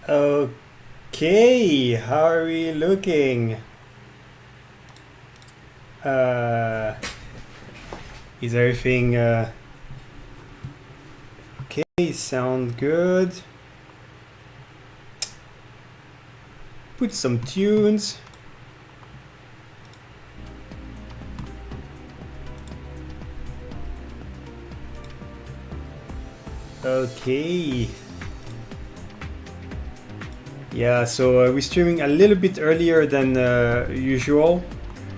Okay, how are we looking? Is everything okay? Sound good. Put some tunes. Okay. Yeah, so we're streaming a little bit earlier than usual.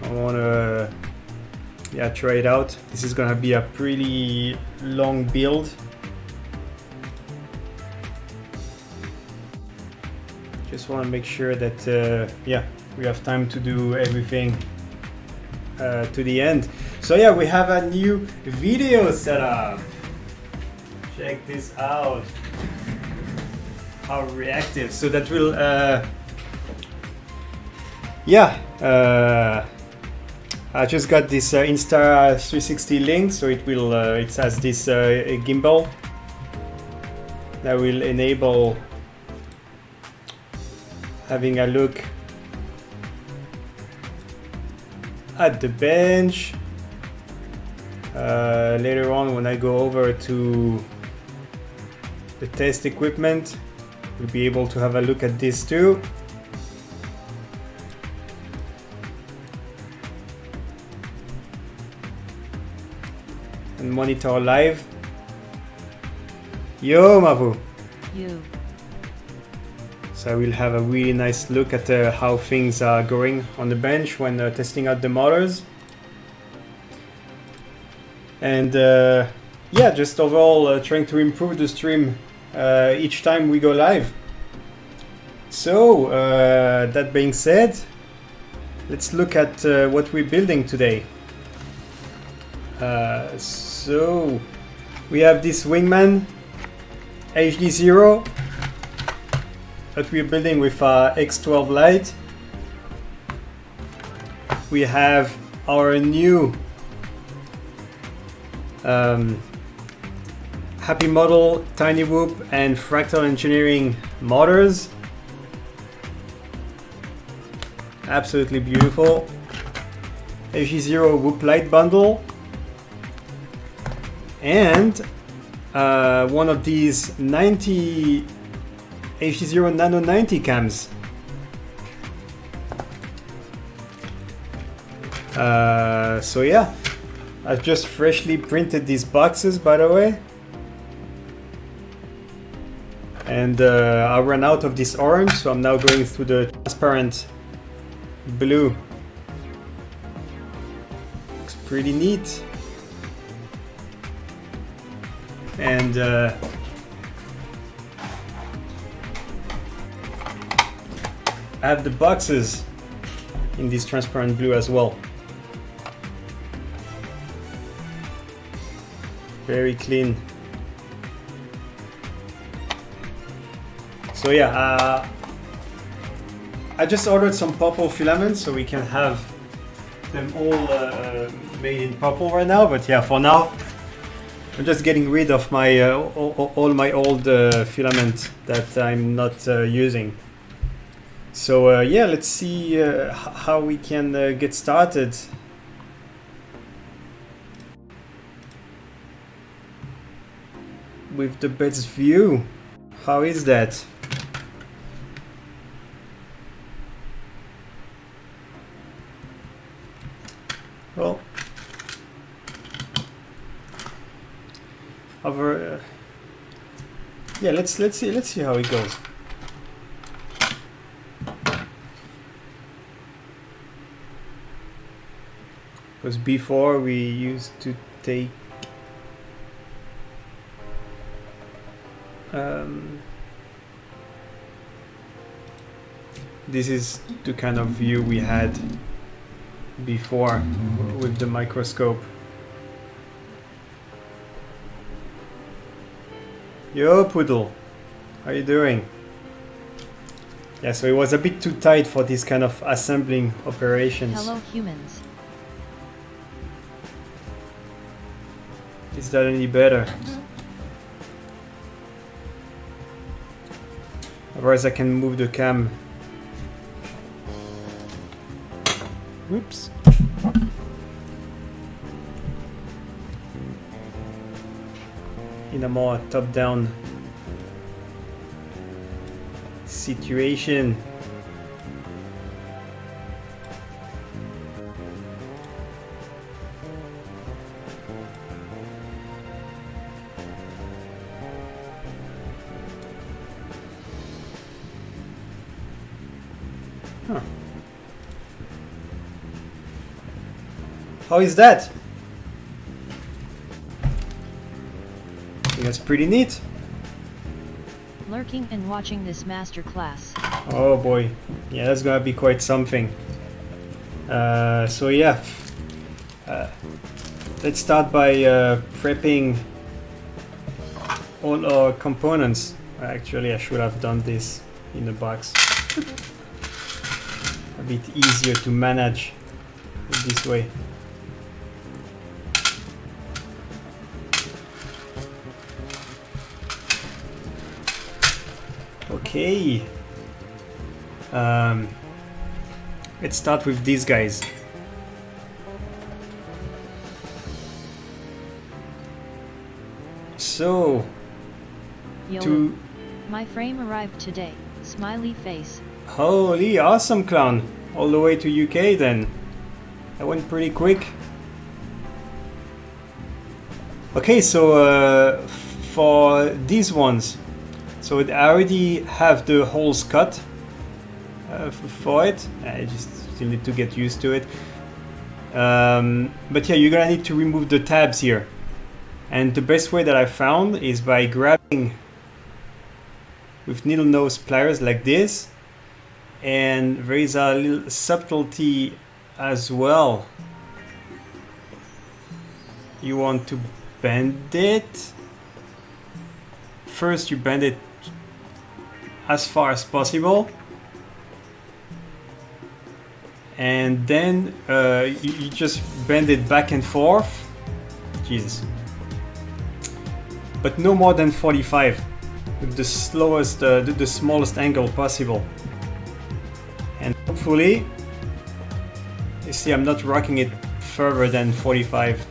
I wanna try it out. This is gonna be a pretty long build. Just want to make sure that we have time to do everything to the end. So yeah, we have a new video setup. Check this out. How reactive. So that will I just got this Insta360 link, so it will it has this gimbal that will enable having a look at the bench. Later on, when I go over to the test equipment, we'll be able to have a look at this too. And monitor live. Yo, Mavu. You. So I will have a really nice look at how things are going on the bench when testing out the motors. And just overall trying to improve the stream each time we go live. So that being said, let's look at what we're building today. So we have this Wingman HDZero that we're building with X12 light. We have our new Happy Model, Tiny Whoop and Fractal Engineering motors. Absolutely beautiful. HDZero Whoop light bundle. And one of these 90 HDZero Nano 90 cams. So yeah, I've just freshly printed these boxes, by the way. And I ran out of this orange, so I'm now going through the transparent blue. Looks pretty neat. And I have the boxes in this transparent blue as well. Very clean. So yeah, I just ordered some purple filaments so we can have them all made in purple right now. But yeah, for now, I'm just getting rid of my all my old filament that I'm not using. So yeah, let's see how we can get started. With the best view. How is that? Well, over yeah, let's see how it goes. Because before we used to take this is the kind of view we had before with the microscope. Yo, Poodle, how you doing? Yeah, so it was a bit too tight for this kind of assembling operations. Hello, humans. Is that any better? Otherwise I can move the cam. Oops. In a more top-down situation. Huh. How is that? I think that's pretty neat. Lurking and watching this master class. Oh boy, yeah, that's gonna be quite something. So yeah, let's start by prepping all our components. Actually, I should have done this in the box. A bit easier to manage this way. Okay, let's start with these guys. So, Yo, my frame arrived today. Smiley face. Holy awesome, clown! All the way to UK then. That went pretty quick. Okay, so for these ones, so I already have the holes cut for it. I just still need to get used to it. But yeah, you're gonna need to remove the tabs here. And the best way that I found is by grabbing with needle nose pliers like this. And there is a little subtlety as well. You want to bend it. First you bend it as far as possible, and then you just bend it back and forth. Jesus. But no more than 45 with the slowest, the smallest angle possible. And hopefully, you see I'm not rocking it further than 45.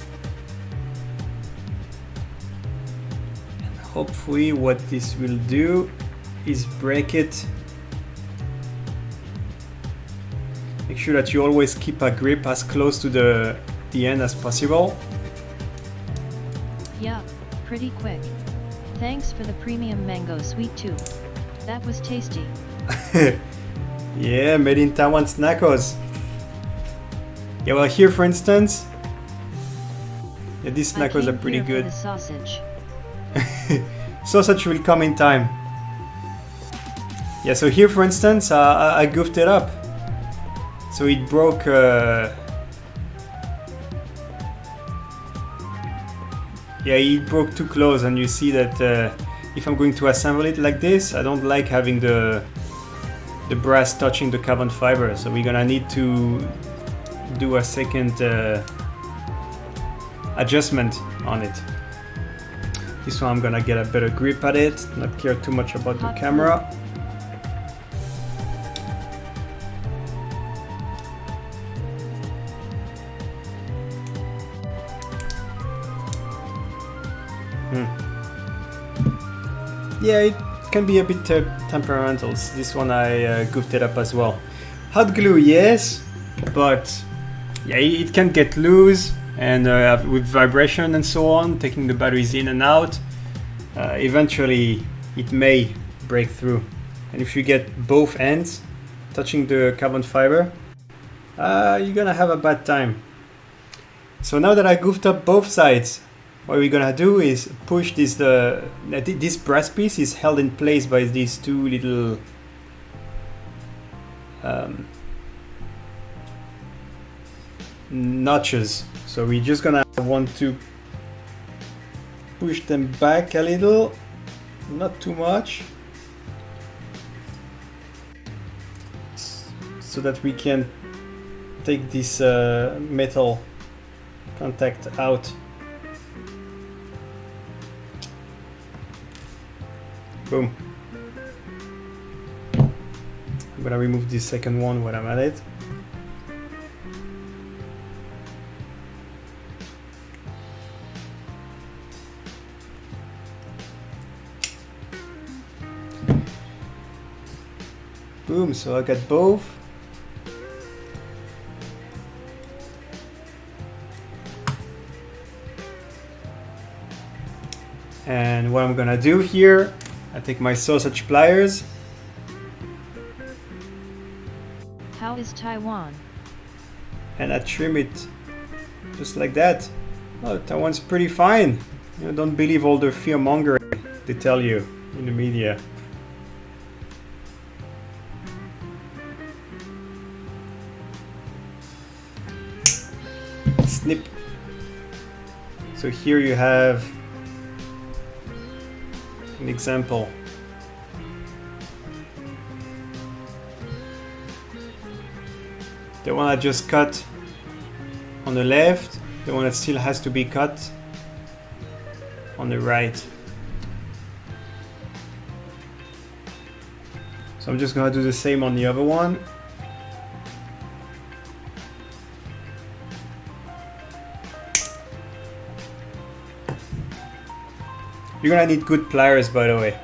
And hopefully what this will do is break it. Make sure that you always keep a grip as close to the end as possible. Yeah, pretty quick. Thanks for the premium mango sweet too. That was tasty. Yeah, made in Taiwan snackos. Yeah, well here for instance, yeah, these snackos are pretty good. The sausage. Sausage will come in time. Yeah, so here for instance, I goofed it up. So it broke... yeah, it broke too close, and you see that if I'm going to assemble it like this, I don't like having the brass touching the carbon fiber. So we're gonna need to do a second adjustment on it. This one I'm gonna get a better grip at it, not care too much about the camera. Yeah, it can be a bit temperamental. This one I goofed it up as well. Hot glue, yes, but yeah, it can get loose, and with vibration and so on, taking the batteries in and out, eventually it may break through. And if you get both ends touching the carbon fiber, you're gonna have a bad time. So now that I goofed up both sides, what we're gonna do is push this. This brass piece is held in place by these two little notches. So we're just gonna want to push them back a little, not too much, so that we can take this metal contact out. Boom. gonna remove this second one when I'm at it. Boom, so I got both. And what I'm gonna do here, I take my sausage pliers. How is Taiwan? And I trim it just like that. Oh, Taiwan's pretty fine. You know, don't believe all the fear mongering they tell you in the media. Snip. So here you have an example. The one I just cut on the left, the one that still has to be cut on the right. So I'm just gonna do the same on the other one. You're gonna need good pliers, by the way.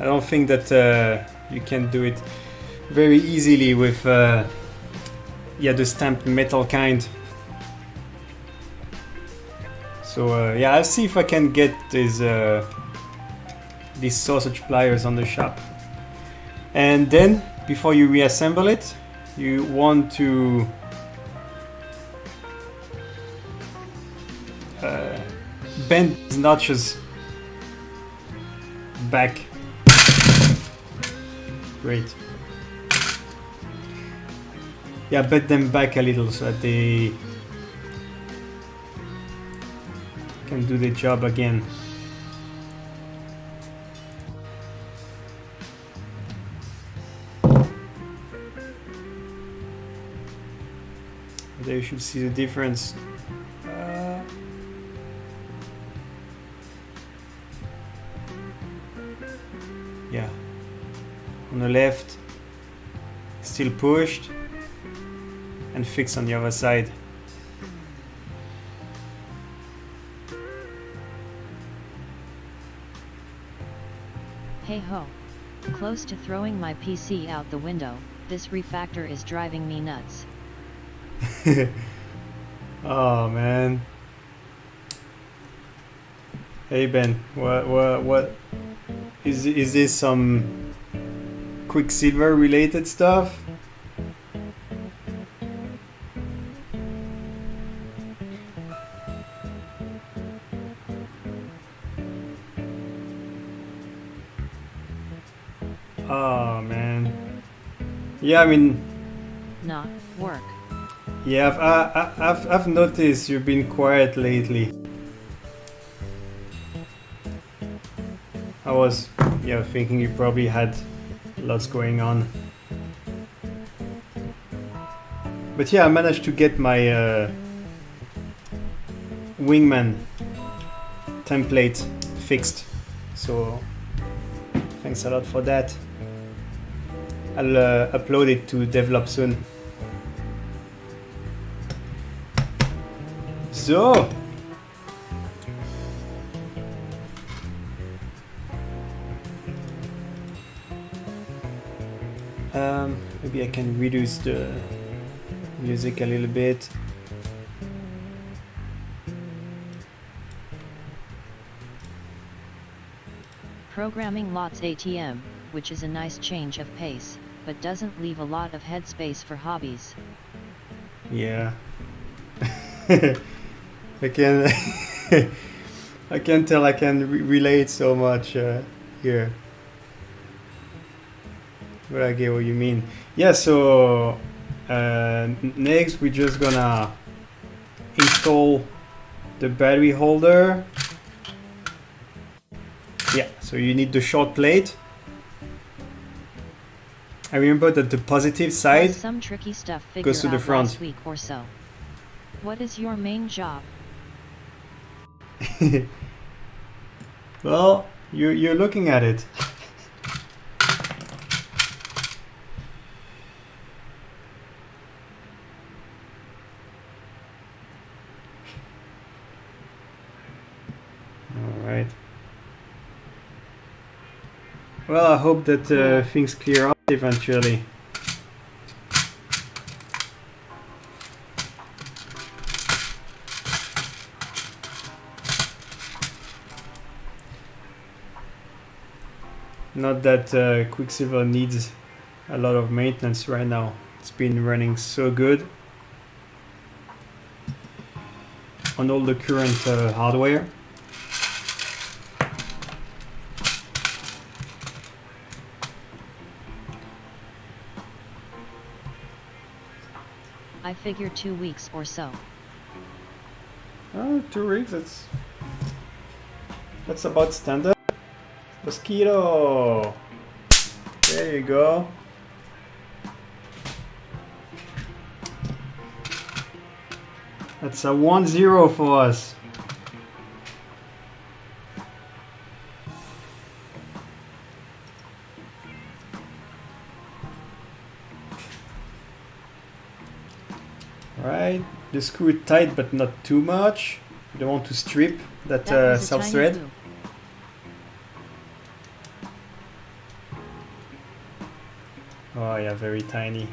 I don't think that you can do it very easily with yeah, the stamped metal kind. So yeah, I'll see if I can get these sausage pliers on the shop. And then, before you reassemble it, you want to bend these notches back. Great. Yeah, bend them back a little so that they can do the job again. There you should see the difference. Yeah, on the left, still pushed and fixed on the other side. Hey ho. Close to throwing my PC out the window, this refactor is driving me nuts. Oh man. Hey Ben, what is this some Quicksilver related stuff? Oh man. Yeah, I mean, Not work. yeah, I've noticed you've been quiet lately. I was, yeah, thinking you probably had lots going on. But yeah, I managed to get my Wingman template fixed. So thanks a lot for that. I'll upload it to develop soon. So maybe I can reduce the music a little bit. Programming lots ATM, which is a nice change of pace, but doesn't leave a lot of headspace for hobbies. Yeah. I can I can tell I can relate so much here. But I get what you mean. Yeah, so next we're just gonna install the battery holder. Yeah, so you need the short plate. I remember that the positive side some tricky stuff goes to the front. Last week or so. What is your main job? Well, you're looking at it. Well, I hope that things clear up eventually. Not that Quicksilver needs a lot of maintenance right now. It's been running so good on all the current hardware. I figure 2 weeks or so. Oh, 2 weeks, that's about standard. Mosquito! There you go. That's a 1-0 for us. Right, the screw is tight but not too much. You don't want to strip that self-thread. Oh yeah, very tiny.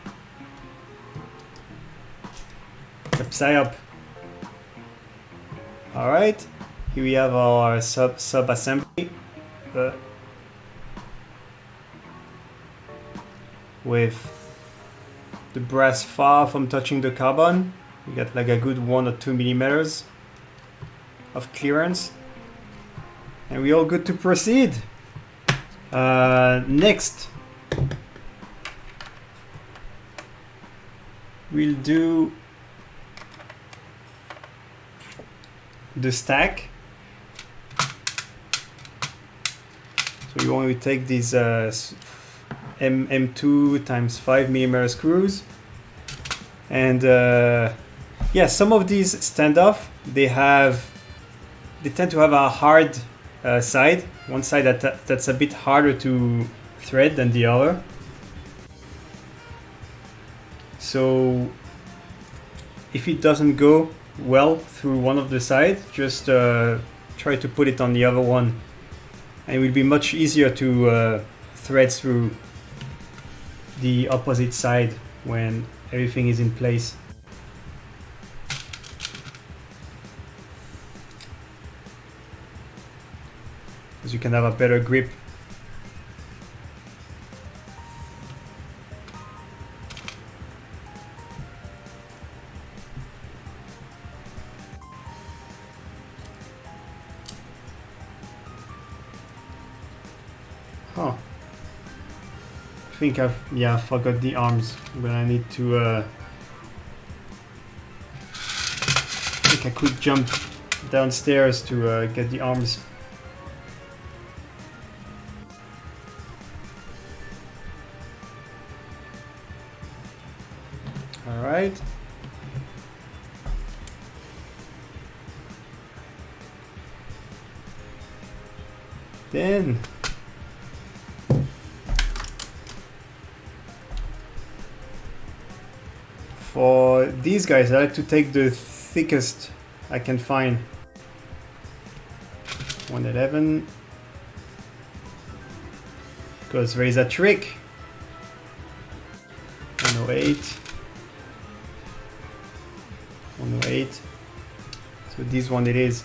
Up. Alright, here we have our sub-assembly with the brass far from touching the carbon. You get like a good 1 or 2 millimeters of clearance, and we're all good to proceed. Next, we'll do the stack. So you want to take these M2 times 5 millimeter screws, and yeah, some of these standoff, they tend to have a hard side, one side that's a bit harder to thread than the other. So if it doesn't go well through one of the sides, just try to put it on the other one, and it will be much easier to thread through the opposite side when everything is in place. Because you can have a better grip. Huh. I think I forgot the arms, but I need to take a quick jump downstairs to get the arms. All right. Then for these guys, I like to take the thickest I can find. 111. Because there is a trick. 108. 108. So this one it is.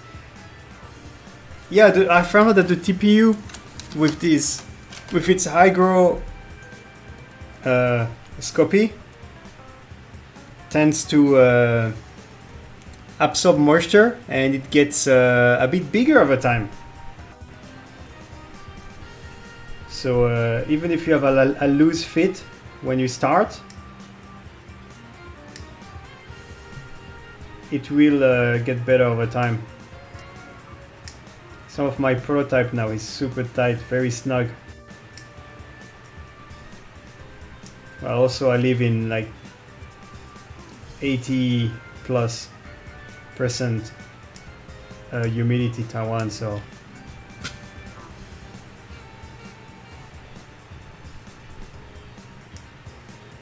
Yeah, I found out that the TPU with its hygroscopy tends to absorb moisture, and it gets a bit bigger over time. So even if you have a loose fit when you start, it will get better over time. Some of my prototype now is super tight, very snug. Well, also I live in like 80+% humidity Taiwan, so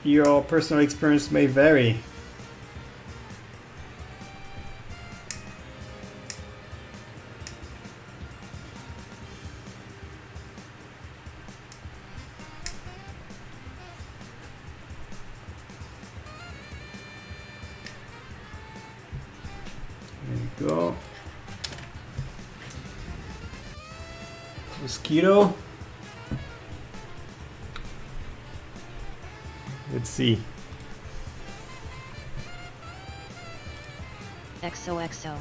your personal experience may vary. Go. Mosquito. Let's see. XOXO.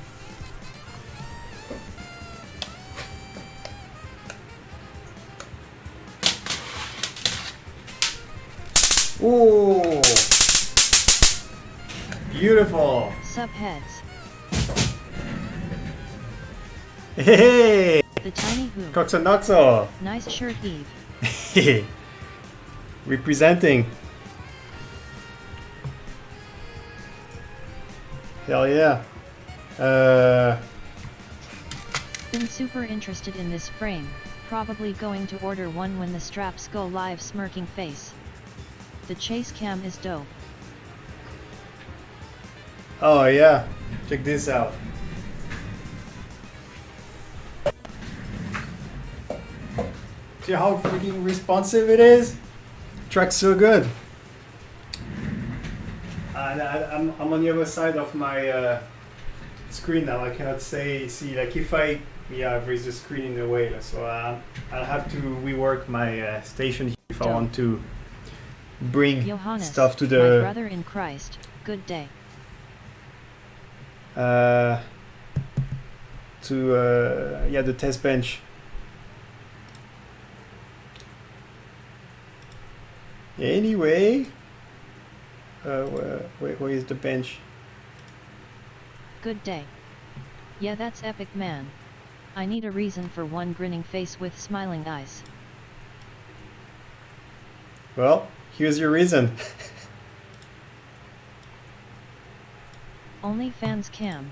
Oh, beautiful. Subheads. Hey, The tiny who. Coxonoxo. Nice shirt, Eve. Representing. Hell yeah. Been super interested in this frame. Probably going to order one when the straps go live. Smirking face. The chase cam is dope. Oh yeah, check this out. See how freaking responsive it is? Tracks so good. And I'm on the other side of my screen now. I cannot see like if I there's a screen in the way, so I'll have to rework my station if I want to bring Johannes, stuff to my the brother in Christ. Good day. the test bench. Anyway, where is the bench? Good day. Yeah, that's epic, man. I need a reason for one grinning face with smiling eyes. Well, here's your reason. OnlyFans cam.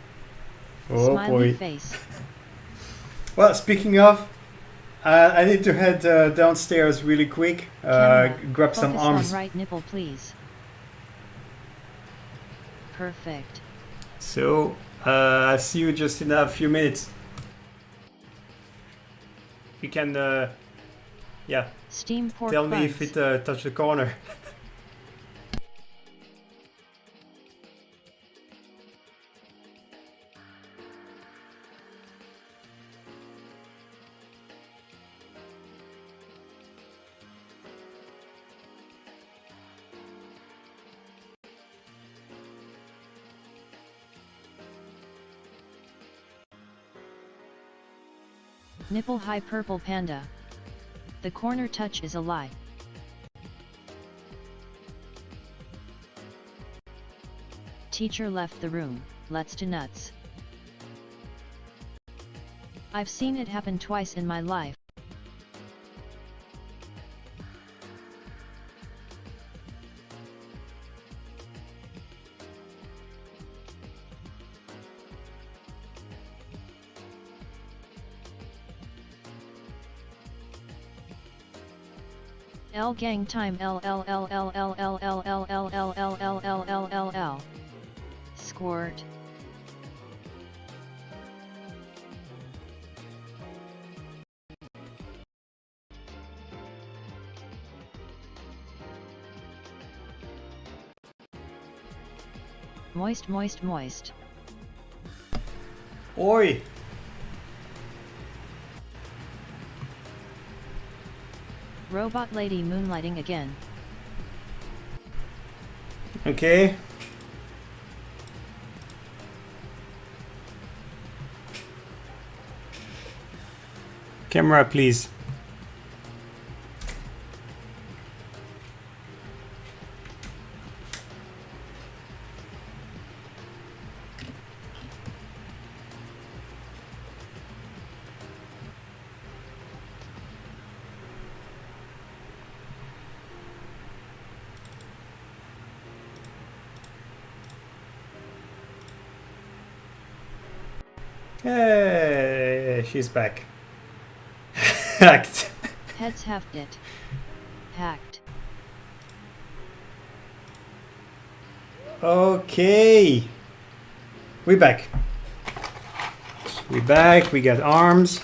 Oh Smiley boy. face. Well, speaking of, I need to head downstairs really quick. Camera, Grab some focus arms. on right nipple, please. Perfect. So, I'll see you just in a few minutes. You can, Steam pork tell me buns. if it touched the corner. Nipple high purple panda. The corner touch is a lie. Teacher left the room. Let's do nuts. I've seen it happen twice in my life. L gang time L L L L L L L L L L L L L L L L. Squirt. Moist moist moist. Oi! Robot lady moonlighting again. Okay. Camera, please. Hey, she's back. Hacked. Heads heft it. Hacked. Okay. We back. We back. We got arms.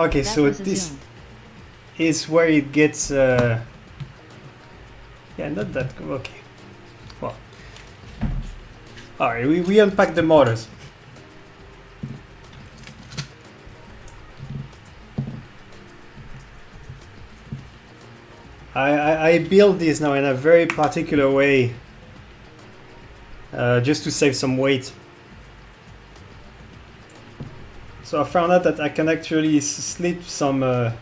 Okay, That so was a this zoom. is where it gets. Yeah, not that. Okay. Well. Alright, we unpack the motors. I build these now in a very particular way, just to save some weight. So I found out that I can actually slip some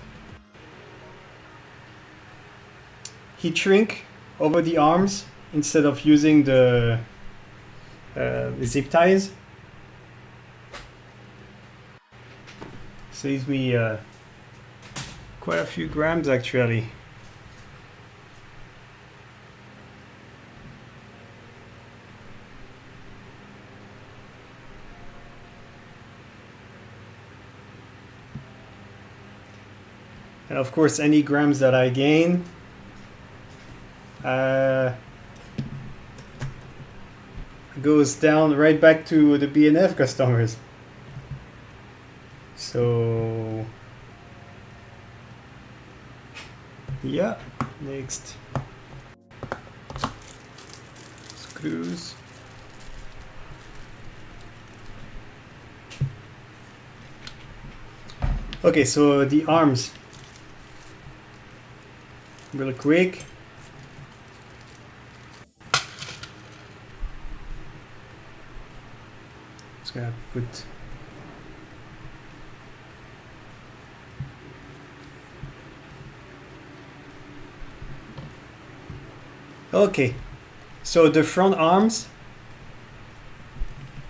heat shrink over the arms instead of using the zip ties. Saves me quite a few grams actually. And of course, any grams that I gain goes down right back to the B&F customers. So yeah, next screws. Okay, so the arms, real quick. Just gonna put okay, so the front arms,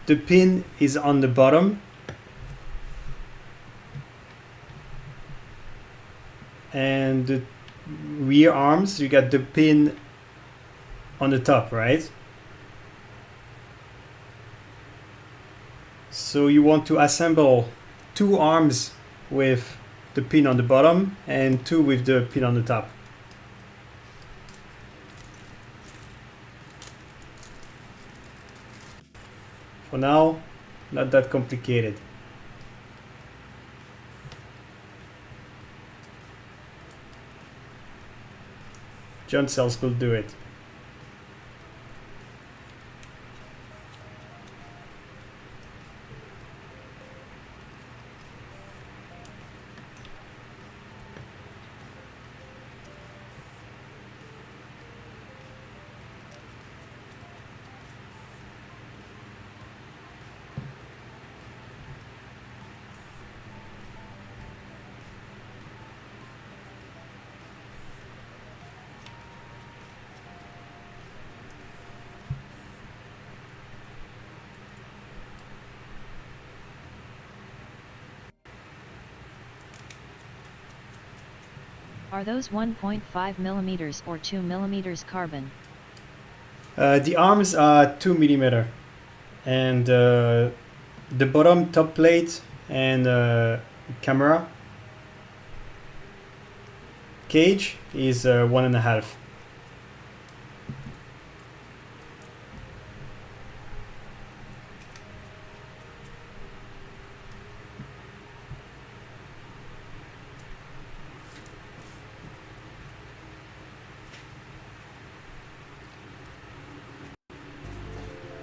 the pin is on the bottom, and the rear arms, you got the pin on the top, right? So you want to assemble 2 arms with the pin on the bottom and 2 with the pin on the top. For now, not that complicated. John cells will do it. Are those 1.5 millimeters or 2 millimeters carbon? The arms are 2 mm, and the bottom top plate and camera cage is 1.5.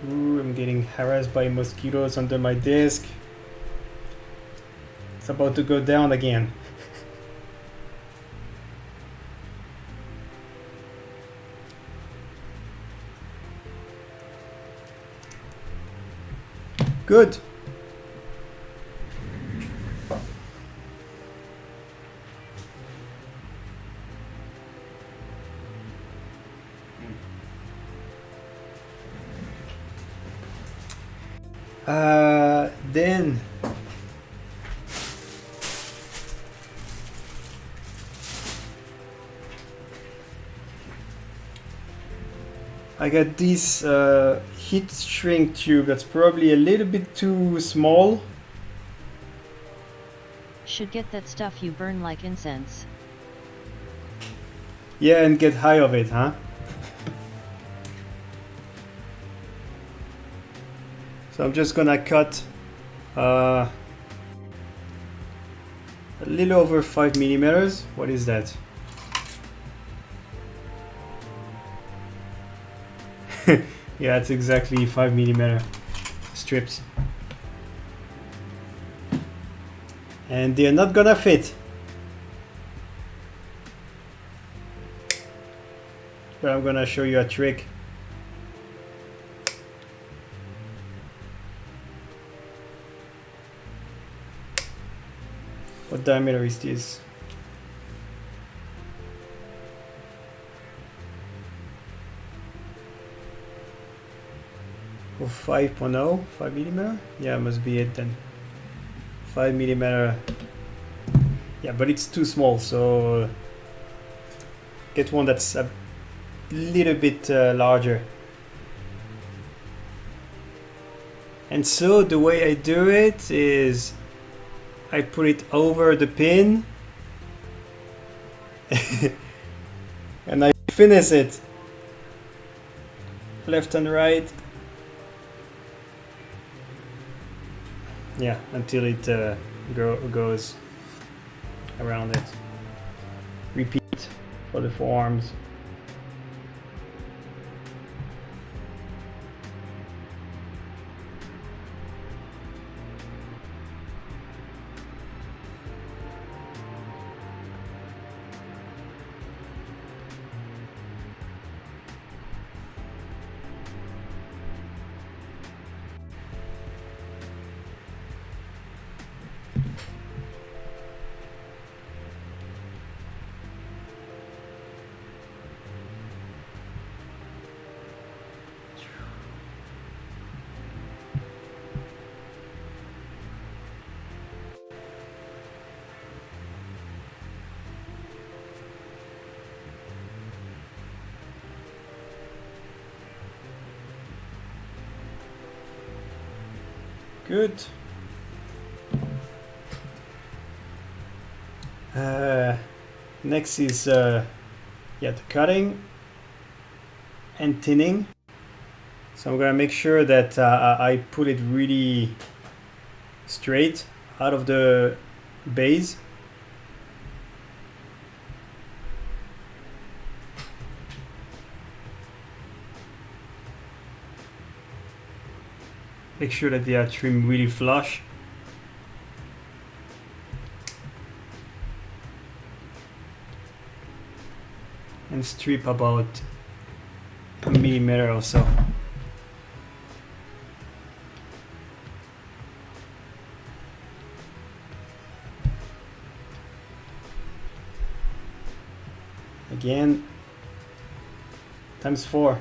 Ooh, I'm getting harassed by mosquitoes under my desk. It's about to go down again. Good. Then I got this heat shrink tube that's probably a little bit too small. Should get that stuff you burn like incense. Yeah, and get high of it, huh? So I'm just gonna cut a a little over 5 millimeters. What is that? Yeah, it's exactly 5 millimeter strips. And they're not gonna fit. But I'm gonna show you a trick. What diameter is this? Oh, 5.0, 5 millimeter? Yeah, must be it then. 5 millimeter. Yeah, but it's too small, so get one that's a little bit larger. And so the way I do it is I put it over the pin and I finish it left and right. Yeah, until it goes around it. Repeat for the forearms. Good. Next is yeah, the cutting and tinning. So I'm gonna make sure that I put it really straight out of the base. Make sure that they are trimmed really flush. And strip about a millimeter or so. Again, times 4.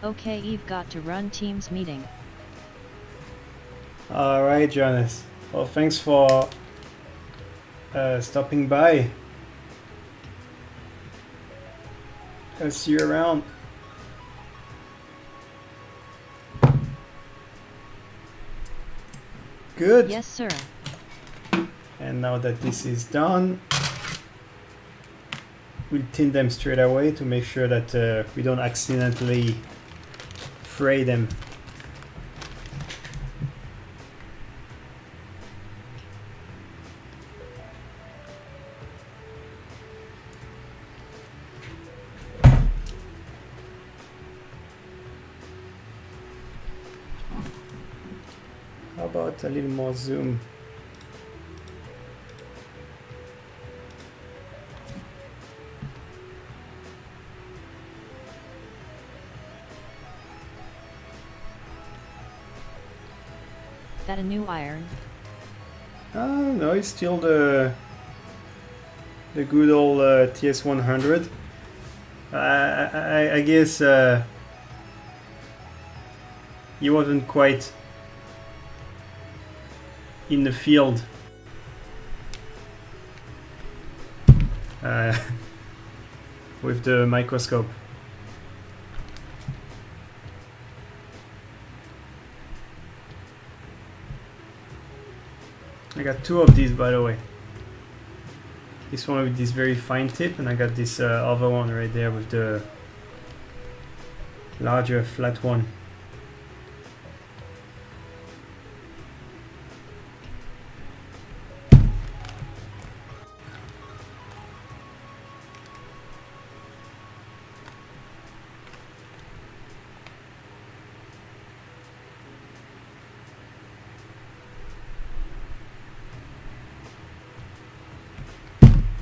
Okay, you've got to run Teams meeting. Alright, Jonas. Well, thanks for stopping by. I'll see you around. Good. Yes, sir. And now that this is done, we'll tin them straight away to make sure that we don't accidentally fray them. How about a little more zoom? That a new iron? No, it's still the good old TS100. I guess he wasn't quite in the field. With the microscope. I got two of these, by the way. This one with this very fine tip, and I got this other one right there with the larger flat one.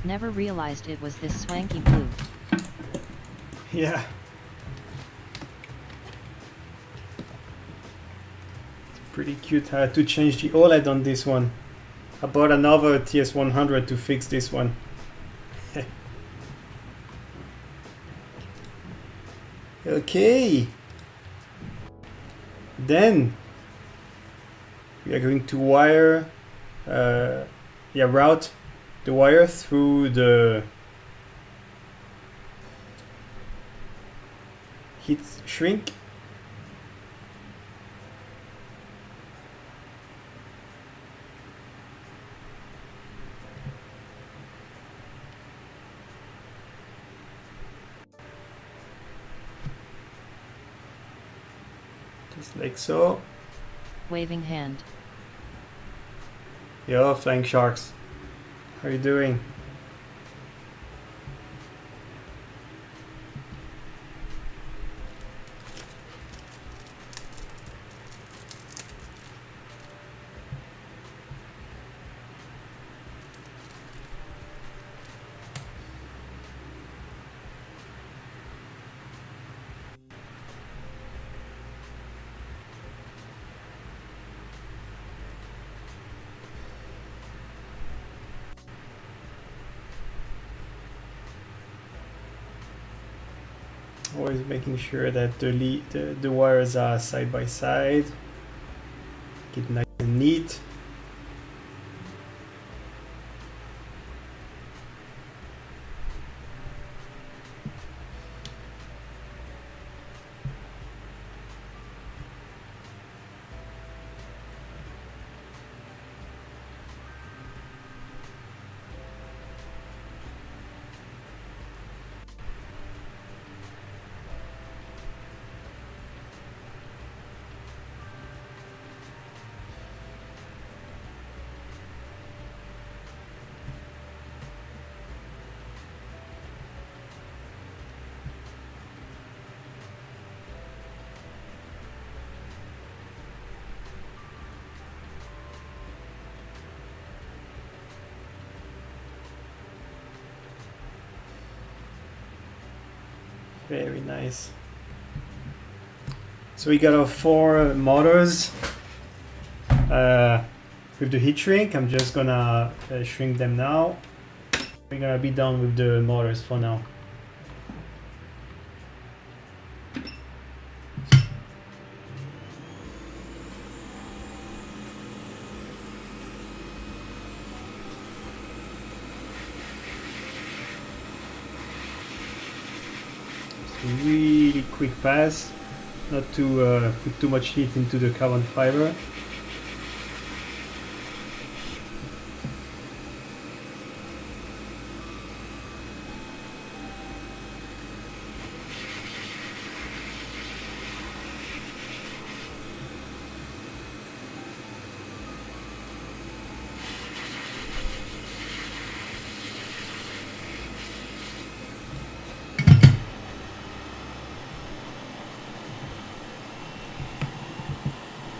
Never realized it was this swanky blue. Yeah. It's pretty cute. I had to change the OLED on this one. I bought another TS100 to fix this one. Okay. Then we are going to wire, route the wire through the heat shrink. Just like so. Waving hand. Yo, flying sharks. How are you doing? Always making sure that the wires are side by side. Get nice and neat. Very nice. So we got our 4 motors with the heat shrink. I'm just gonna shrink them now. We're gonna be done with the motors for now. Really quick pass, not to put too much heat into the carbon fiber.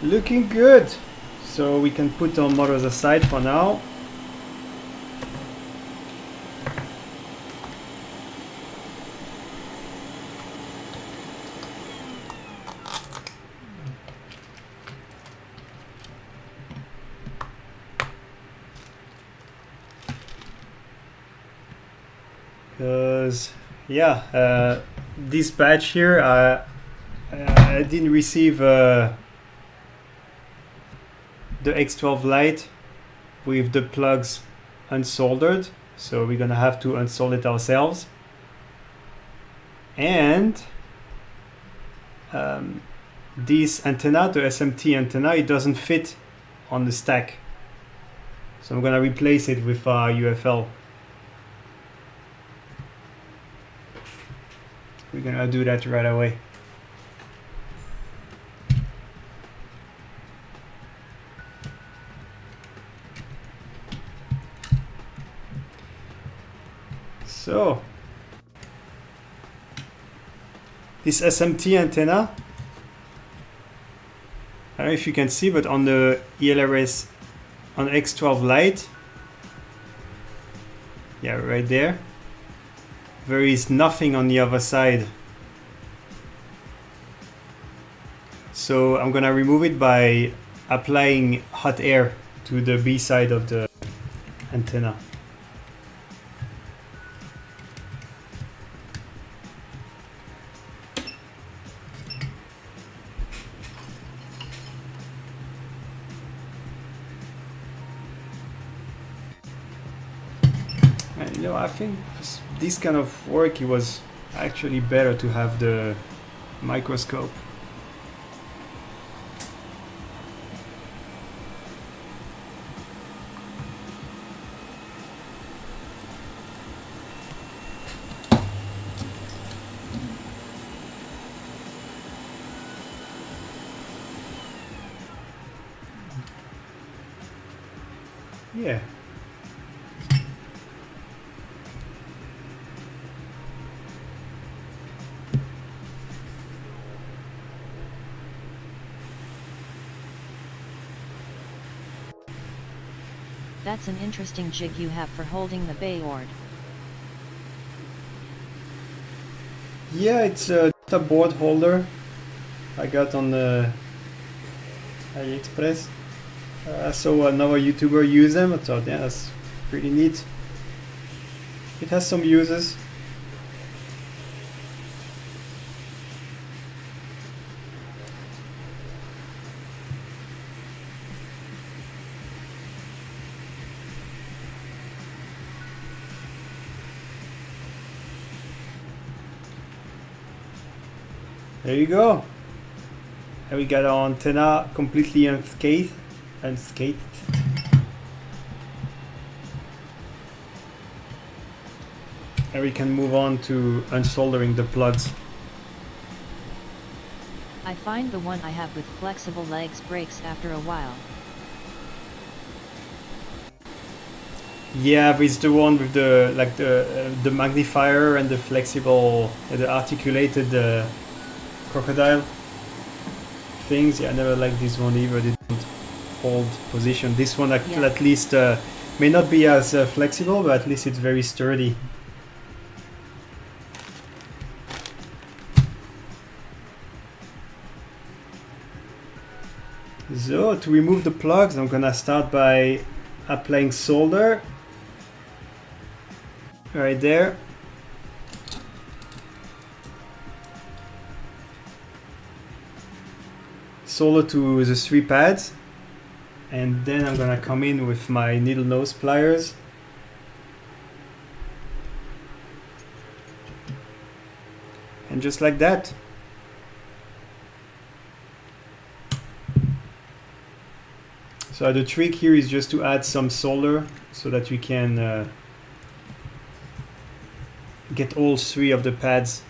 Looking good. So we can put our motors aside for now. Because yeah, this batch here I didn't receive the X12 Lite with the plugs unsoldered, so we're gonna have to unsolder it ourselves. And this antenna, the SMT antenna, it doesn't fit on the stack, so I'm gonna replace it with UFL. We're gonna do that right away. So this SMT antenna, I don't know if you can see, but on the ELRS, on X12 Lite, yeah, right there, there is nothing on the other side. So I'm gonna remove it by applying hot air to the B side of the antenna. And you know, I think this kind of work, it was actually better to have the microscope. Yeah. That's an interesting jig you have for holding the board. Yeah, it's a board holder I got on the AliExpress. I saw another YouTuber use them. I thought, yeah, that's pretty neat. It has some uses. There you go. And we got our antenna completely unscathed. And we can move on to unsoldering the plugs. I find the one I have with flexible legs breaks after a while. Yeah, it's the one with the the magnifier and the flexible, the articulated crocodile things. Yeah, I never liked this one either. They don't hold position. This one at least may not be as flexible, but at least it's very sturdy. So to remove the plugs, I'm gonna start by applying solder right there. Solder to the 3 pads, and then I'm gonna come in with my needle nose pliers and just like that. So the trick here is just to add some solder so that you can get all 3 of the pads.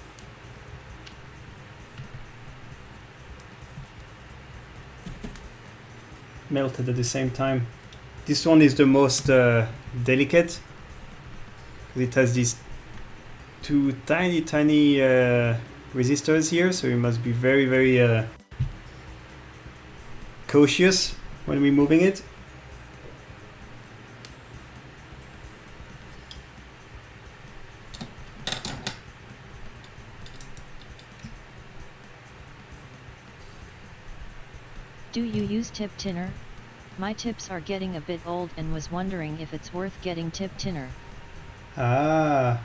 Melted at the same time. This one is the most delicate because it has these 2 tiny resistors here, so you must be very cautious when removing it. Do you use tip tinner? My tips are getting a bit old and was wondering if it's worth getting tip tinner. Ah.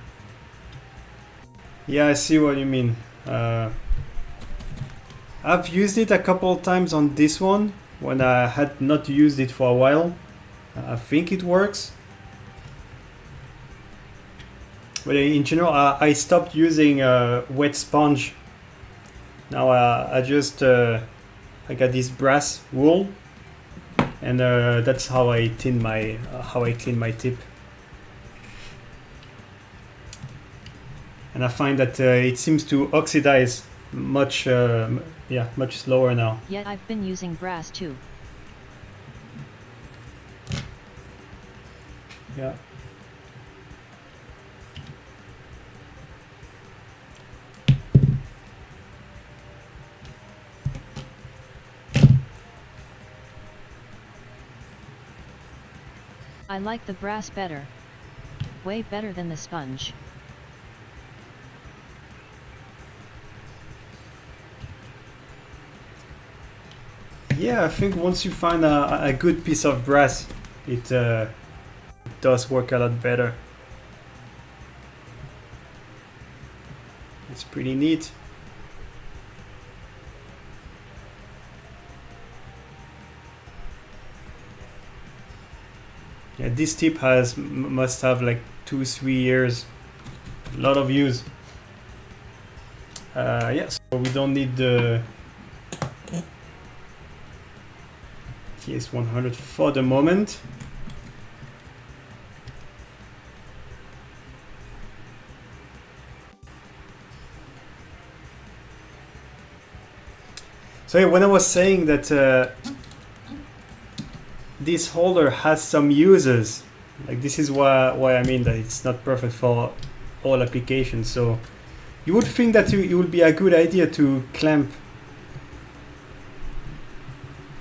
Yeah, I see what you mean. I've used it a couple of times on this one, when I had not used it for a while. I think it works. But in general, I stopped using wet sponge. Now I just I got this brass wool, and that's how I clean my tip. And I find that it seems to oxidize much slower now. Yet I've been using brass too. Yeah. I like the brass better. Way better than the sponge. Yeah, I think once you find a good piece of brass, it does work a lot better. It's pretty neat. Yeah, this tip must have like 2-3 years, a lot of use. Yeah, so we don't need the TS100 for the moment. So yeah, when I was saying that this holder has some uses, like this is why I mean that it's not perfect for all applications. So you would think that it would be a good idea to clamp,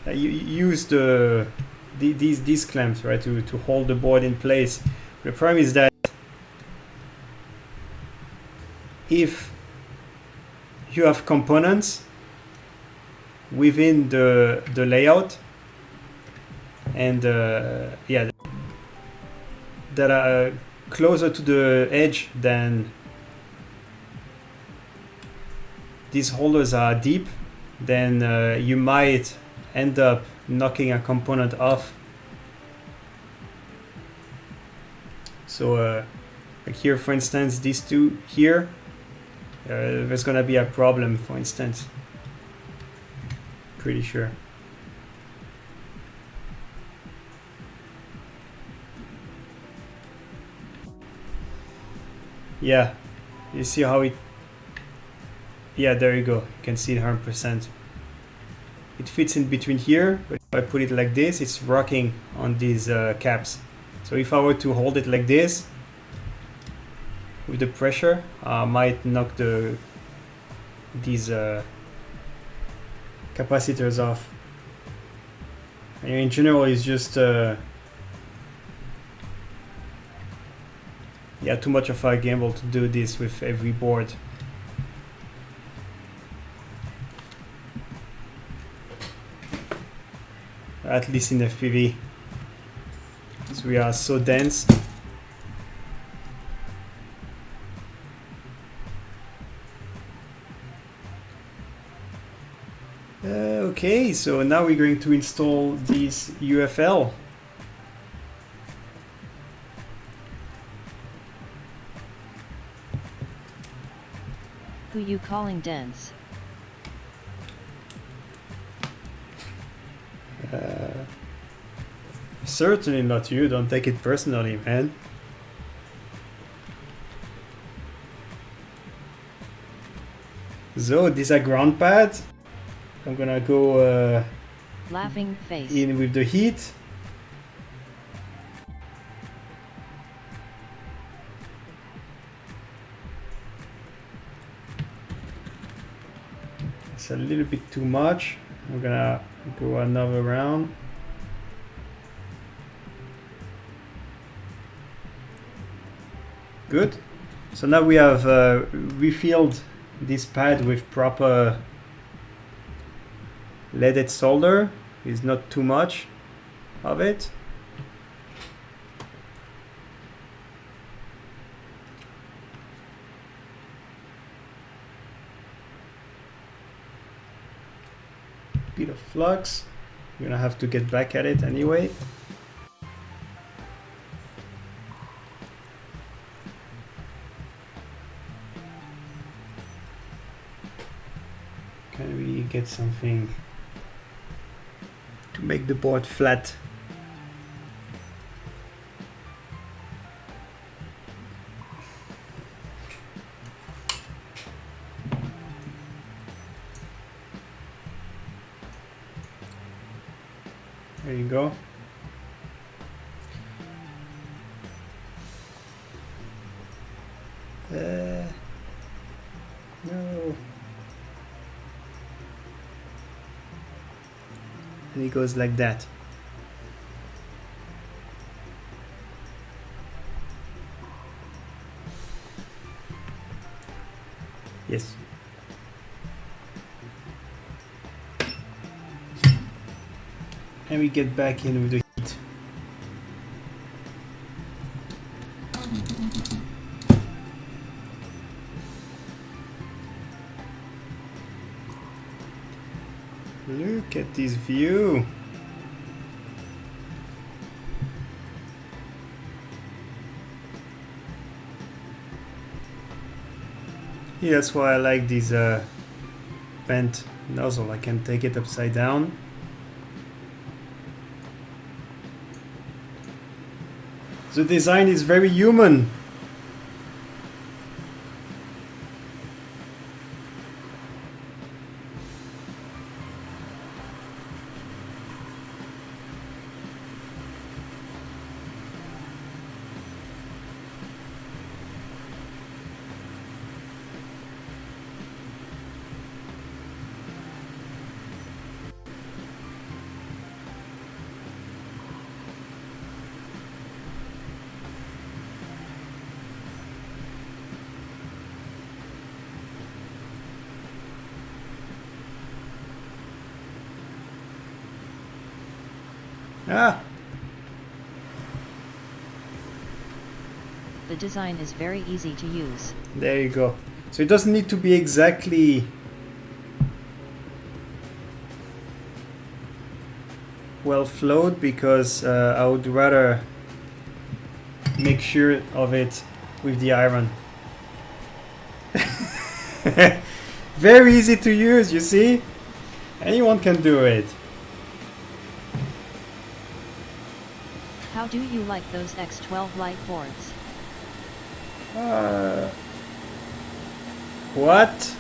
use these clamps, right, to hold the board in place. The problem is that if you have components within the layout, and yeah, that are closer to the edge than these holders are deep, then you might end up knocking a component off. So like here, for instance, these two here, there's gonna be a problem, for instance. Pretty sure. Yeah, you see how it, yeah, there you go, you can see it 100%. It fits in between here, but if I put it like this, it's rocking on these caps. So if I were to hold it like this, with the pressure, I might knock these capacitors off. And in general, it's just yeah, too much of a gamble to do this with every board. At least in FPV, because we are so dense. Okay, so now we're going to install this UFL. Who you calling dense? Certainly not you, don't take it personally, man. So, this is a ground pad. I'm gonna go Laughing face. in with the heat. It's a little bit too much. I'm gonna go another round. Good. So now we have refilled this pad with proper leaded solder. Is not too much of it. Bit of flux. We're gonna have to get back at it anyway. Can we get something to make the board flat? There you go. No. And it goes like that. Yes. And we get back in with the heat. Look at this view. Yeah, that's why I like this vent nozzle. I can take it upside down. The design is very human. Ah, The design is very easy to use. there you go. So it doesn't need to be exactly well flowed, because I would rather make sure of it with the iron. Very easy to use, you see? Anyone can do it. How do you like those X12 light boards? What?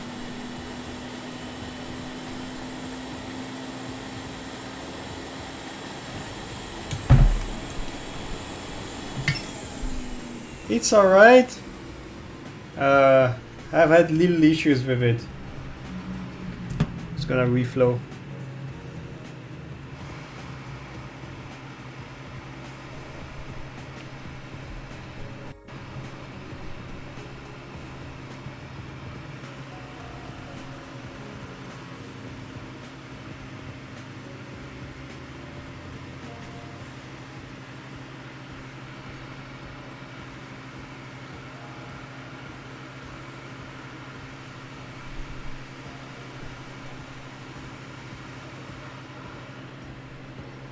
It's alright. I've had little issues with it. It's gonna reflow.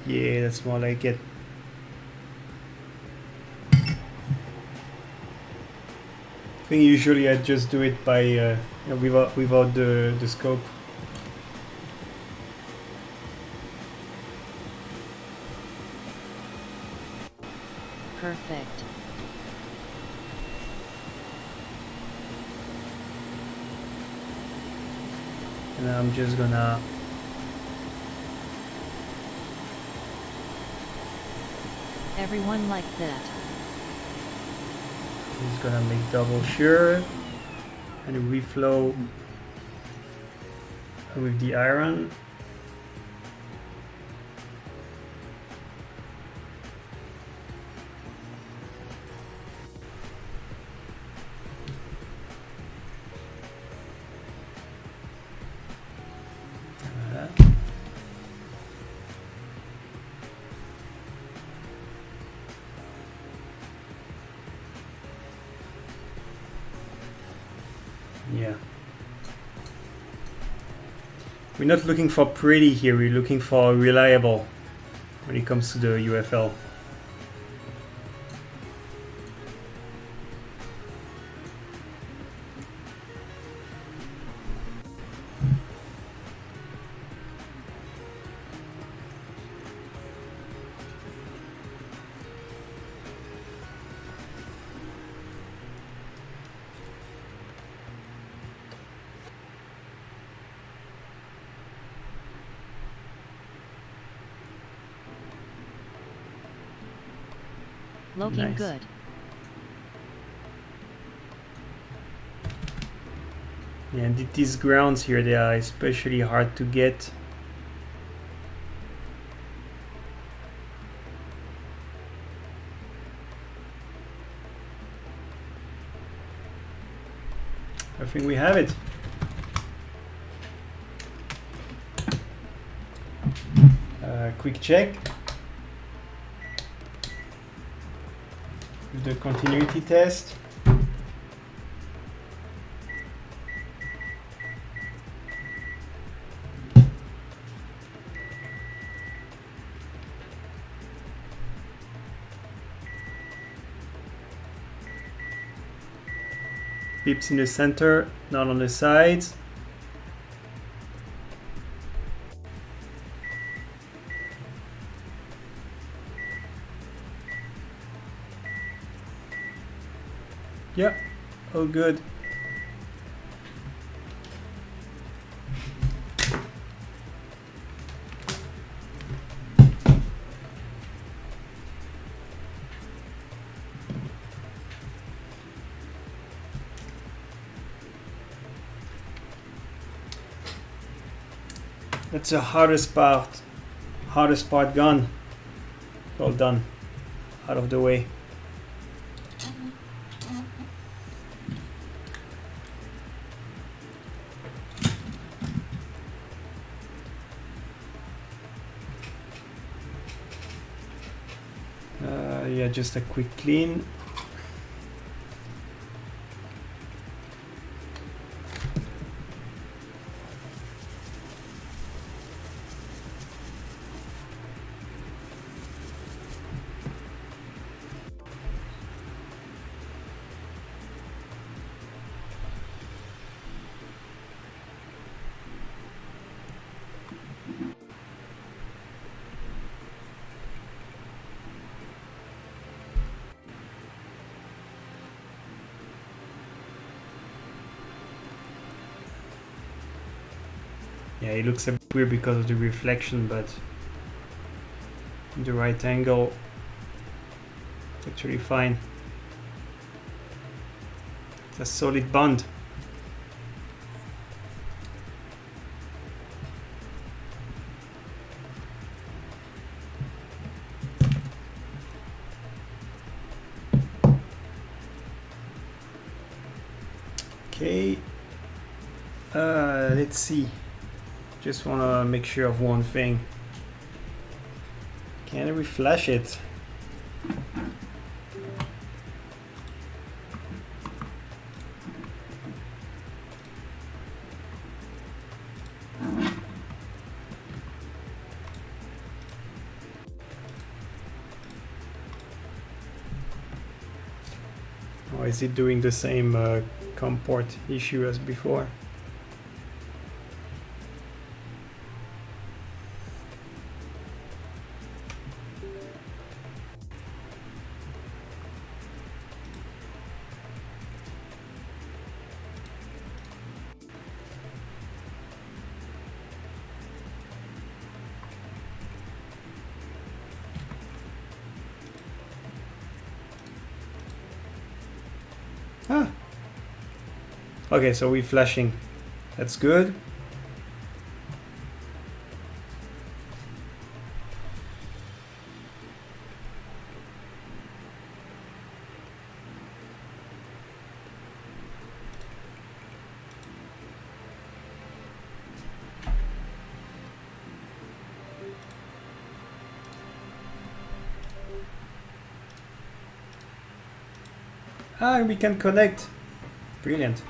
Yeah, that's more like it. I think usually I just do it by without the scope. Perfect. And I'm just gonna Everyone like that. just gonna make double sure and reflow with the iron. We're not looking for pretty here, we're looking for reliable when it comes to the UFL. Looking Nice. good. Yeah, and these grounds here, they are especially hard to get. I think we have it. Quick check. The continuity test. Pips in the center, not on the sides. Yeah, all good. That's the hardest part gone. All done, out of the way. Yeah, just a quick clean. Yeah, it looks a bit weird because of the reflection, but in the right angle, it's actually fine. It's a solid bond. Okay, let's see. Just want to make sure of one thing. Can we flash it? Or is it doing the same COM port issue as before? Ah. Okay, so we're flashing. That's good. Ah, we can connect. Brilliant.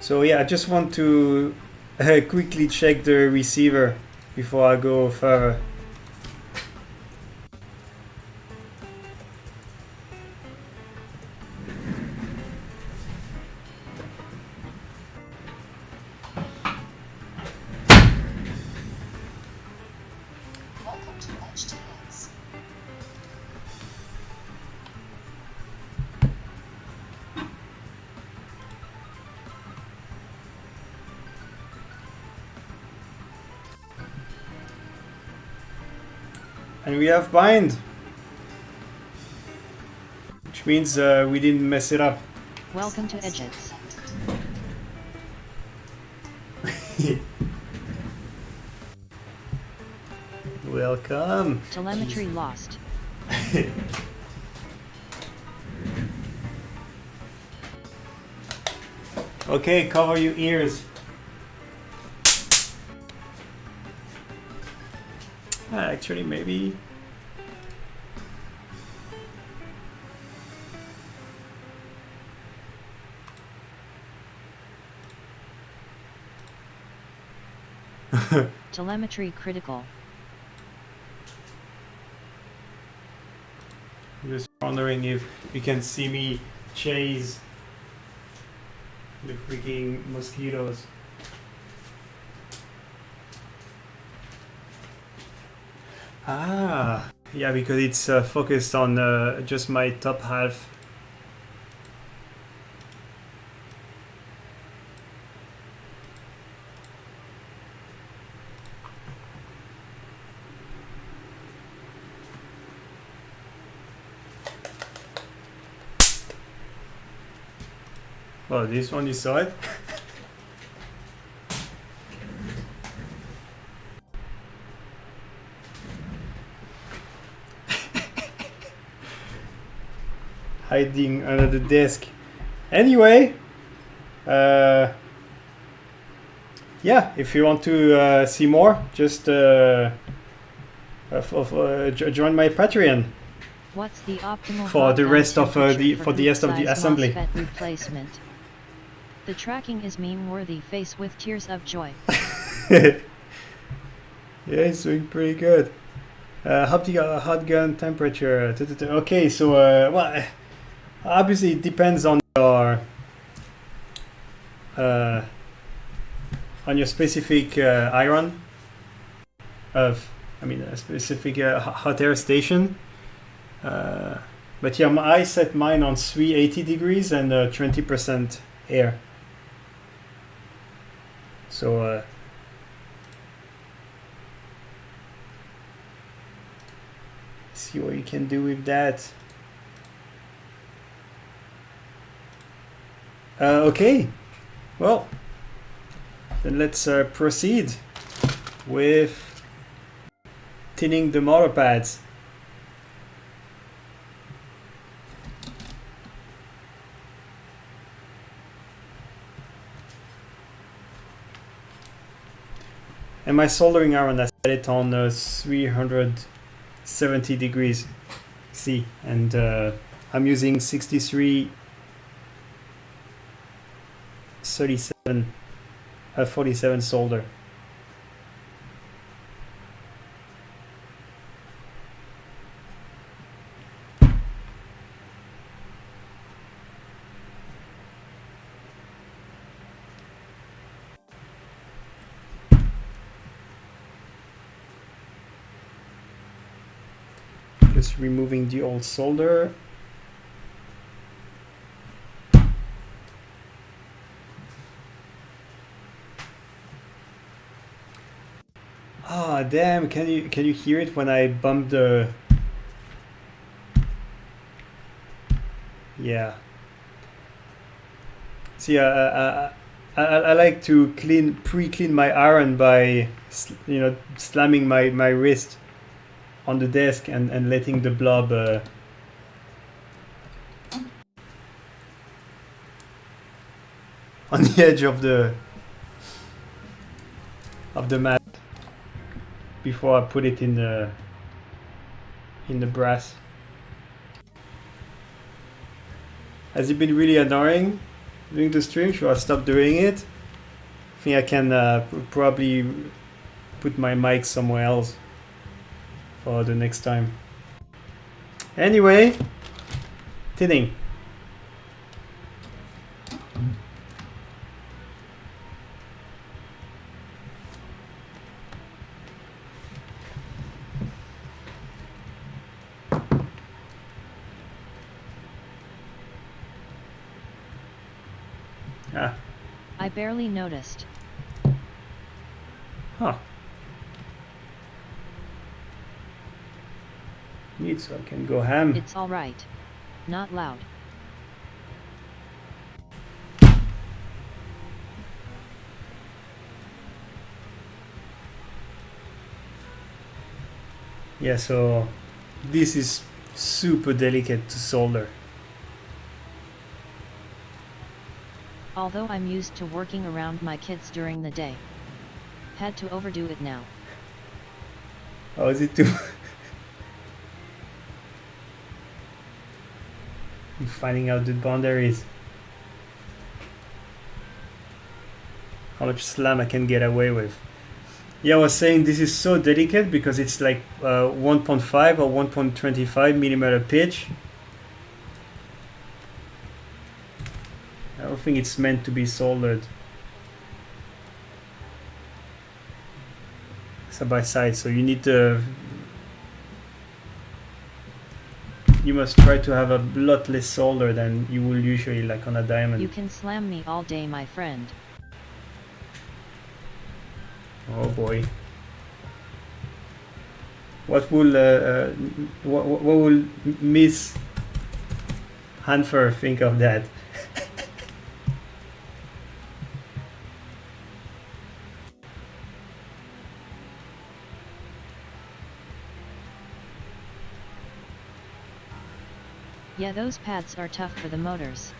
So yeah, I just want to quickly check the receiver before I go further. Welcome to HDZero. And we have bind, which means we didn't mess it up. Welcome to Edges. Welcome. Telemetry lost. Okay, cover your ears. Actually, maybe. Telemetry critical. I'm just wondering if you can see me chase the freaking mosquitoes. Ah, yeah, because it's focused on just my top half. Well, this one you saw it. Hiding under the desk. Anyway, yeah, if you want to see more, just join my Patreon. What's the optimal For the drop-down rest of temperature for for the rest of the hoop-size assembly. MOSFET replacement? The tracking is meme-worthy. Face with tears of joy. Yeah, it's doing pretty good. Hot gun temperature. Okay, so well, obviously it depends on your specific iron of, I mean, a specific hot air station. But yeah, I set mine on 380 degrees and 20% air. So see what you can do with that. Okay, well, then let's proceed with tinning the motor pads. And my soldering iron, I set it on 370 degrees C, and I'm using 47 solder. Just removing the old solder. Ah, damn! Can you hear it when I bump the? Yeah. See, I like to pre-clean my iron by slamming my wrist on the desk and letting the blob on the edge of the mat before I put it in the brass. Has it been really annoying doing the stream. Should I stop doing it? I think I can probably put my mic somewhere else for the next time. Anyway, tinning. Ah. I barely noticed. Huh. Neat, so I can go ham. It's alright. Not loud. Yeah, so this is super delicate to solder. Although I'm used to working around my kids during the day. Had to overdo it now. How is it too? Finding out the boundaries. How much slam I can get away with. Yeah, I was saying this is so delicate because it's like 1.5 or 1.25 millimeter pitch. I don't think it's meant to be soldered side by side, so you need to. You must try to have a lot less solder than you will usually like on a diamond. You can slam me all day, my friend. Oh boy. What will Miss Hanfer think of that? Yeah, those pads are tough for the motors.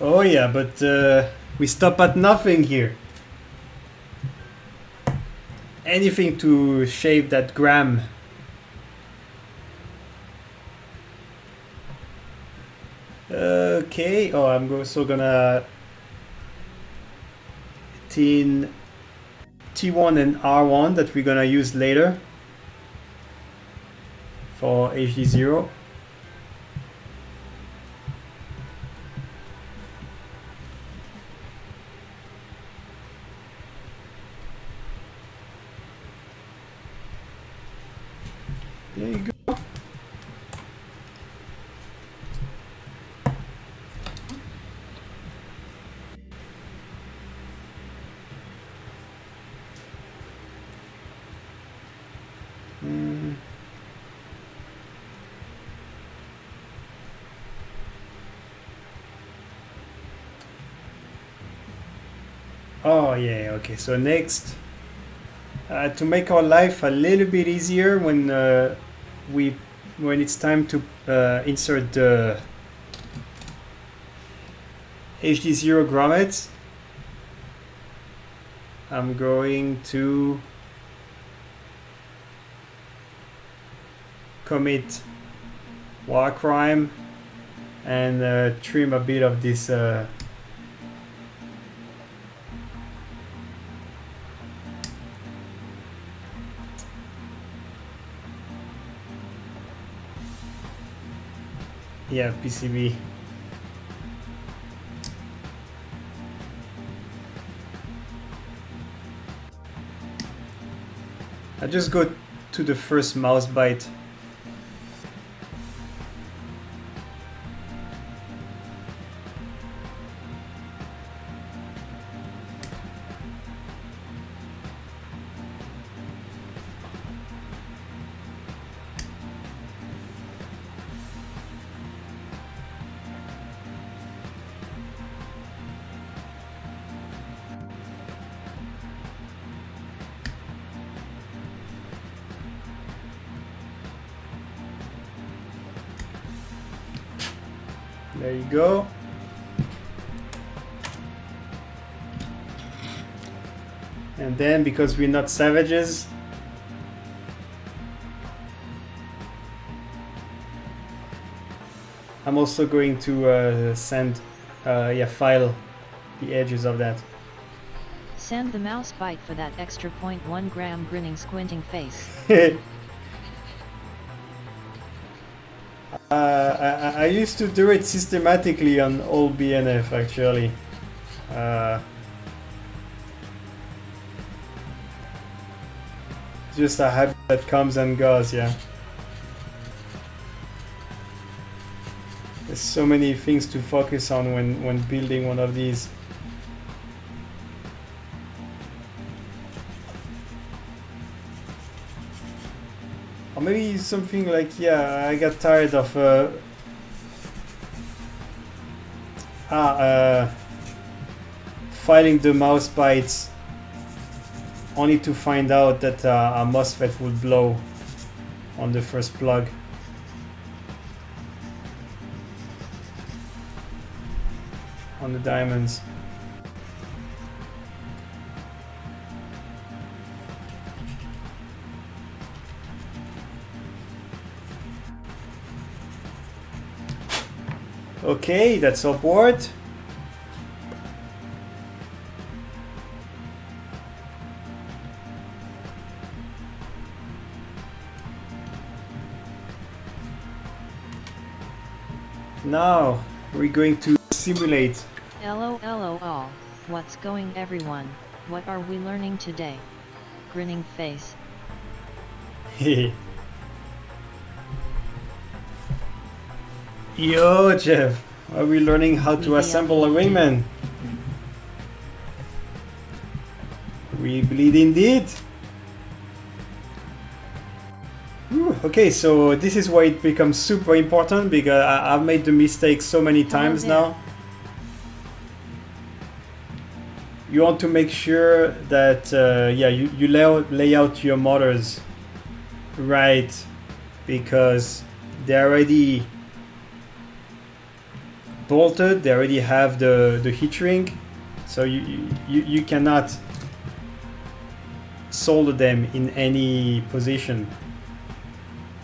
Oh yeah, but we stop at nothing here. Anything to shave that gram. Okay, oh, I'm also gonna tin T1 and R1 that we're gonna use later for HDZero. There you go. Oh yeah, okay, so next, to make our life a little bit easier when it's time to insert the HDZero grommets, I'm going to commit war crime and trim a bit of this yeah, PCB. I just go to the first mouse bite. There you go. And then, because we're not savages, I'm also going to file the edges of that. Send the mouse bite for that extra 0.1 gram grinning squinting face. I used to do it systematically on all BNF actually. Just a habit that comes and goes, yeah. There's so many things to focus on when building one of these. Or maybe something like, yeah, I got tired of filing the mouse bites only to find out that a MOSFET would blow on the first plug. On the diamonds. Okay, that's our board. Now we're going to simulate. LOLOL, what's going everyone, what are we learning today? Grinning face. Yo, Jeff, are we learning how to assemble a wingman? We bleed indeed. Whew, okay, so this is why it becomes super important, because I've made the mistake so many times now. You want to make sure that you lay out your motors right, because they're already bolted, they already have the heat shrink, so you cannot solder them in any position.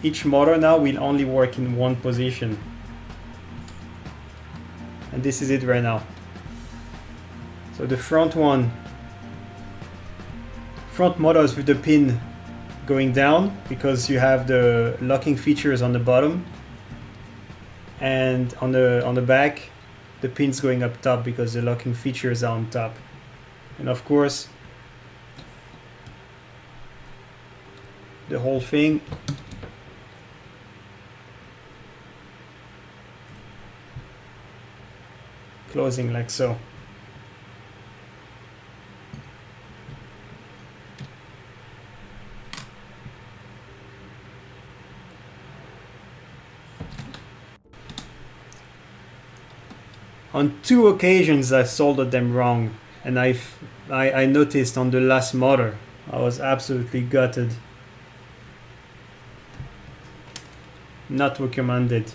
Each motor now will only work in one position, and this is it right now. So the front motors with the pin going down, because you have the locking features on the bottom, and on the back the pins going up top because the locking features are on top. And of course the whole thing closing like so. On 2 occasions I soldered them wrong, and I noticed on the last motor. I was absolutely gutted. Not recommended.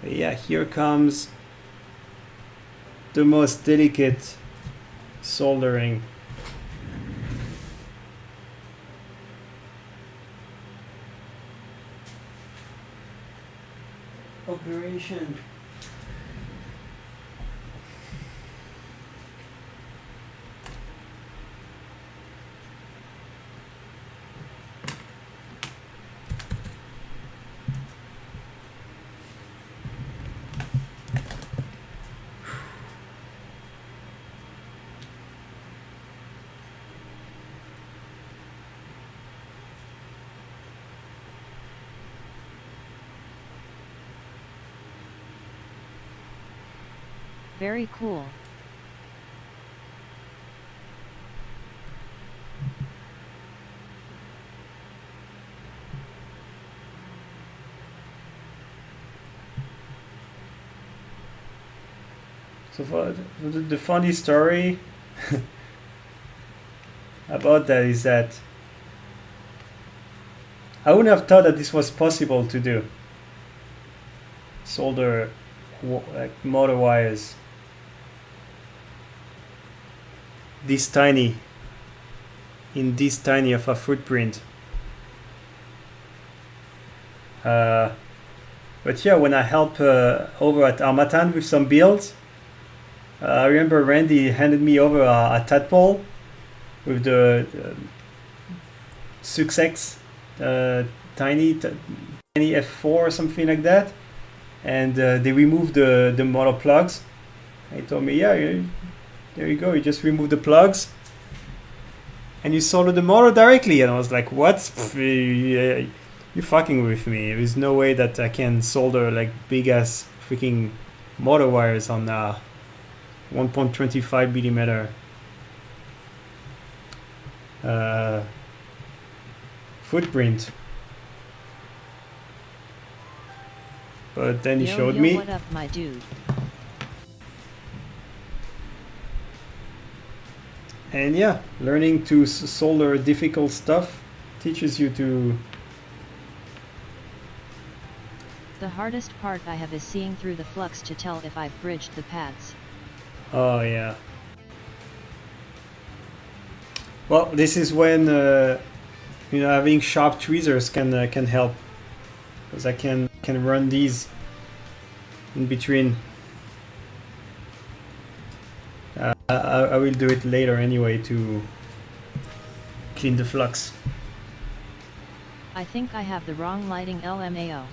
But yeah, here comes the most delicate soldering. Operation. Very cool. So for the funny story about that is that I wouldn't have thought that this was possible to do. Solder like motor wires this tiny, in this tiny of a footprint. But yeah, when I help over at Armatan with some builds, I remember Randy handed me over a tadpole with the Success tiny F4 or something like that, and they removed the motor plugs. He told me, yeah, there you go, you just remove the plugs and you solder the motor directly. And I was like, what? You're fucking with me. There's no way that I can solder like big ass freaking motor wires on 1.25 millimeter footprint. But then he showed me. What up, my dude? And yeah, learning to solder difficult stuff teaches you to... The hardest part I have is seeing through the flux to tell if I've bridged the pads. Oh yeah. Well, this is when having sharp tweezers can help, because I can run these in between. I will do it later anyway to clean the flux. I think I have the wrong lighting LMAO.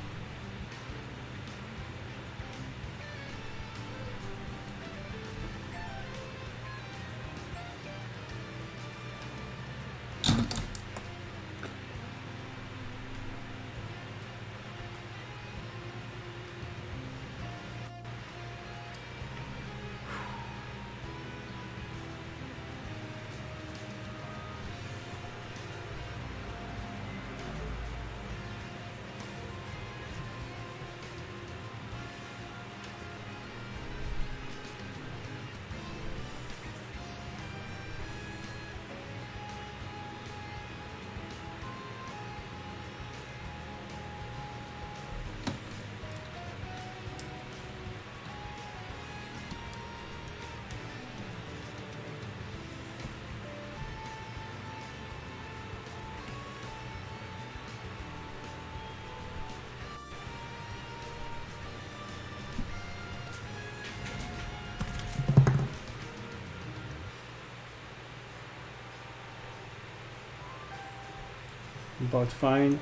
About fine.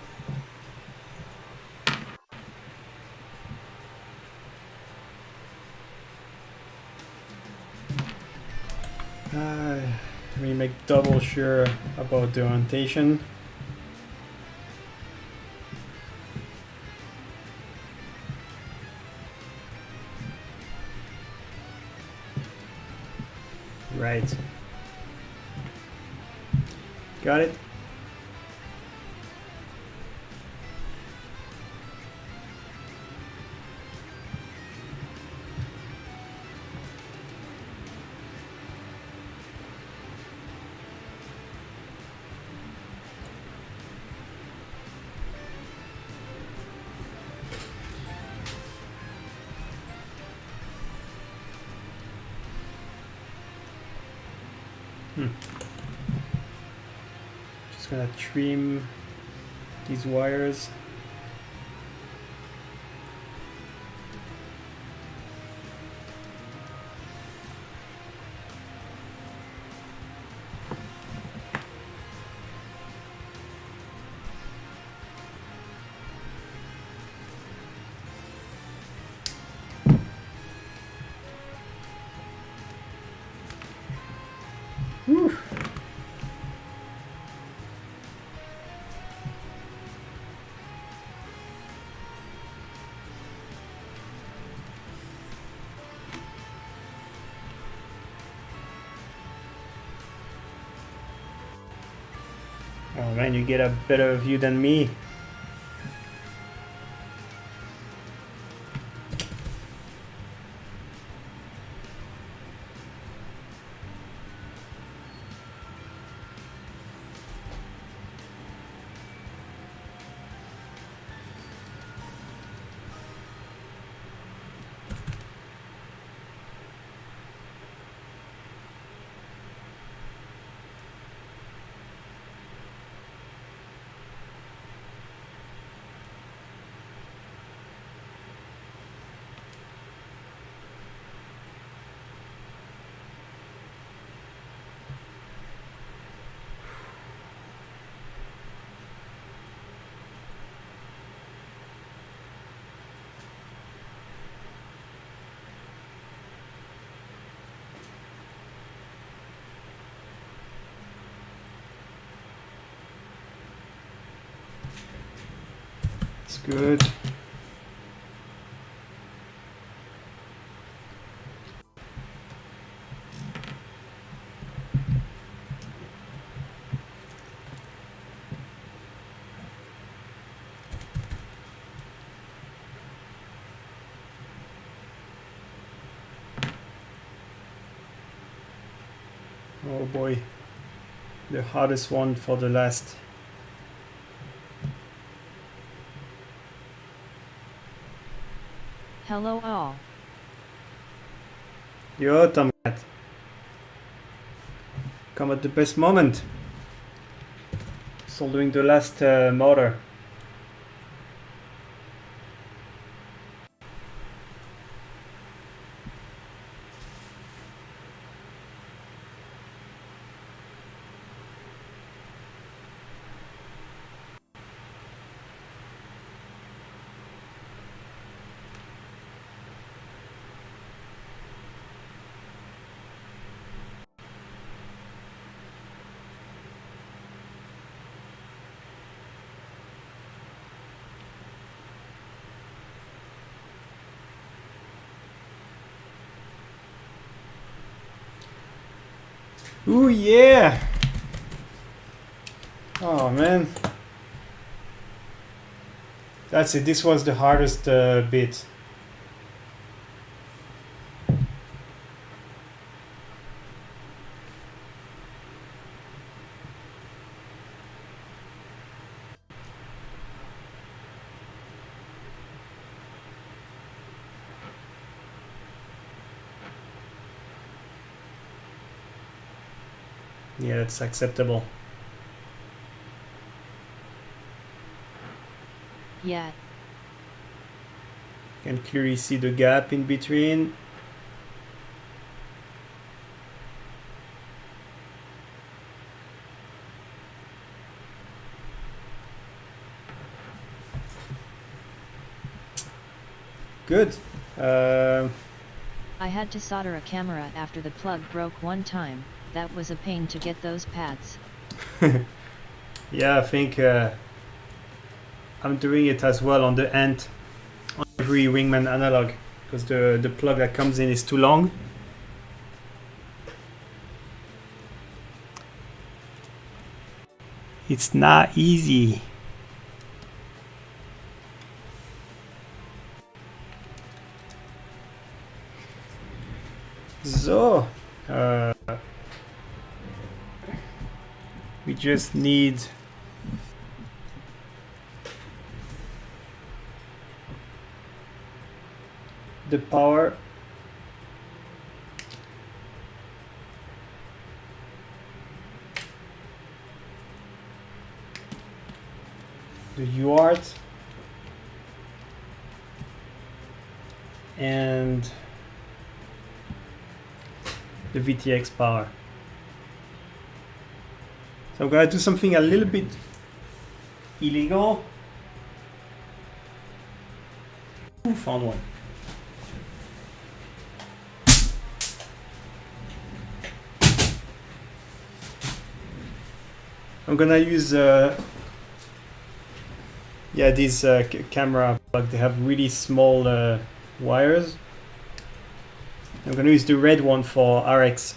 Let me make double sure about the orientation. Right. Got it. Just gonna trim these wires. Whew. Oh man, you get a better view than me. good. Oh boy, the hardest one for the last. Hello all. Yo, Tomcat. Come at the best moment. Still doing the last motor. Ooh yeah! Oh man. That's it, this was the hardest bit. Yeah, that's acceptable. Yeah. Can clearly see the gap in between. Good. I had to solder a camera after the plug broke one time. That was a pain to get those pads. Yeah, I think I'm doing it as well on the end on every Wingman analog because the plug that comes in is too long. It's not easy. So, we just need the power. The UART and the VTX power. So I'm gonna do something a little bit illegal. Ooh, found one. I'm gonna use yeah, these camera plug. They have really small wires. I'm gonna use the red one for RX.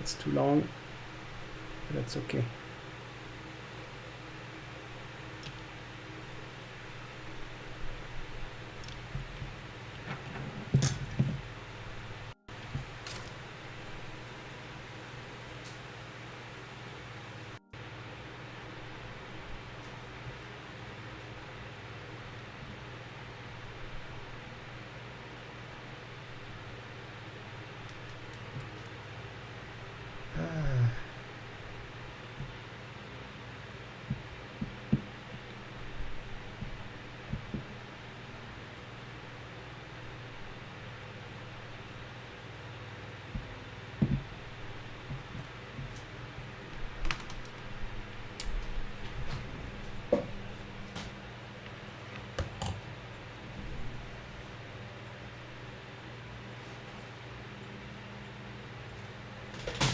It's too long, but that's okay.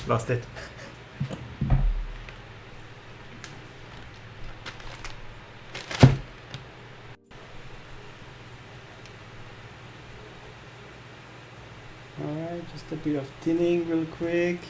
Lost it. Alright, just a bit of thinning real quick.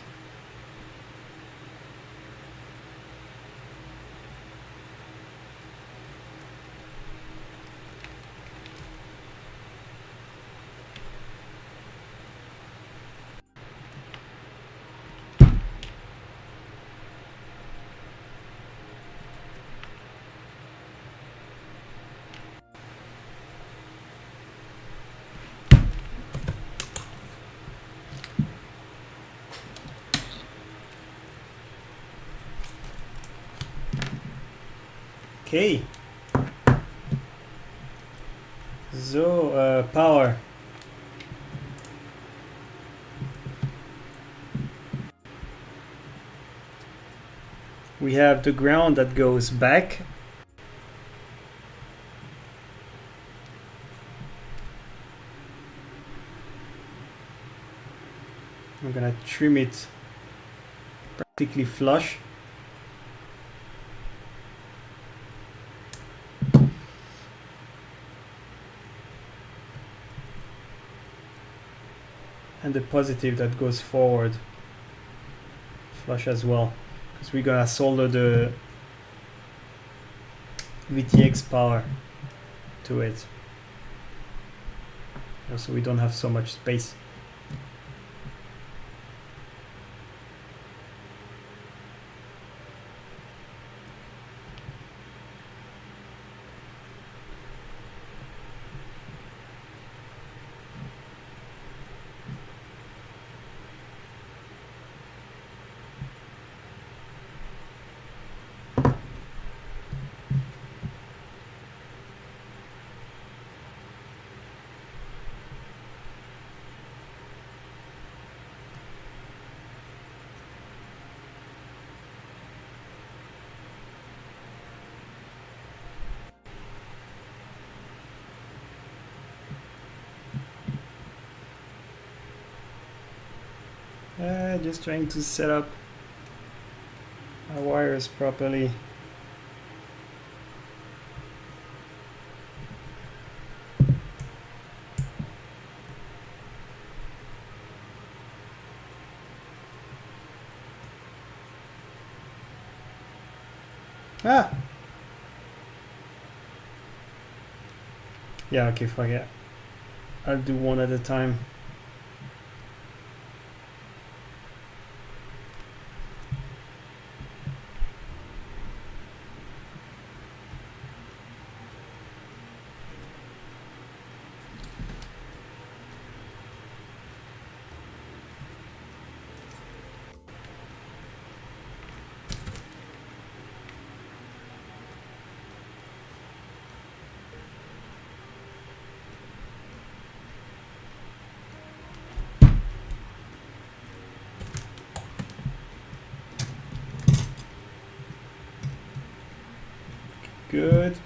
Okay. So, power. We have the ground that goes back. I'm gonna trim it practically flush. And the positive that goes forward flush as well, because we're gonna solder the VTX power to it, so we don't have so much space. Just trying to set up my wires properly. Ah! Yeah, okay, forget. I'll do one at a time. Good.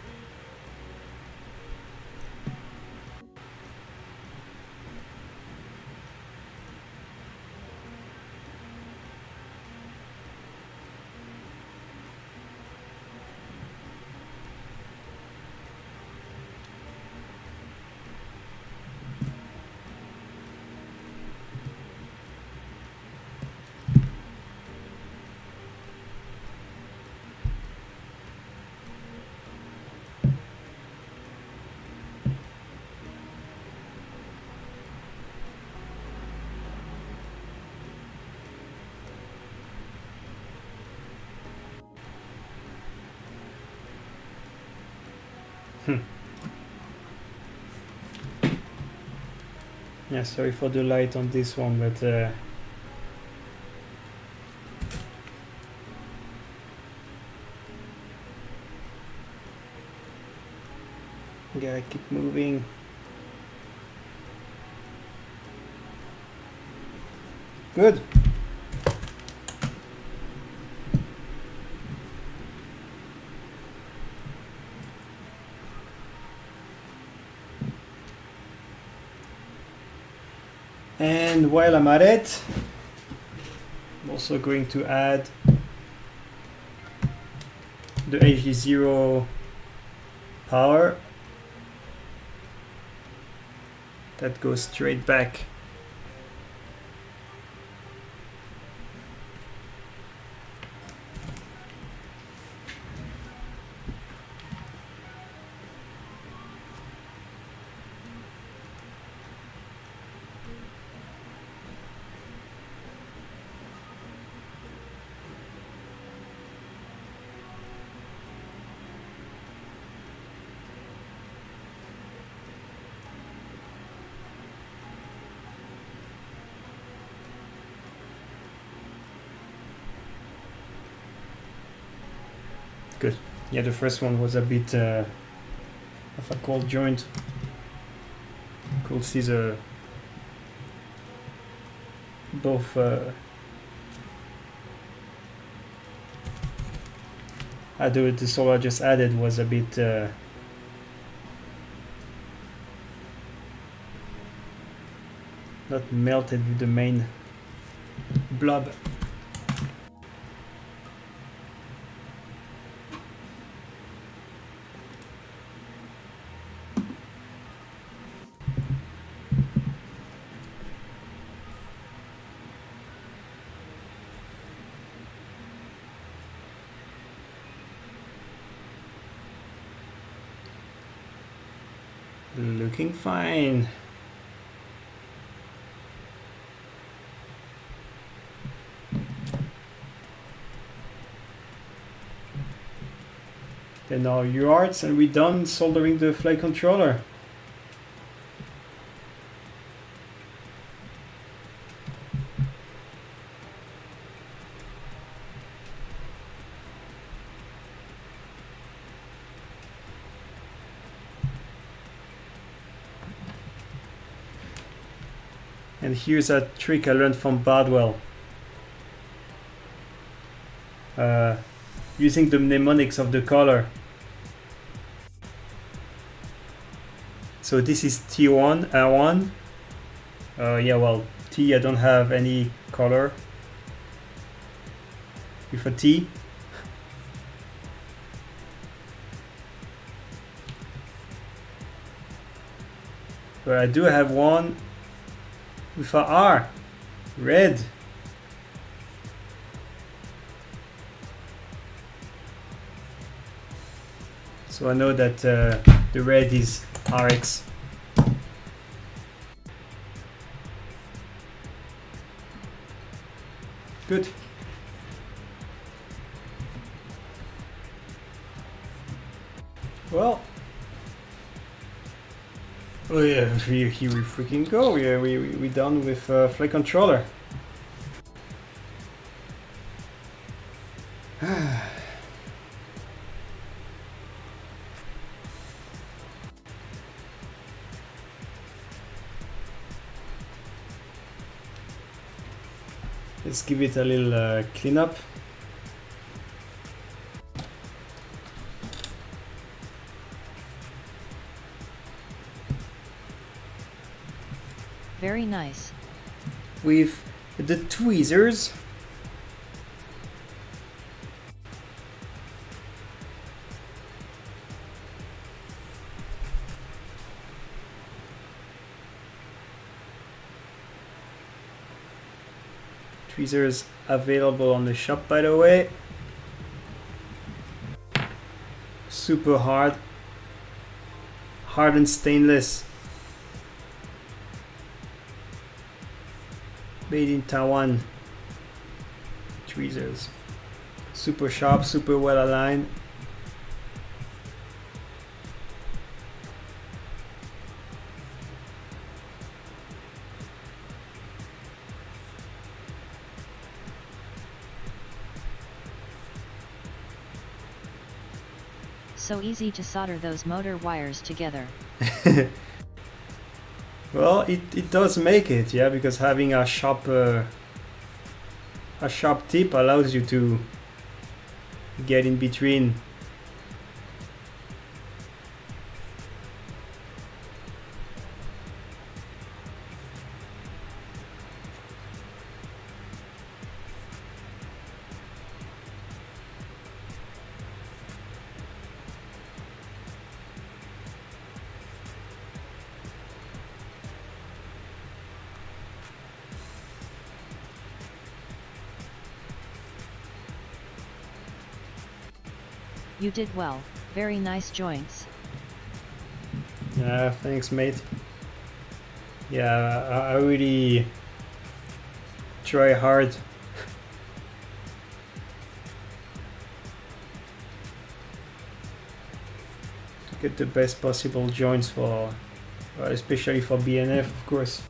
Yeah, sorry for the light on this one, but gotta keep moving. Good. And while I'm at it, we'll also going to add the HDZero power that goes straight back. Good. Yeah, the first one was a bit of a cold joint. Could see the both the solder I just added was a bit not melted with the main blob. Looking fine. Then our UARTs, and we're done soldering the flight controller. And here's a trick I learned from Bardwell. Using the mnemonics of the color. So this is T1, R1. Yeah, well, T, I don't have any color with a T. But I do have one with a R, red. So I know that the red is RX. Good. Well. Oh yeah, here we freaking go. Yeah, we done with flight controller. Let's give it a little cleanup. Very nice. With the tweezers. Tweezers available on the shop, by the way. Super hard. Hardened stainless. Made in Taiwan. Tweezers. Super sharp, super well aligned. So easy to solder those motor wires together. Well, it does make it, yeah, because having a sharp tip allows you to get in between. You did well, very nice joints. Yeah, thanks, mate. Yeah, I really try hard. To get the best possible joints for, especially for BNF, of course.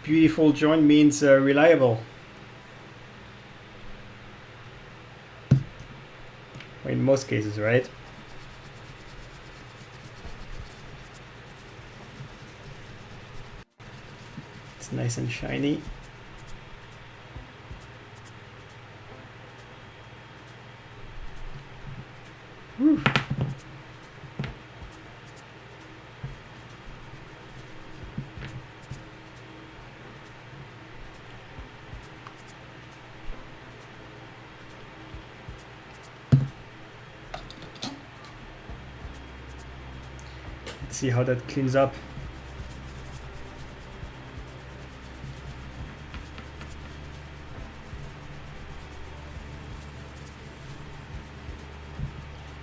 Beautiful joint means reliable. In most cases, right? It's nice and shiny. Whew. See how that cleans up.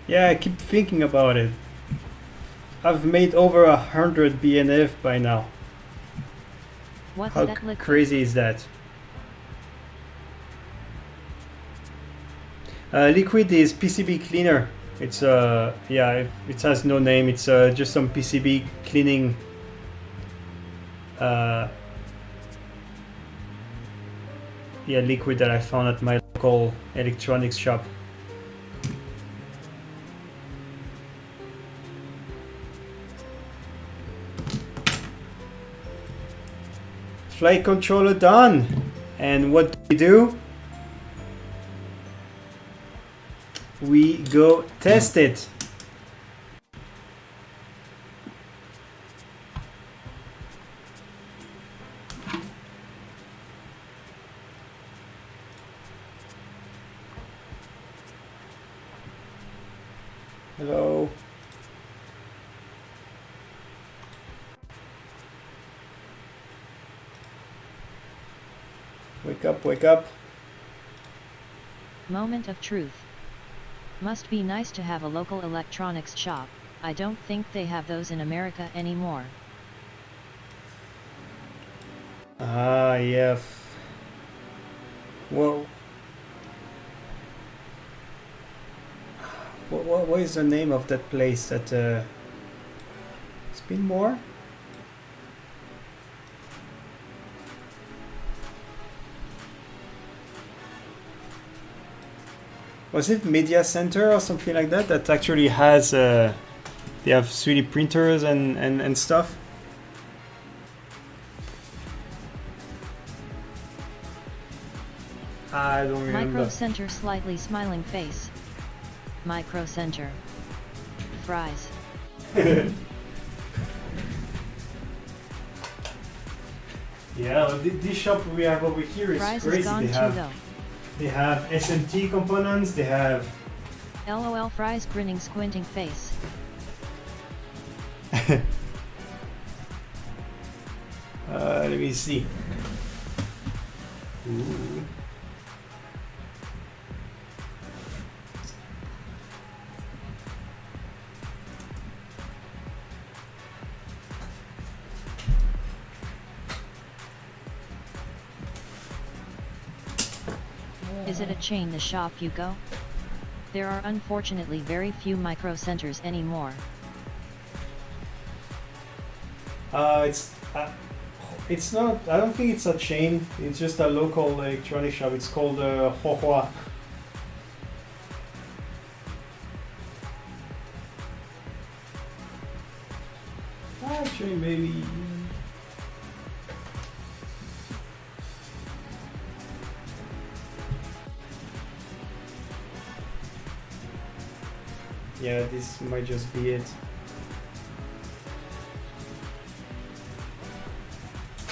Yeah, I keep thinking about it. I've made over 100 BNF by now. What's How that liquid? crazy is that? Liquid is PCB cleaner. It's yeah, it has no name. It's just some PCB cleaning yeah, liquid that I found at my local electronics shop. Flight controller done. And what do we do? We go test it. Hello. Wake up, wake up. Moment of truth. Must be nice to have a local electronics shop. I don't think they have those in America anymore. Ah, yeah. Well, what is the name of that place that Spin more? Was it Media Center or something like that? That actually has they have 3D printers and stuff. I don't remember. Micro Center slightly smiling face. Micro Center. Fries. Yeah, this shop we have over here is Fries crazy. is gone too though. They have SMT components, they have LOL Fries grinning squinting face. let me see. Ooh. Is it a chain the shop you go? There are unfortunately very few micro centers anymore. It's not. I don't think it's a chain. It's just a local electronic shop. It's called Hohua. Actually, maybe. Yeah, this might just be it.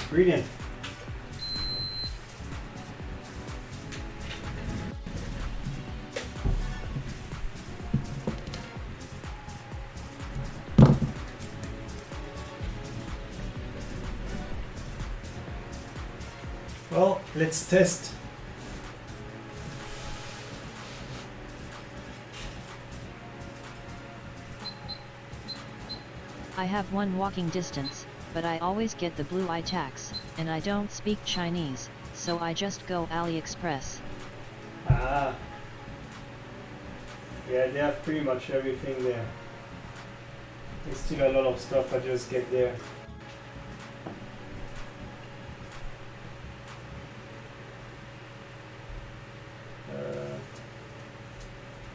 Brilliant. Well, let's test I have one walking distance, but I always get the blue eye tax, and I don't speak Chinese, so I just go AliExpress. Ah. Yeah, they have pretty much everything there. There's still a lot of stuff I just get there.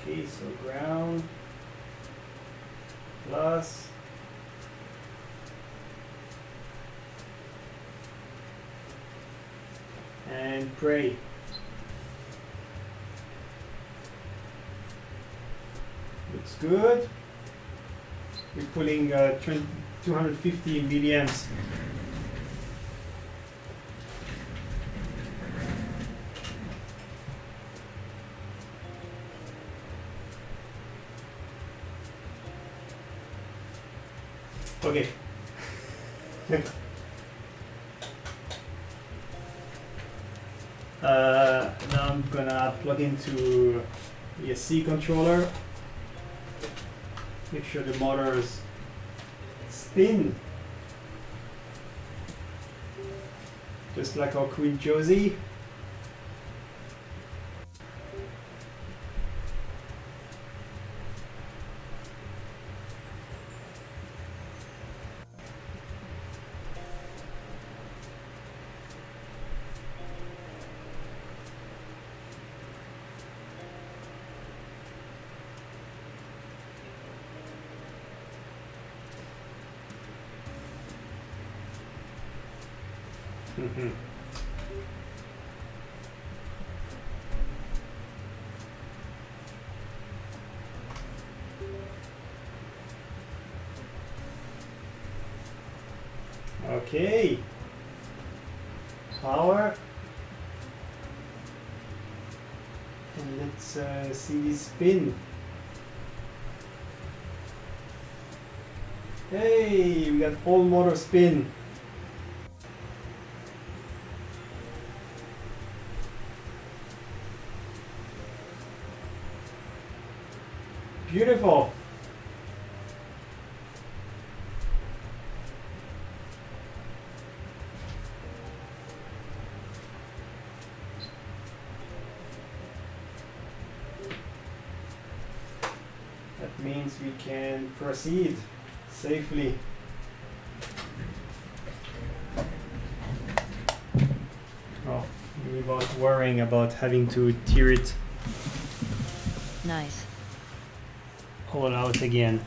Okay, so ground plus and pray. Looks good. We're pulling 250 milliamps. Okay. Now I'm gonna plug into the ESC controller. Make sure the motors spin. Just like our Queen Josie. Okay. Power. And let's see this spin. Hey, we got all motor spin. Beautiful. That means we can proceed safely. Oh, without worrying about having to tear it Nice. all out again.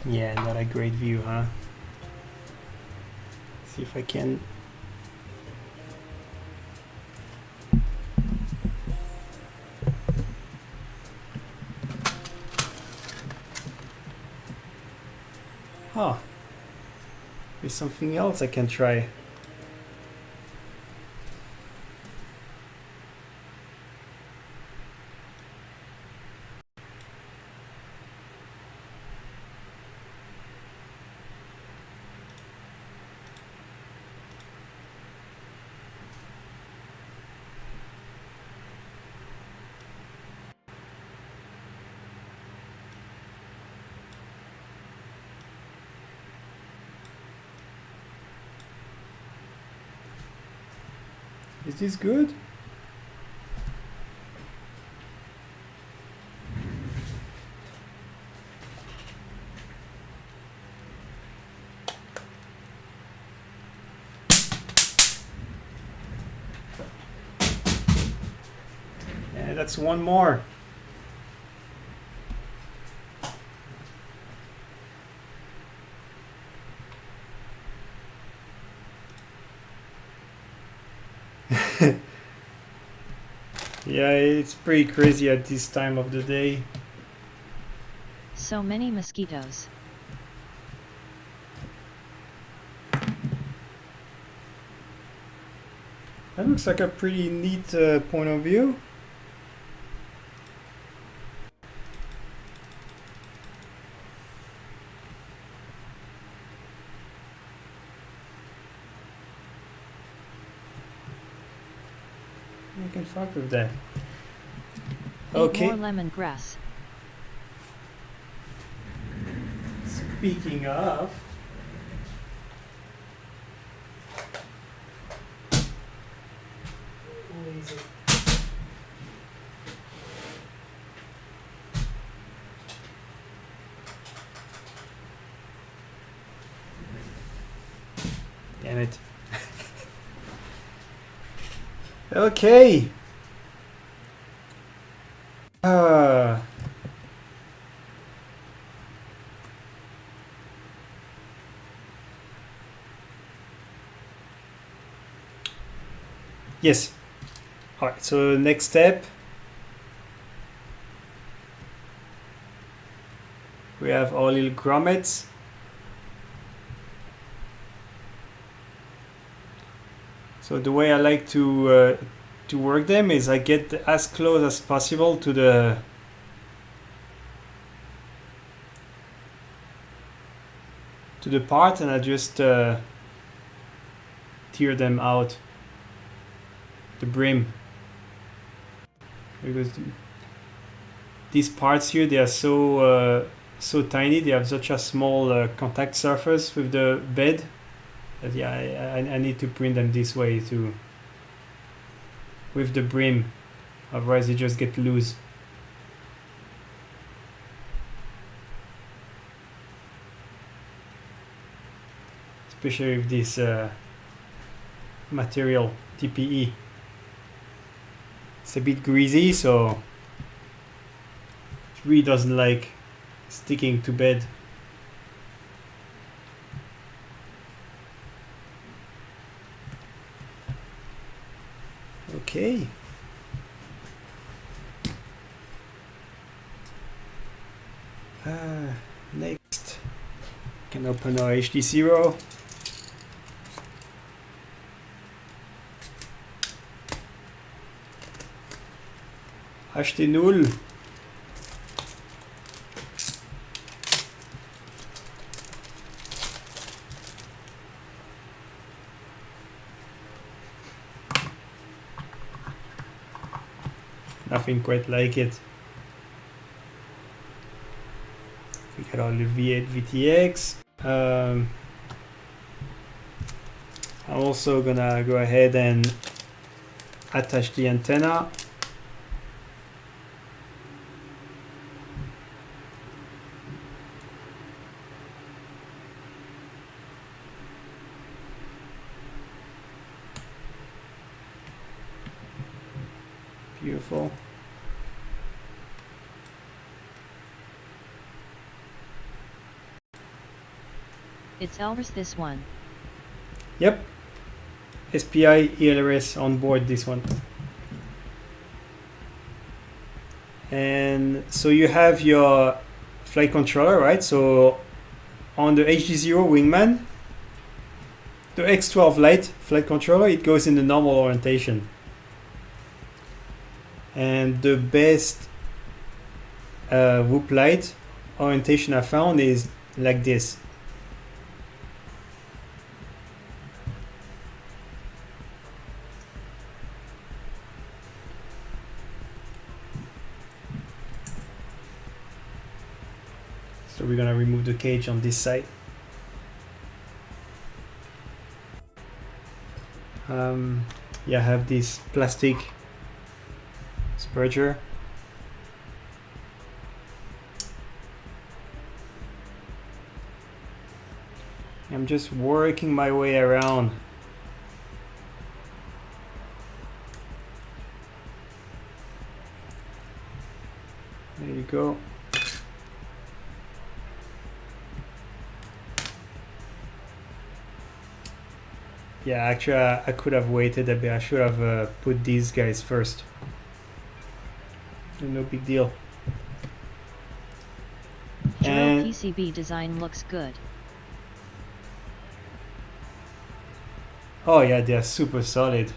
Yeah, not a great view, huh? See if I can. Huh. There's something else I can try. Is this good? And that's one more. Yeah, it's pretty crazy at this time of the day. So many mosquitoes. That looks like a pretty neat point of view. I can fuck with that. Need Okay. more lemongrass. Speaking of, where is it? Damn it. Okay. Yes. All right. So next step, we have our little grommets. So the way I like to work them is I get as close as possible to the part, and I just tear them out the brim, because these parts here, they are so tiny, they have such a small contact surface with the bed that yeah, I need to print them this way too, with the brim, otherwise they just get loose. Especially with this material, TPE. It's a bit greasy, so it really doesn't like sticking to bed. Okay. Next, can open our HDZero. HDZero. Nothing quite like it. We got all the V8 VTX. I'm also gonna go ahead and attach the antenna. Beautiful. It's ours, this one. Yep. SPI ELRS on board, this one. And so you have your flight controller, right? So on the HDZero Wingman, the X12 Lite flight controller, it goes in the normal orientation. And the best Whoop Light orientation I found is like this. So we're gonna remove the cage on this side. Yeah, I have this plastic spurger. I'm just working my way around. There you go. Yeah, actually, I could have waited a bit. I should have put these guys first. No big deal. Zero PCB design looks good. Oh yeah, they are super solid.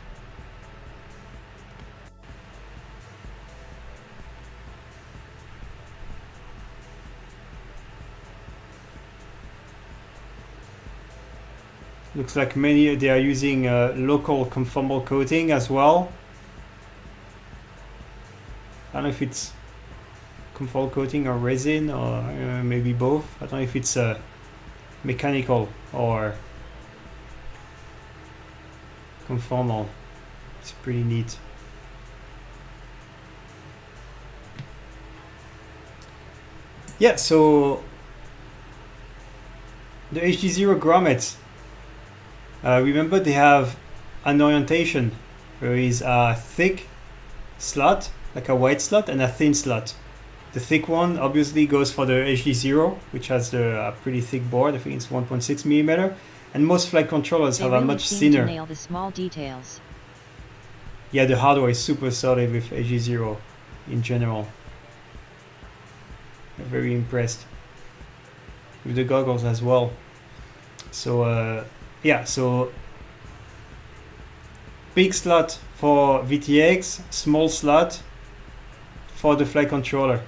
Looks like they are using local conformal coating as well. I don't know if it's conformal coating or resin or maybe both. I don't know if it's mechanical or conformal. It's pretty neat. Yeah, so the HDZero grommets, remember they have an orientation. There is a thick slot, like a wide slot, and a thin slot. The thick one obviously goes for the HDZero, which has a pretty thick board. I think it's 1.6 millimeter, and most flight controllers have a much thinner. To nail the small details. Yeah, the hardware is super solid with HDZero in general. I'm very impressed with the goggles as well. So yeah, so big slot for VTX, small slot for the flight controller.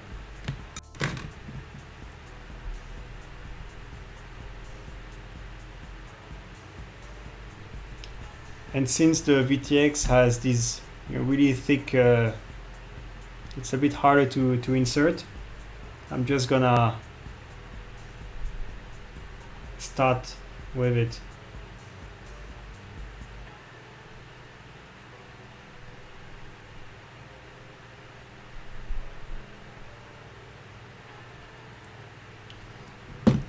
And since the VTX has this really thick, it's a bit harder to insert. I'm just gonna start with it.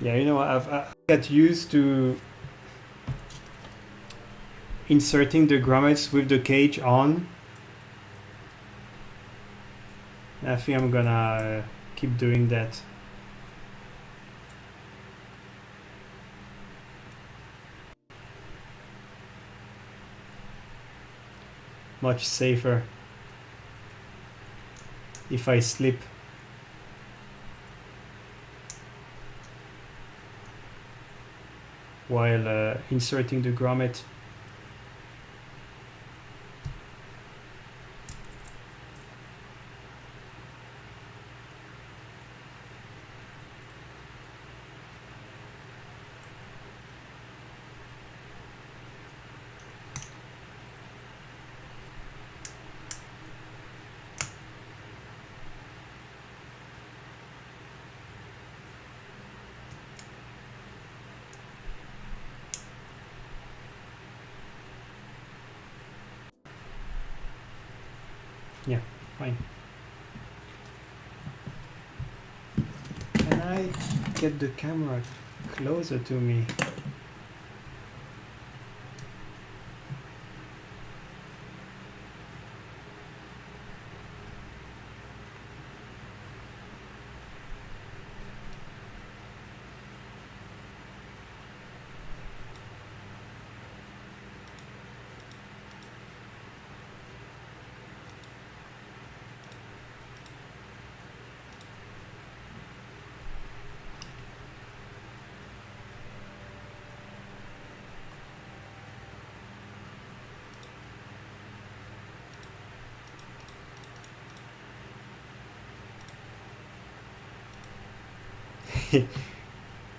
Yeah, you know, I got used to inserting the grommets with the cage on. I think I'm gonna keep doing that. Much safer if I slip. While inserting the grommet. Yeah, fine. Can I get the camera closer to me?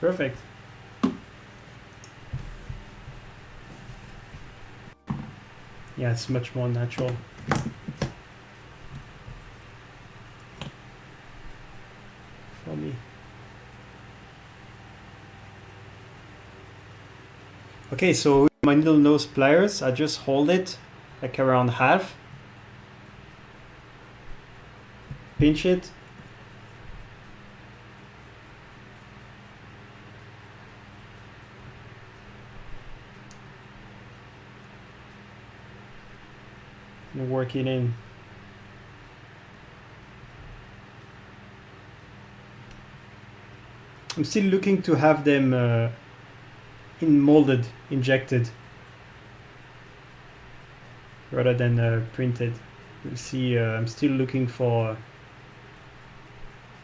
Perfect. Yeah, it's much more natural. For me. Okay, so with my needle nose pliers, I just hold it like around half. Pinch it. And work it in. I'm still looking to have them molded, injected, rather than printed. You'll see, I'm still looking for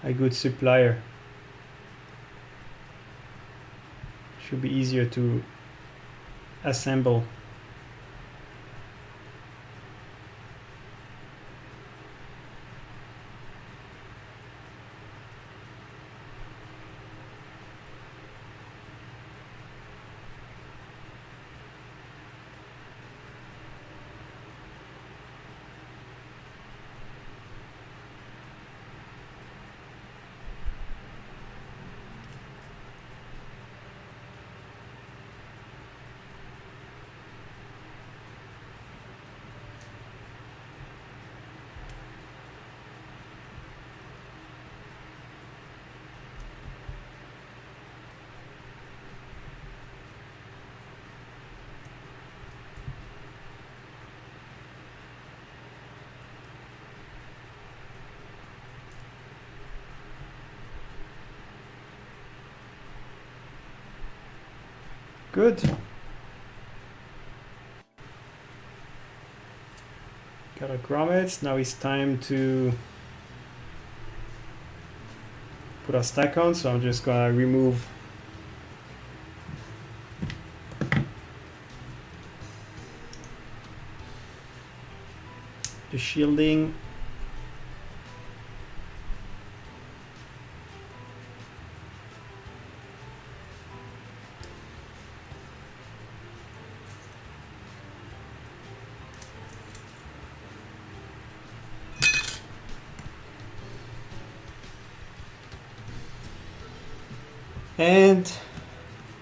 a good supplier. Should be easier to assemble. Good. Got our grommets. Now it's time to put our stack on. So I'm just gonna remove the shielding. And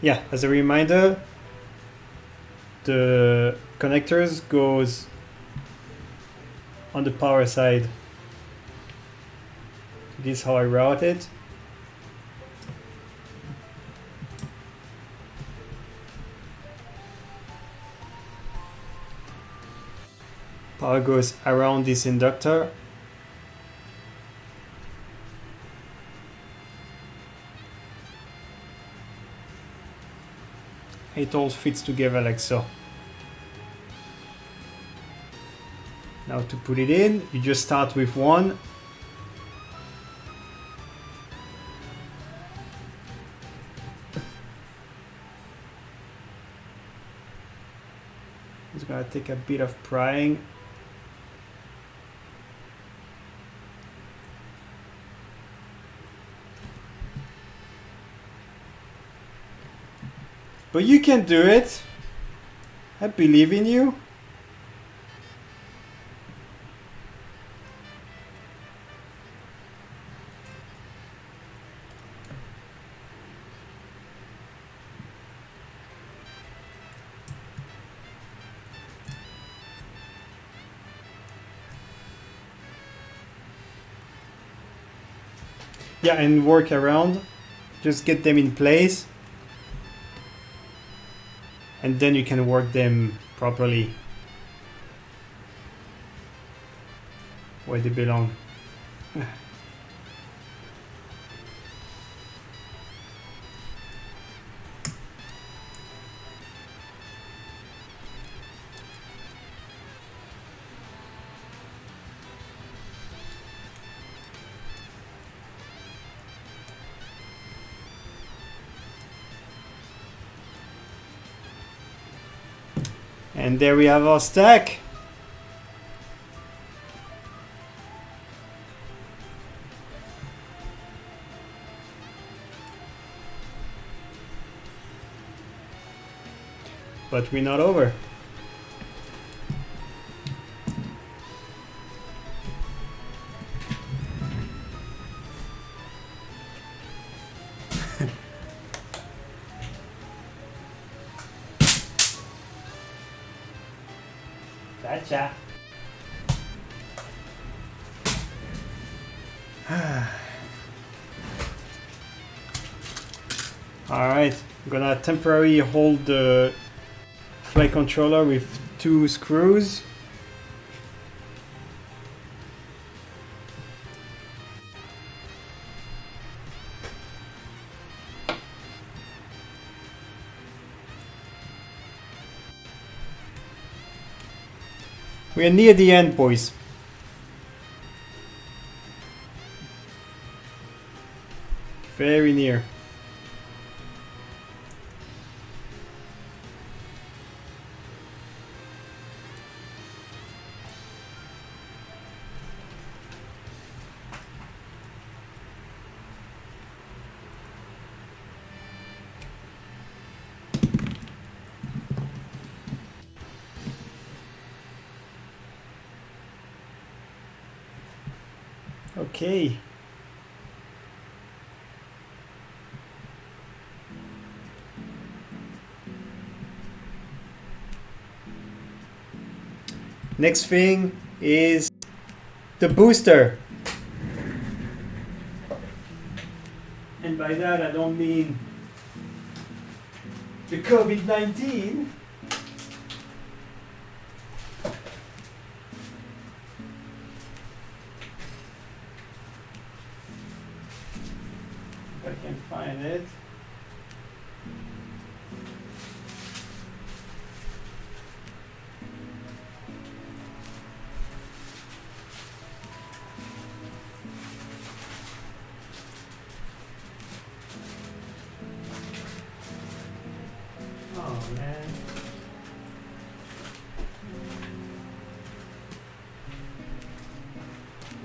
yeah, as a reminder, the connectors goes on the power side. This is how I route it. Power goes around this inductor. It all fits together like so. Now to put it in, you just start with one. It's gonna take a bit of prying. But you can do it. I believe in you. Yeah, and work around. Just get them in place. And then you can work them properly where they belong. And there we have our stack. But we're not over. Gotcha. Alright, I'm gonna temporarily hold the flight controller with 2 screws. We are near the end, boys. Very near. Okay. Next thing is the booster. And by that I don't mean the COVID-19. If I can find it.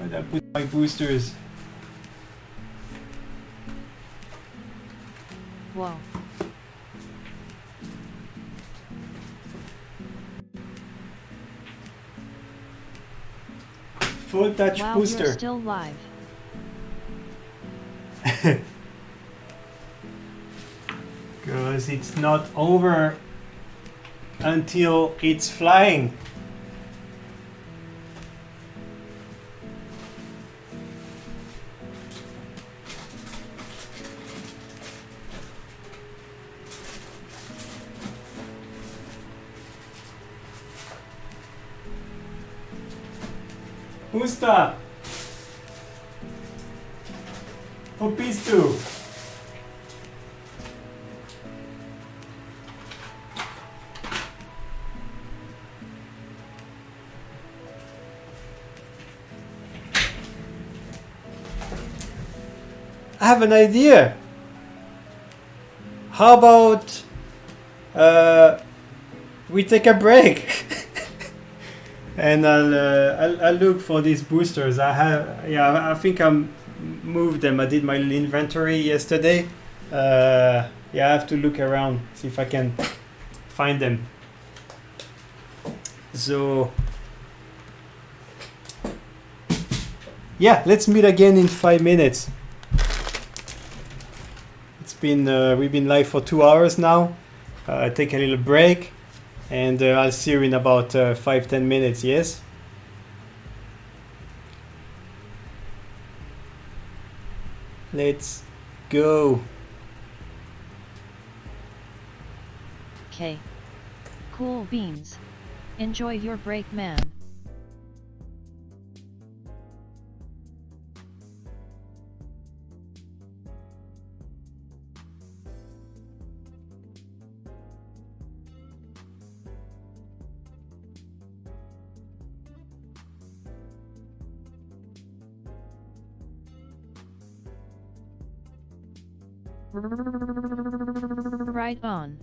Where did I put my boosters? Whoa. Full touch Wow, booster. you're still live. Because it's not over until it's flying. Booster! For piece 2. I have an idea. How about we take a break and I'll look for these boosters. I think I moved them. I did my inventory yesterday. I have to look around, see if I can find them. So yeah, let's meet again in 5 minutes. We've been live for 2 hours now. Take a little break, and I'll see you in about 5-10 minutes. Yes. Let's go. Okay. Cool beans. Enjoy your break, man. Right on.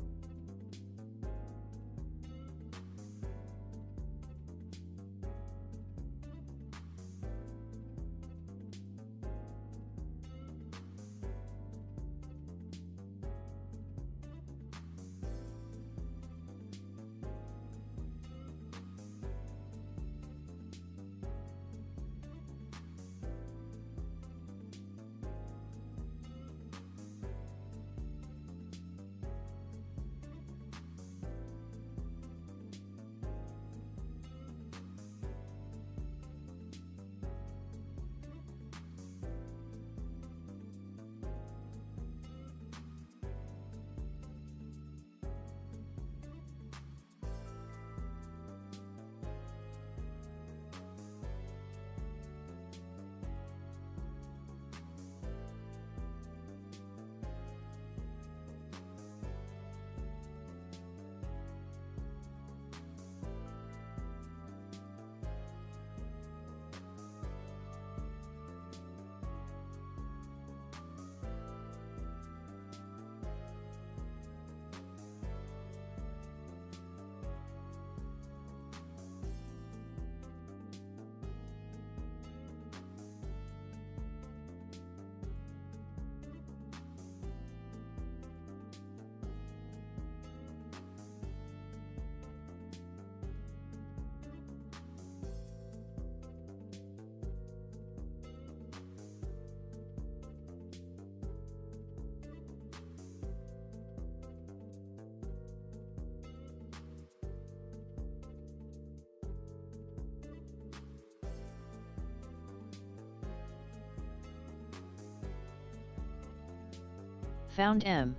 Found M.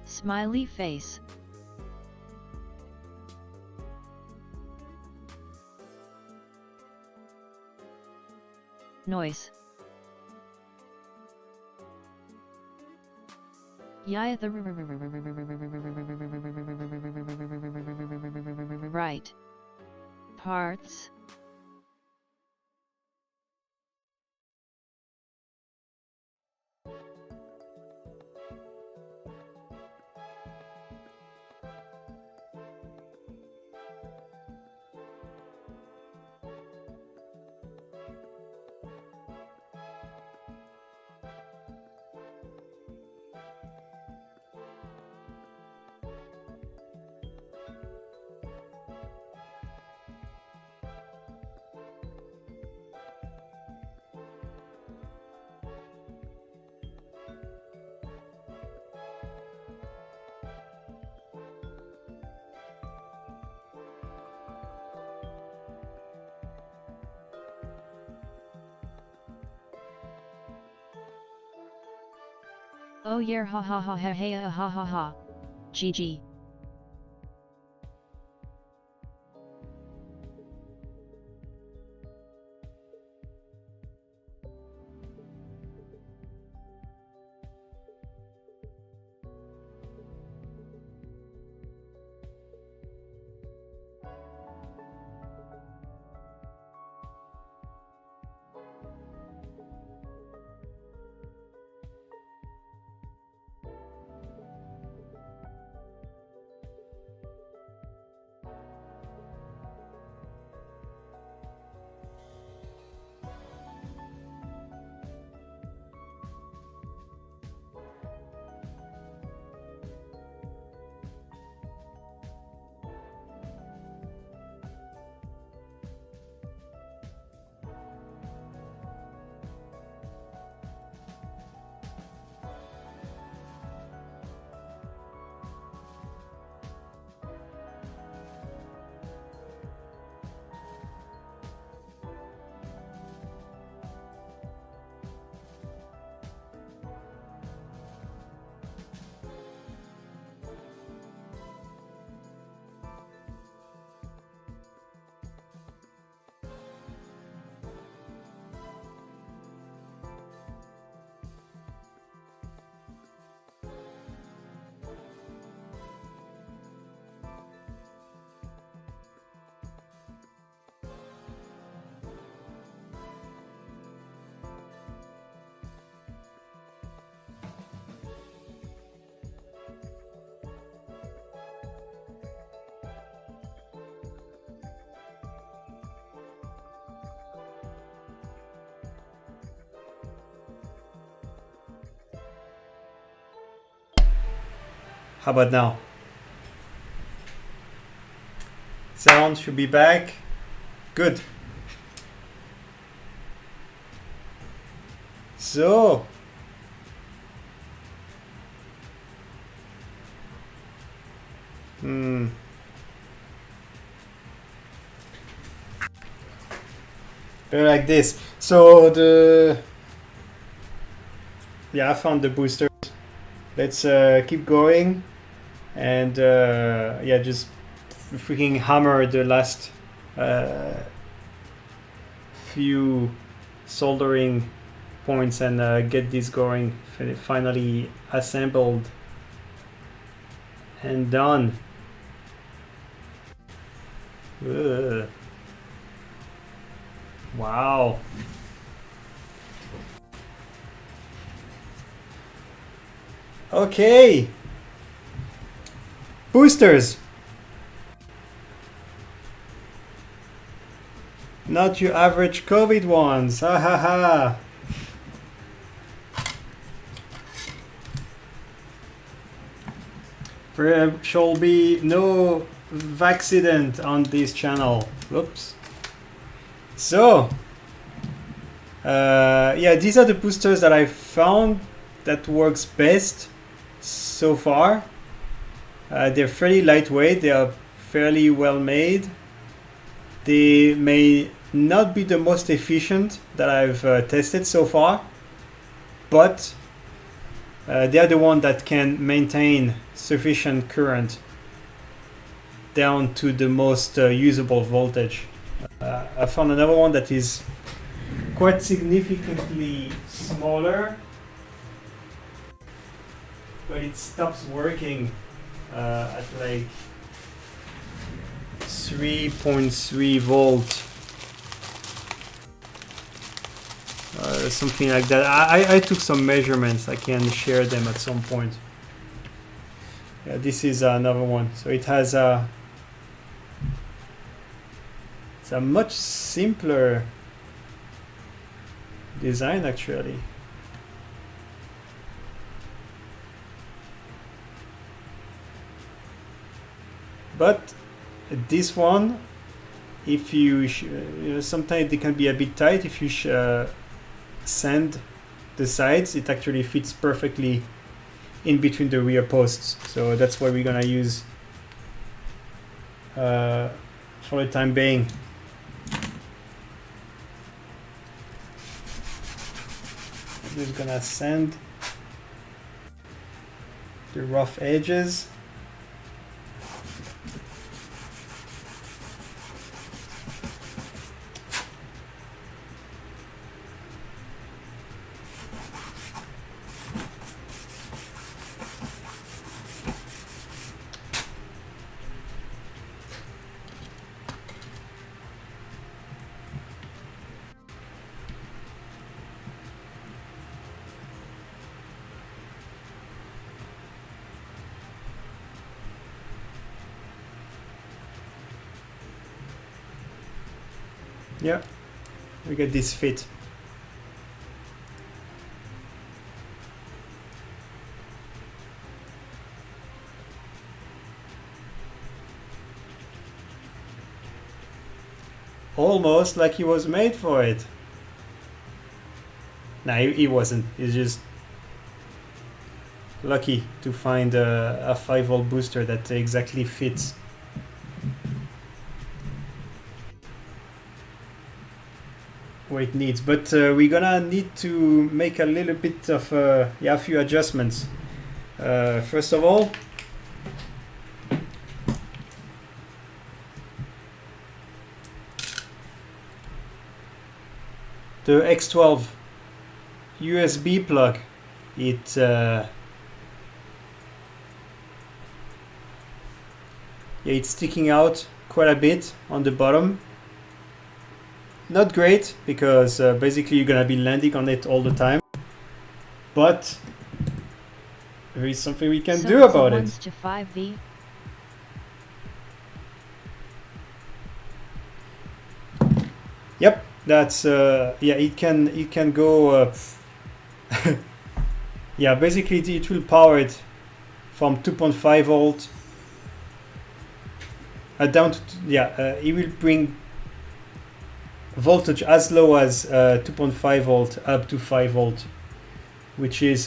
Smiley face. Noise. Yeah, the right. parts? Oh yeah, ha ha ha ha hey ha ha ha. GG. How about now? Sound should be back. Good. So, like this. So I found the boosters. Let's keep going, and just freaking hammer the last few soldering points and get this going. Finally assembled and done. Ugh. Wow. Okay. Boosters. Not your average COVID ones. Ha ha ha. There shall be no accident on this channel. Whoops. So, these are the boosters that I found that works best so far. They're fairly lightweight. They are fairly well made. They may not be the most efficient that I've tested so far, but they are the one that can maintain sufficient current down to the most usable voltage. I found another one that is quite significantly smaller, but it stops working at like 3.3 volt. Something like that. I took some measurements. I can share them at some point. Yeah, this is another one. So it has it's a much simpler design actually. But this one, if you, sometimes they can be a bit tight. If you sand the sides, it actually fits perfectly in between the rear posts. So that's what we're gonna use for the time being. I'm just gonna sand the rough edges. Yeah, we get this fit. Almost like he was made for it. Nah, he wasn't. He's just lucky to find a 5-volt booster that exactly fits. What it needs, but we're gonna need to make a little bit of a few adjustments. First of all, the X12 USB plug, it's sticking out quite a bit on the bottom. Not great, because basically you're gonna be landing on it all the time, but there is something we can do about it. To 5V. Yep, that's it can go yeah, basically it will power it from 2.5 volt down to it will bring voltage as low as 2.5 volt up to 5 volt, which is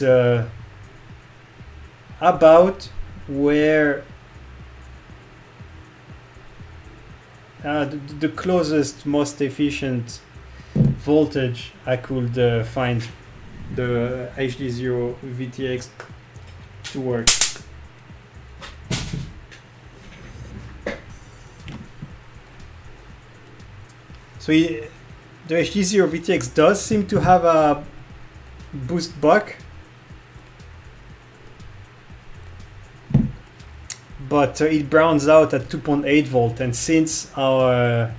about where the closest, most efficient voltage I could find the HDZero VTX to work. So the HDZero VTX does seem to have a boost buck, but it browns out at 2.8 volt, and since our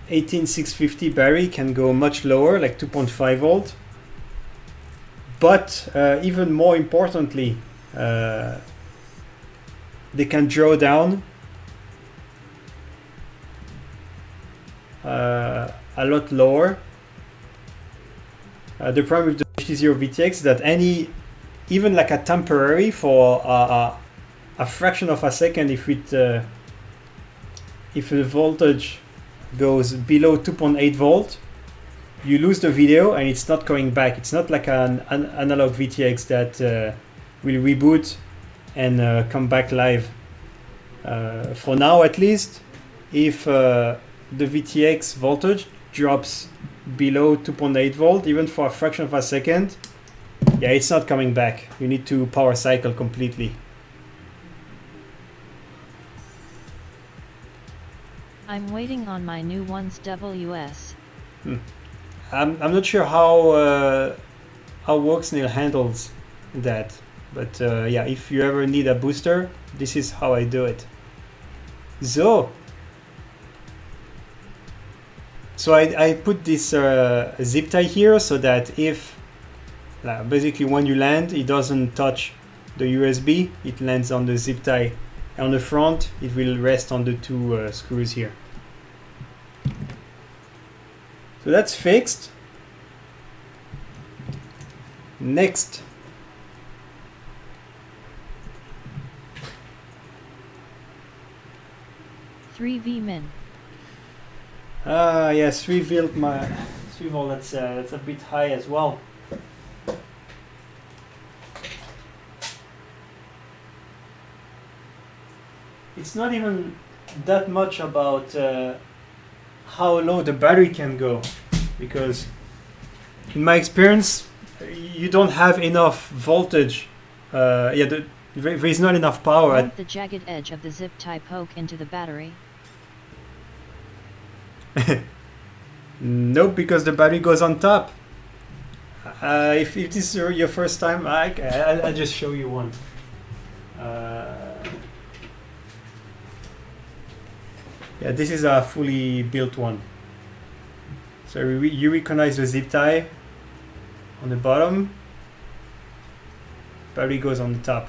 18650 battery can go much lower, like 2.5 volt, but even more importantly, they can draw down a lot lower. The problem with the HDZero VTX is that even like a temporary for a fraction of a second, if the voltage goes below 2.8 volt, you lose the video and it's not coming back. It's not like an analog VTX that will reboot and come back live. For now, at least, if the VTX voltage drops below 2.8 volt, even for a fraction of a second, it's not coming back. You need to power cycle completely. I'm waiting on my new one's WS. I'm not sure how Worksnail handles that, But yeah, if you ever need a booster, this is how I do it. So I put this zip tie here so that if basically when you land, it doesn't touch the USB, it lands on the zip tie. On the front, it will rest on the two screws here. So that's fixed. Next. Three Wingman. Yes, 3 volt. My 3 volt. That's a bit high as well. It's not even that much about how low the battery can go, because in my experience, you don't have enough voltage. There is not enough power. Won't the jagged edge of the zip tie poke into the battery? Nope, because the battery goes on top. If this is your first time, I'll just show you one. Yeah, this is a fully built one. So you recognize the zip tie on the bottom. Battery goes on the top.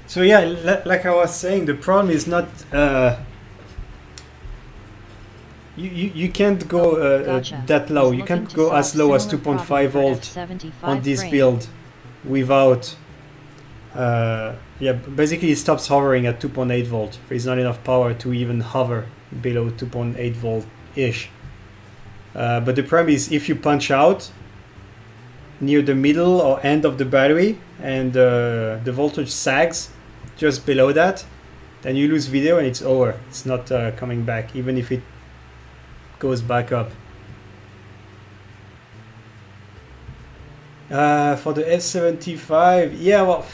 So yeah, like I was saying, the problem is not you can't go Gotcha. that low. He's You can't looking to go solve as low as similar 2.5 problem for volt F75 on this frame. build without yeah, basically it stops hovering at 2.8 volt. There's not enough power to even hover below 2.8 volt ish. But the problem is if you punch out near the middle or end of the battery and the voltage sags just below that, then you lose video and it's over. It's not coming back, even if it goes back up. For the F75, yeah, well,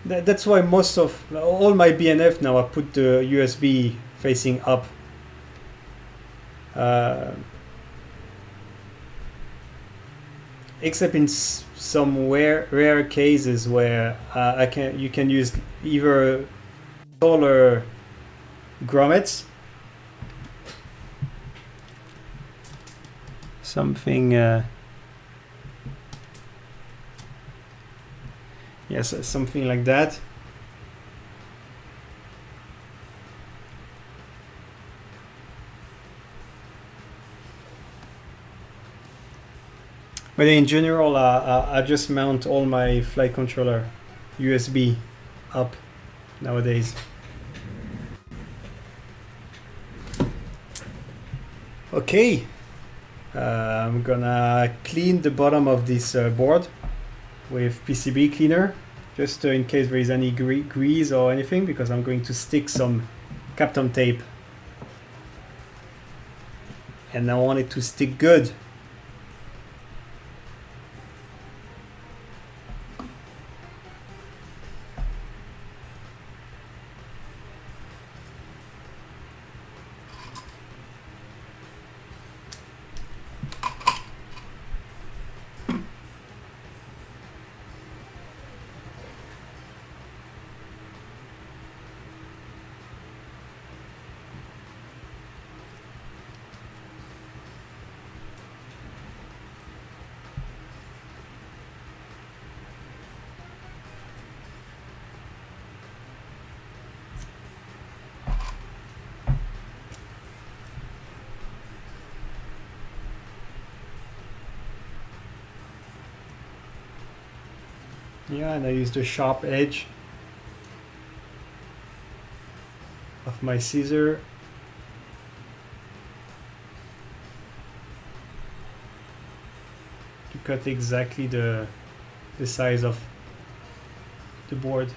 that's why most of all my BNF now I put the USB facing up. Except in some rare cases where you can use either solar grommets, something yes, something like that. But in general, I just mount all my flight controller USB up nowadays. Okay, I'm gonna clean the bottom of this board with PCB cleaner, just in case there is any grease or anything, because I'm going to stick some Kapton tape. And I want it to stick good. Yeah, and I use the sharp edge of my scissor to cut exactly the size of the board.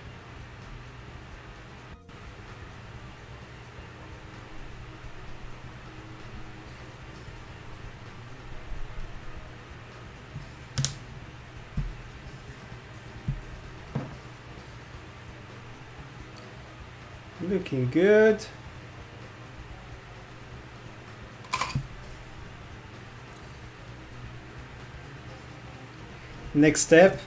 Looking good. Next step.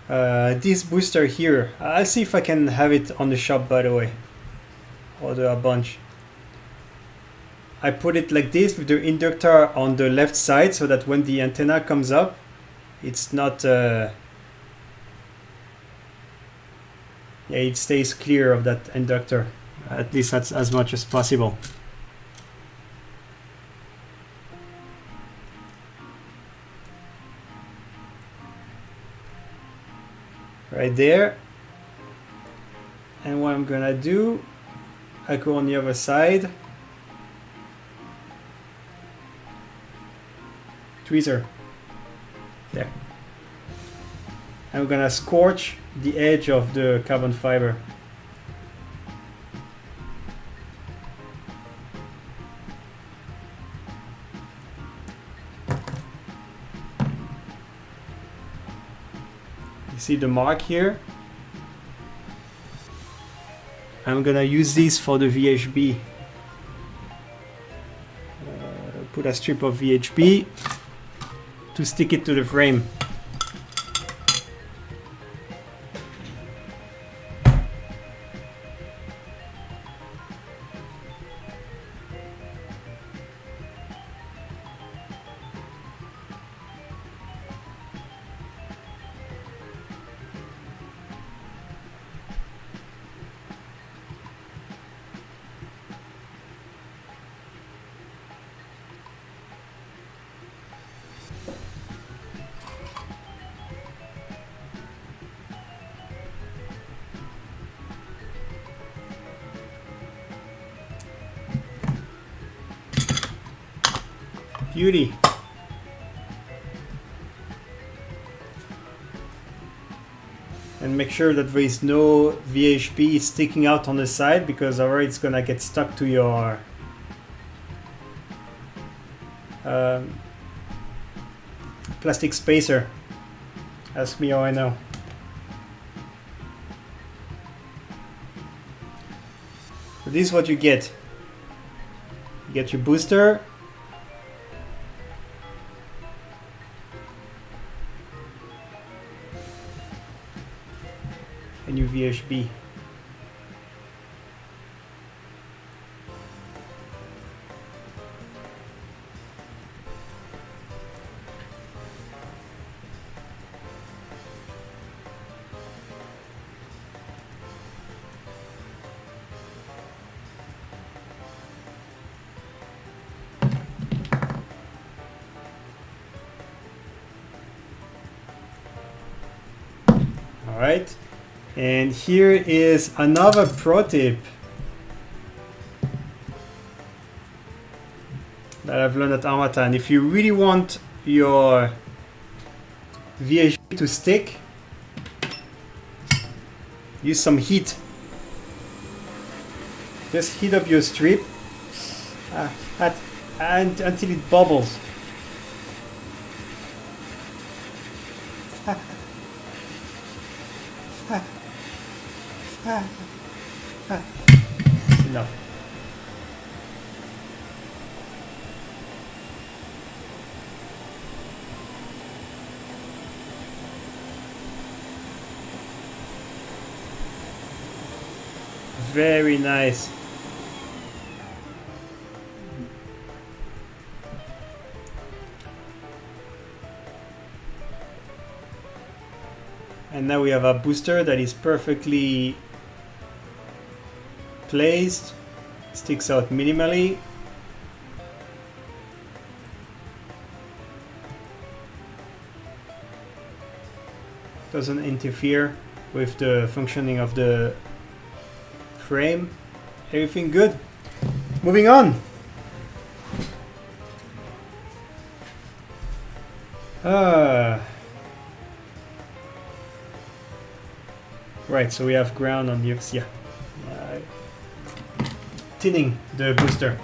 This booster here, I'll see if I can have it on the shop, by the way. Order a bunch. I put it like this with the inductor on the left side so that when the antenna comes up, it's not yeah, it stays clear of that inductor, at least that's as much as possible. Right there. And what I'm gonna do, I go on the other side. Tweezer. There. I'm gonna scorch the edge of the carbon fiber. You see the mark here? I'm gonna use this for the VHB. Put a strip of VHB to stick it to the frame. Beauty. And make sure that there is no VHB sticking out on the side, because otherwise it's gonna get stuck to your plastic spacer. Ask me how I know. So this is what you get. You get your booster. And your VHB. All right. And here is another pro tip that I've learned at Armatan. If you really want your VHB to stick, use some heat. Just heat up your strip until it bubbles. Enough. Very nice. And now we have a booster that is perfectly placed, sticks out minimally. Doesn't interfere with the functioning of the frame. Everything good. Moving on. Right, so we have ground on the yeah. Tinning the booster.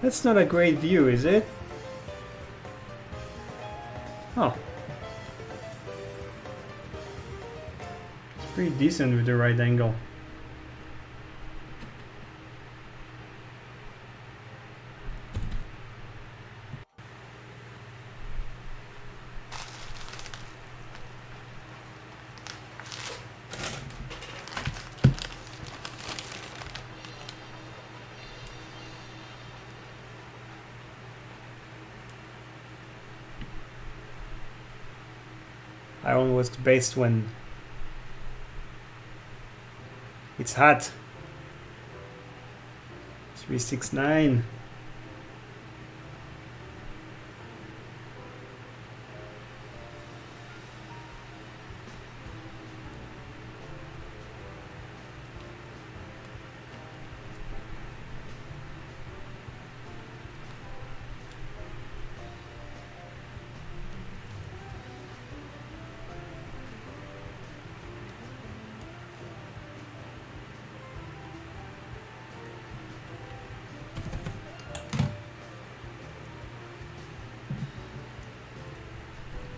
That's not a great view, is it? Oh. It's pretty decent with the right angle. Iron works best when it's hot. 369.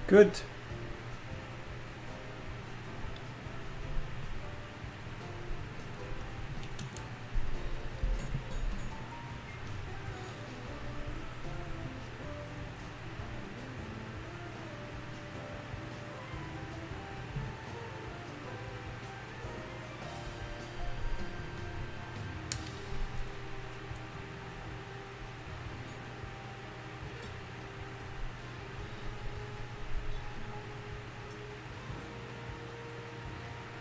Good.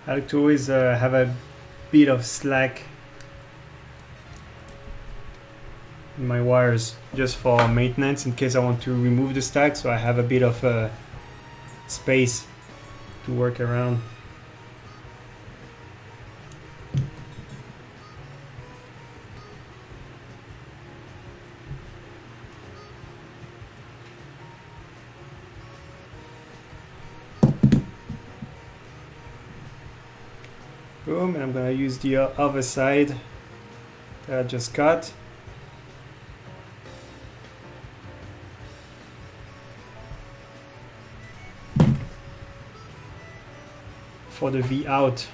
I like to always have a bit of slack in my wires just for maintenance in case I want to remove the stack, so I have a bit of space to work around. Boom, and I'm gonna use the other side that I just cut. For the V out.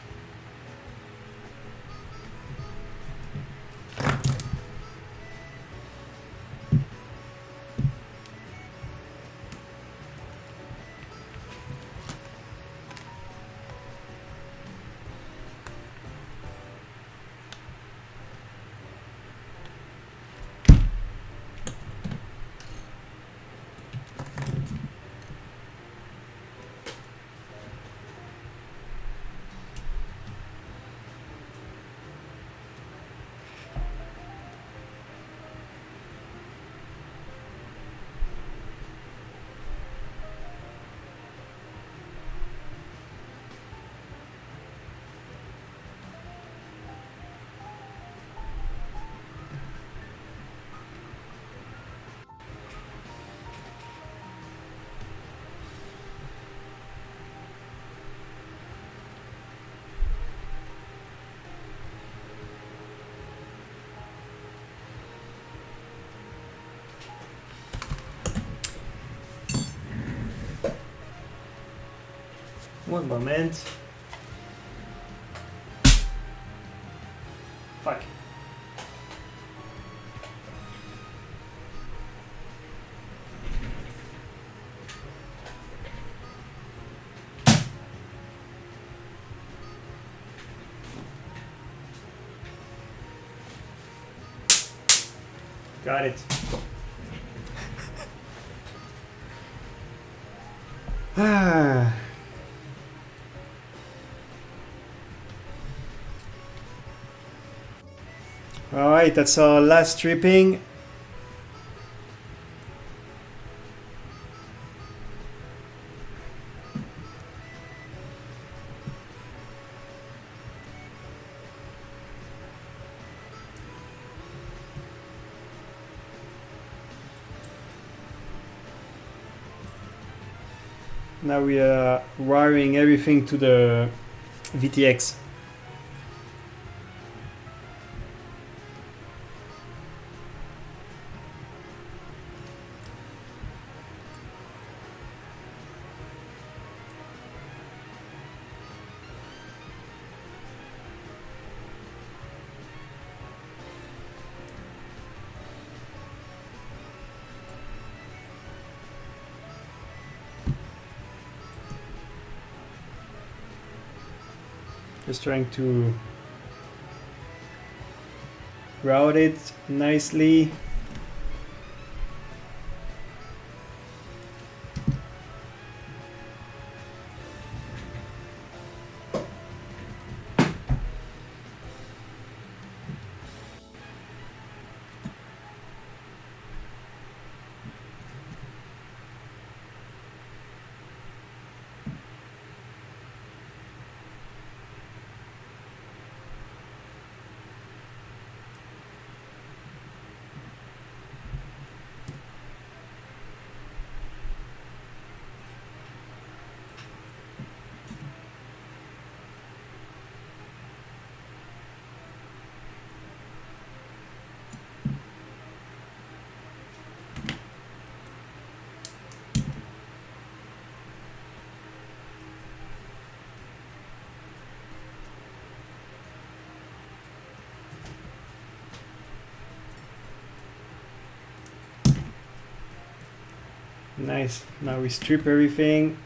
One moment. Fuck. Got it. Ah. Alright, that's our last stripping. Now we are wiring everything to the VTX. Just trying to route it nicely. Nice. Now we strip everything.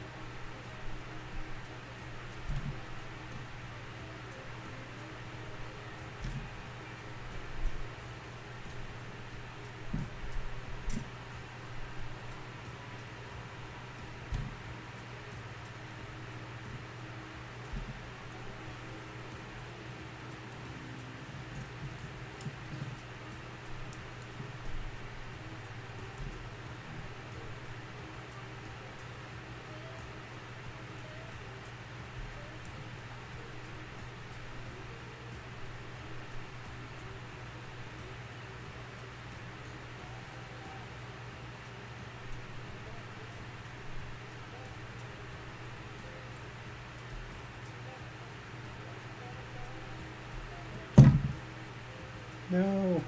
No.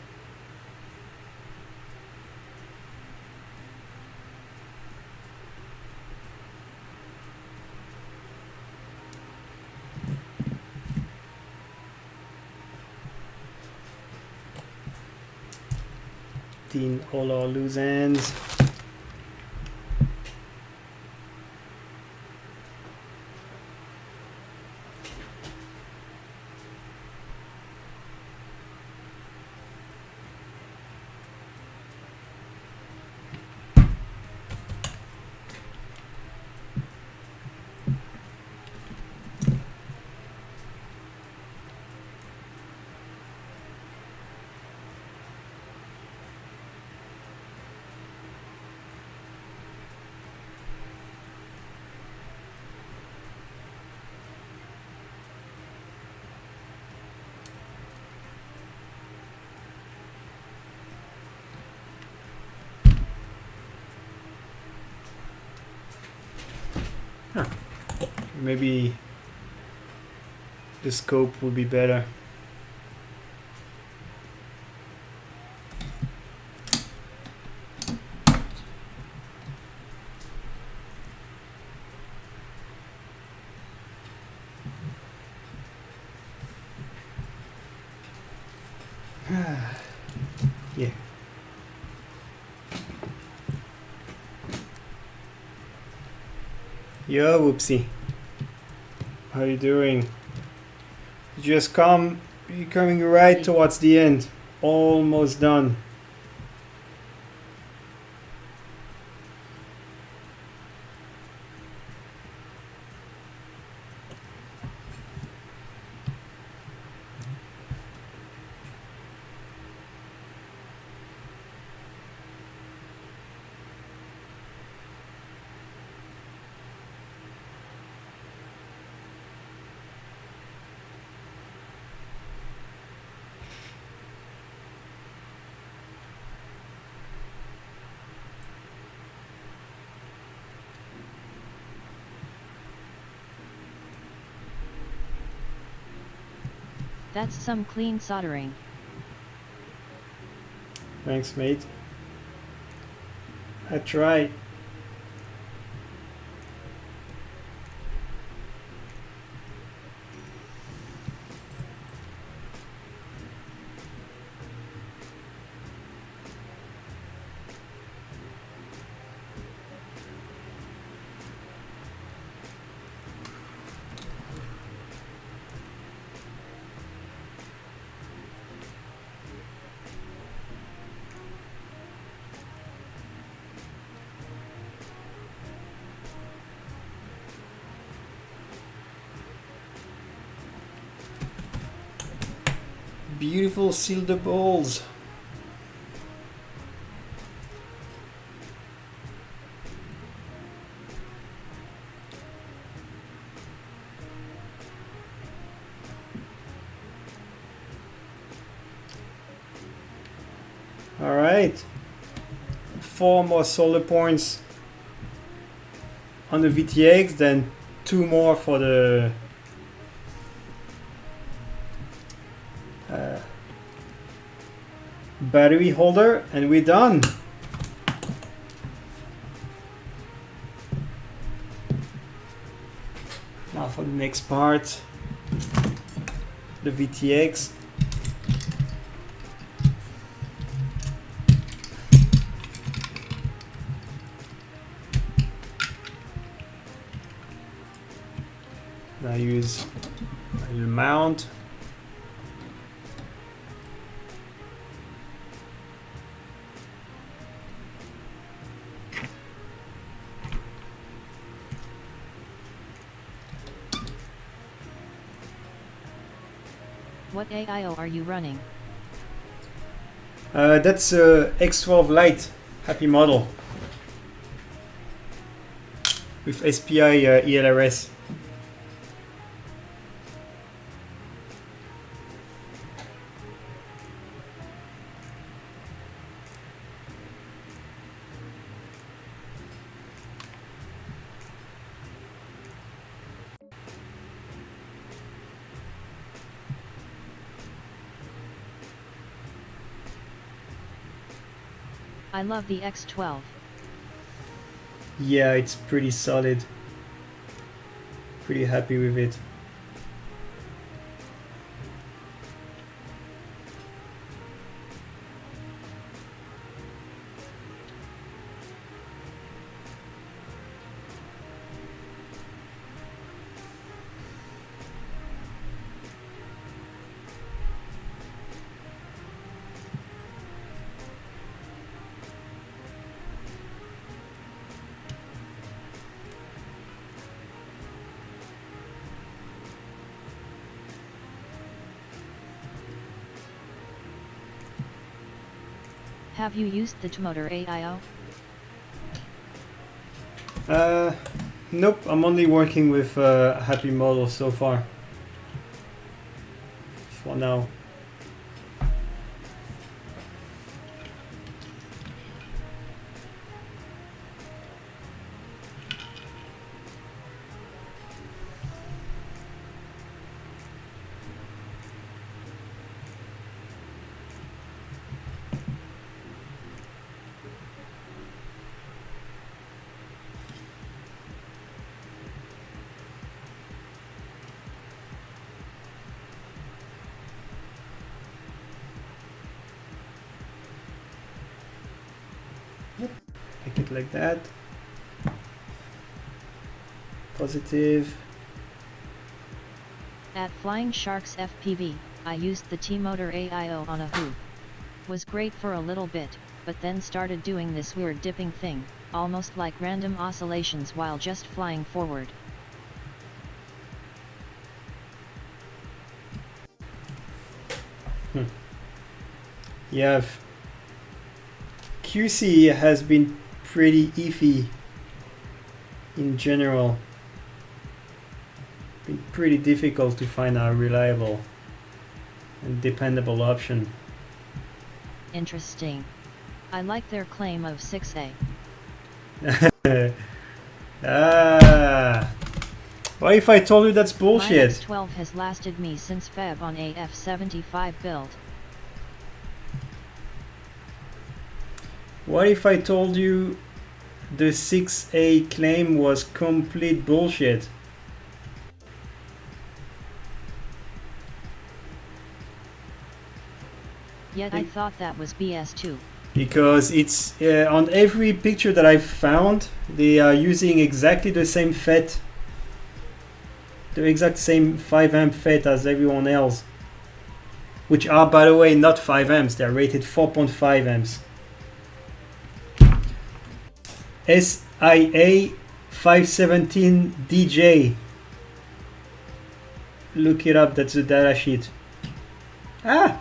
Clean all our loose ends. Huh. Maybe the scope will be better. Yeah. Yo, Whoopsie. How you doing? Just come. You're coming right towards the end. Almost done. That's some clean soldering. Thanks, mate. I tried. beautiful silver balls. All right, 4 more solar points on the VTX, then 2 more for the battery holder, and we're done. Now for the next part, the VTX. I use a little mount. What AIO are you running? That's X12 Lite Happy model with SPI ELRS. I love the X12. Yeah, it's pretty solid. Pretty happy with it. Have you used the Tmotor AIO? Nope, I'm only working with Happy model so far. For now. Make it like that. Positive. At Flying Sharks FPV, I used the T-Motor AIO on a hoop. Was great for a little bit, but then started doing this weird dipping thing, almost like random oscillations while just flying forward. Yeah, QC has been pretty iffy in general. Been pretty difficult to find a reliable and dependable option. Interesting. I like their claim of 6A. What if I told you that's My bullshit? X12 has lasted me since Feb on a F75 build. What if I told you the 6A claim was complete bullshit? Yet I thought that was BS too. Because it's on every picture that I've found, they are using exactly the same FET, the exact same 5 amp FET as everyone else, which are, by the way, not 5 amps, they're rated 4.5 amps. SIA 517 DJ. Look it up, that's the data sheet. Ah,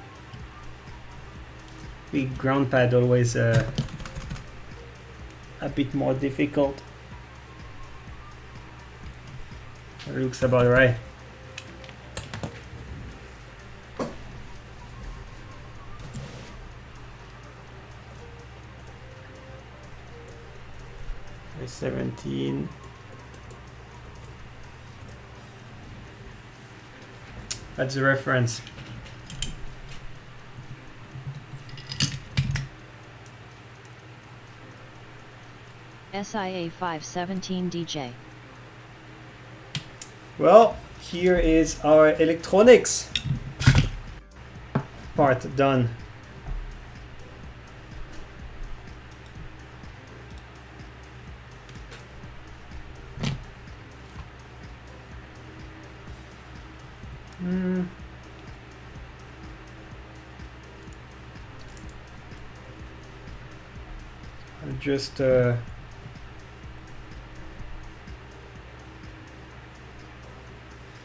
Big ground pad always a bit more difficult. It looks about right. There's 17. That's the reference. SIA 517 DJ. Well, here is our electronics part done. I'll just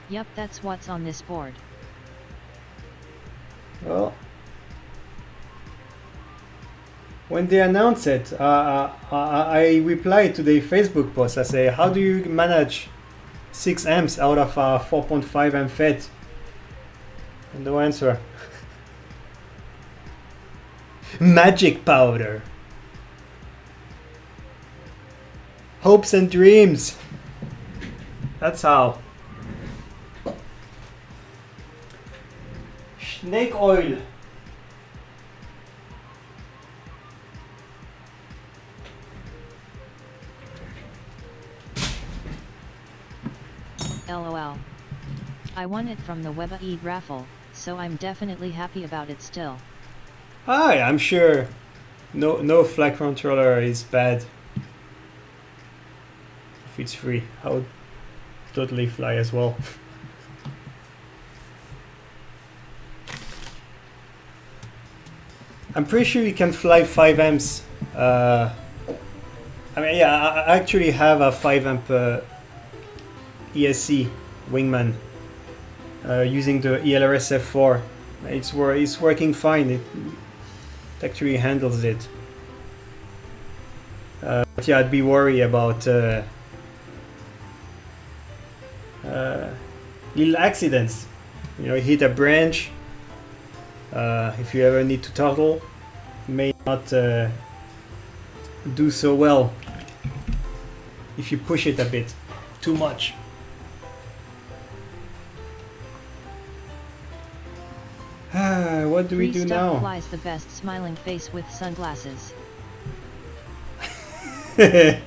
Yup, that's what's on this board. well, when they announce it, I replied to the Facebook post. I say, how do you manage 6 amps out of a 4.5 amp FET? And no answer. Magic powder. Hopes and dreams. That's how. Snake oil. LOL. I won it from the Weba Eid raffle, so I'm definitely happy about it still. Hi, I'm sure no flag controller is bad. If it's free, I would totally fly as well. I'm pretty sure you can fly 5 amps. I mean, yeah, I actually have a 5 amp ESC Wingman using the ELRS F4. It's working fine. It actually handles it. But yeah, I'd be worried about little accidents. You know, you hit a branch. If you ever need to throttle, you may not do so well if you push it a bit too much. What do we do now? Flies the best smiling face with sunglasses. It's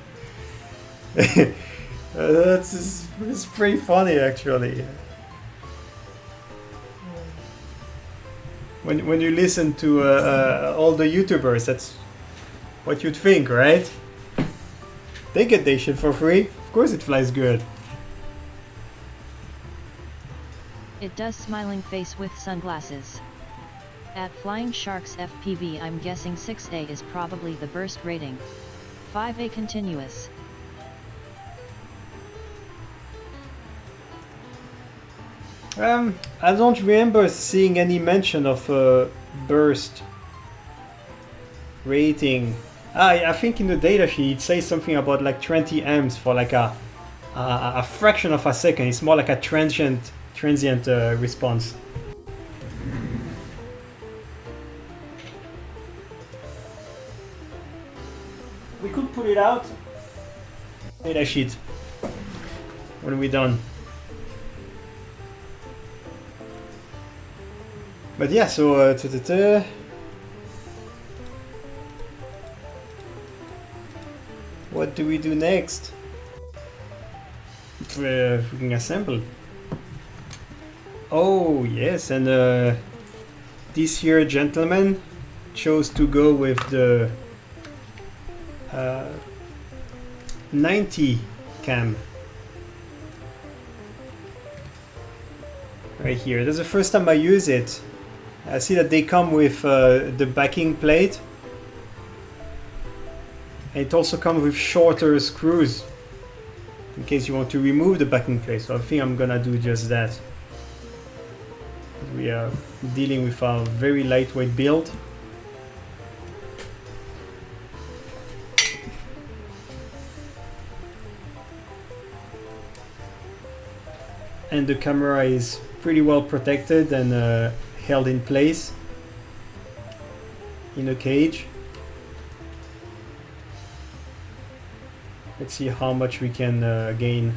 pretty funny actually. When you listen to all the YouTubers, that's what you'd think, right? They get their shit for free. Of course it flies good. It does smiling face with sunglasses. At Flying Sharks FPV, I'm guessing 6A is probably the burst rating. 5A continuous. I don't remember seeing any mention of burst rating. I think in the data sheet it says something about like 20 amps for like a fraction of a second. It's more like a transient response. We could put it out. Data sheet when we're done. But yeah, so what do we do next? If we can assemble. Oh yes, and this here gentleman chose to go with the 90 cam. Right here. That's the first time I use it. I see that they come with the backing plate. And it also comes with shorter screws in case you want to remove the backing plate. So I think I'm gonna do just that. We are dealing with a very lightweight build. and the camera is pretty well protected and held in place in a cage. Let's see how much we can gain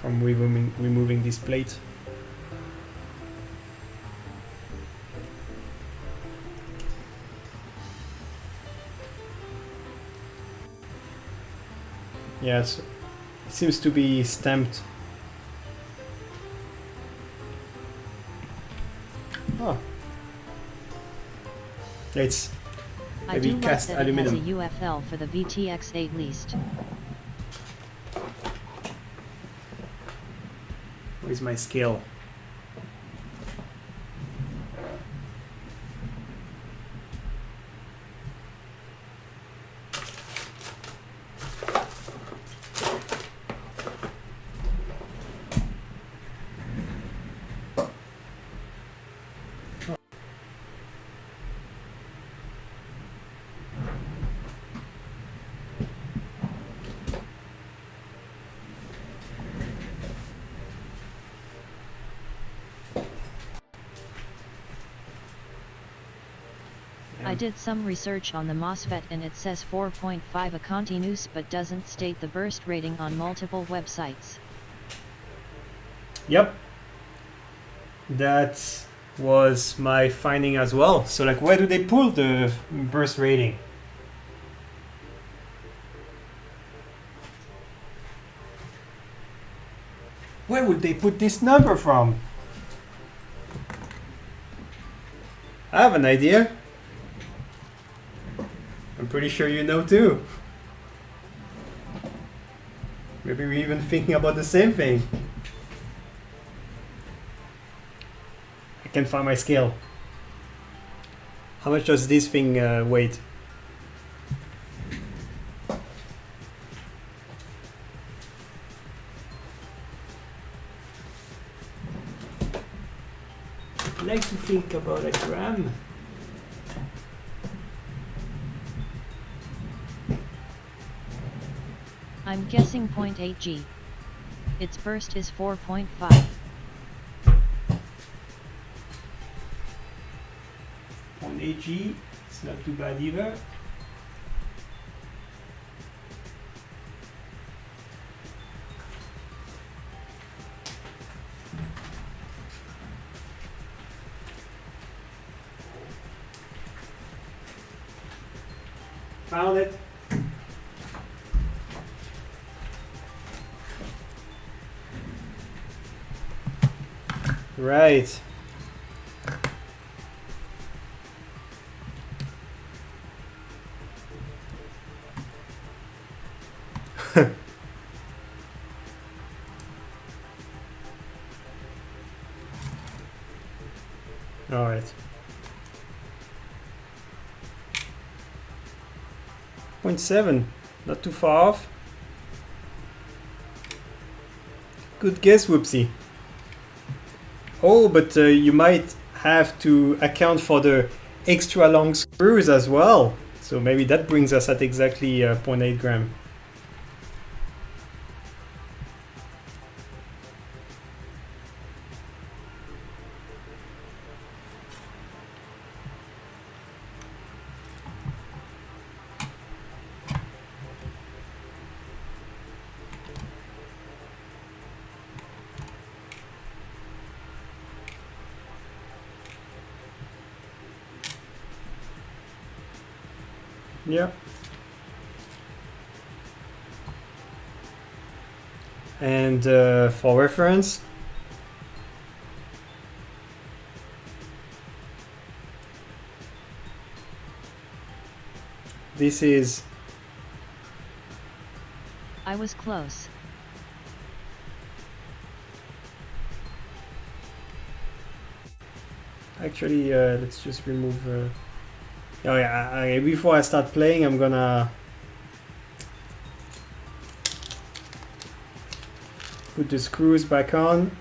from removing this plate. Yes, it seems to be stamped. Oh. It's I do maybe like cast that it has a aluminum. UFL for the VTX8 least. Where's my scale? I did some research on the MOSFET and it says 4.5 a continuous but doesn't state the burst rating on multiple websites. Yep. That was my finding as well. So like, where do they pull the burst rating? Where would they put this number from? I have an idea. I'm pretty sure you know too. Maybe we're even thinking about the same thing. I can find my scale. How much does this thing weigh? I like to think about a gram. I'm guessing 0.8 G. Its burst is 4.5. 0.8 G, it's not too bad either. Found it. Right. All right. 0.7, not too far off. Good guess, Whoopsie. Oh, but you might have to account for the extra long screws as well. So maybe that brings us at exactly 0.8 gram. Yeah. And for reference, this is I was close. actually, let's just remove. Oh yeah, before I start playing, I'm gonna put the screws back on.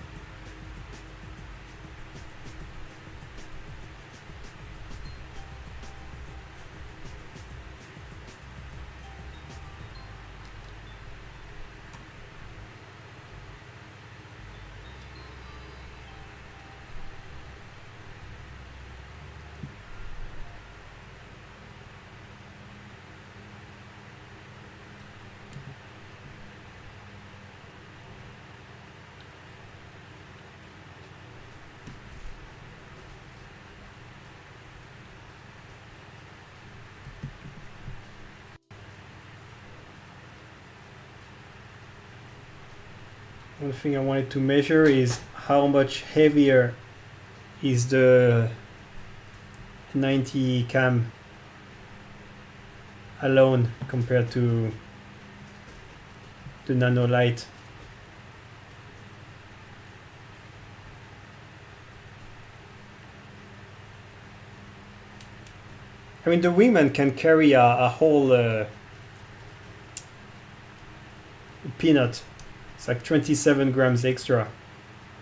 one thing I wanted to measure is how much heavier is the 90 cam alone compared to the Nano Lite. I mean, the Wingman can carry a whole peanut. It's like 27 grams extra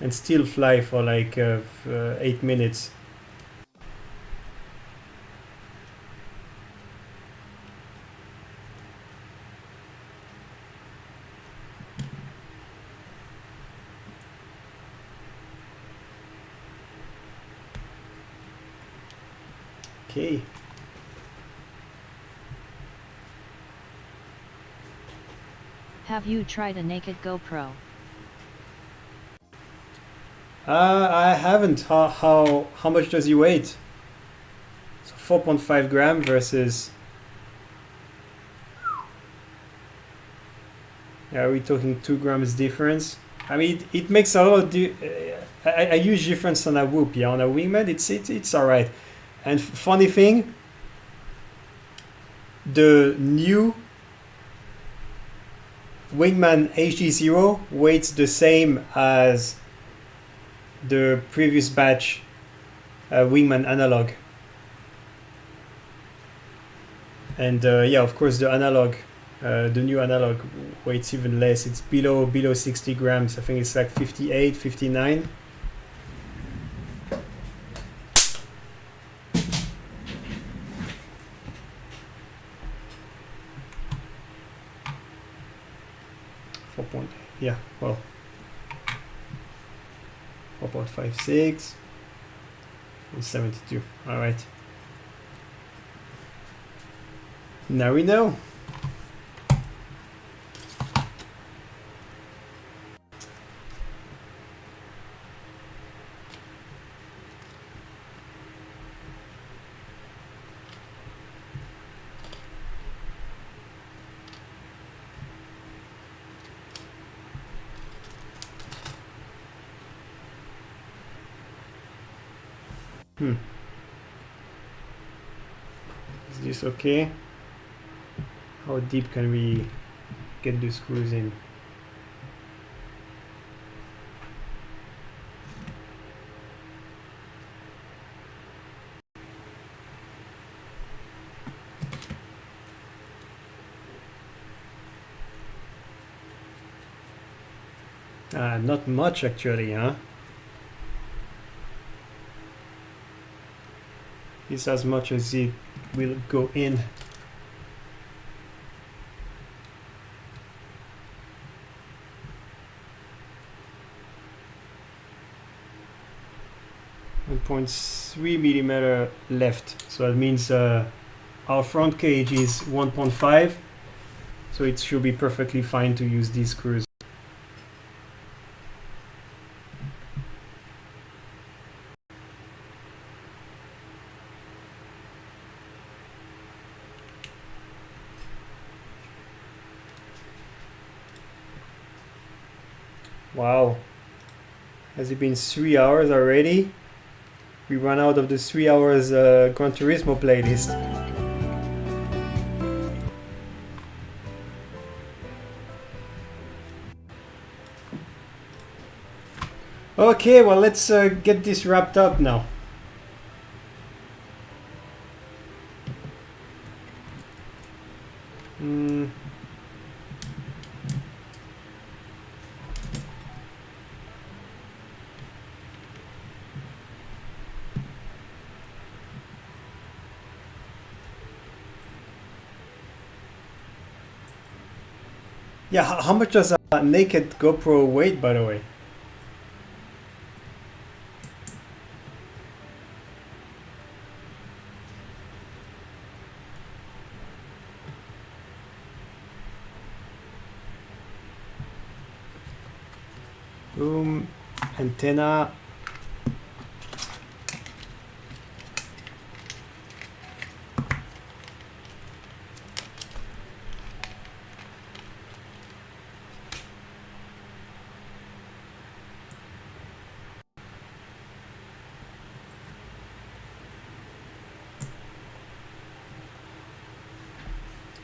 and still fly for like 8 minutes. Okay. Have you tried a naked GoPro? I haven't. How much does he weight? So 4.5 gram versus. Yeah, are we talking 2 grams difference? I mean, it makes a lot of. I use difference on a Whoop. Yeah, on a Wingman, it's all right. And funny thing, the new Wingman HDZero weights the same as the previous batch Wingman analog. And yeah, of course, the analog, the new analog weights even less. It's below 60 grams. I think it's like 58, 59. Yeah, well, 4.56 and 72. All right. Now we know. Is this okay? How deep can we get the screws in? Not much actually, huh? It's as much as it will go in. .3 millimeter left, so that means our front cage is 1.5, so it should be perfectly fine to use these screws. Wow, has it been 3 hours already? We ran out of the 3 hours Gran Turismo playlist. Okay, well, let's get this wrapped up now. Yeah, how much does a naked GoPro weight, by the way? Boom, antenna.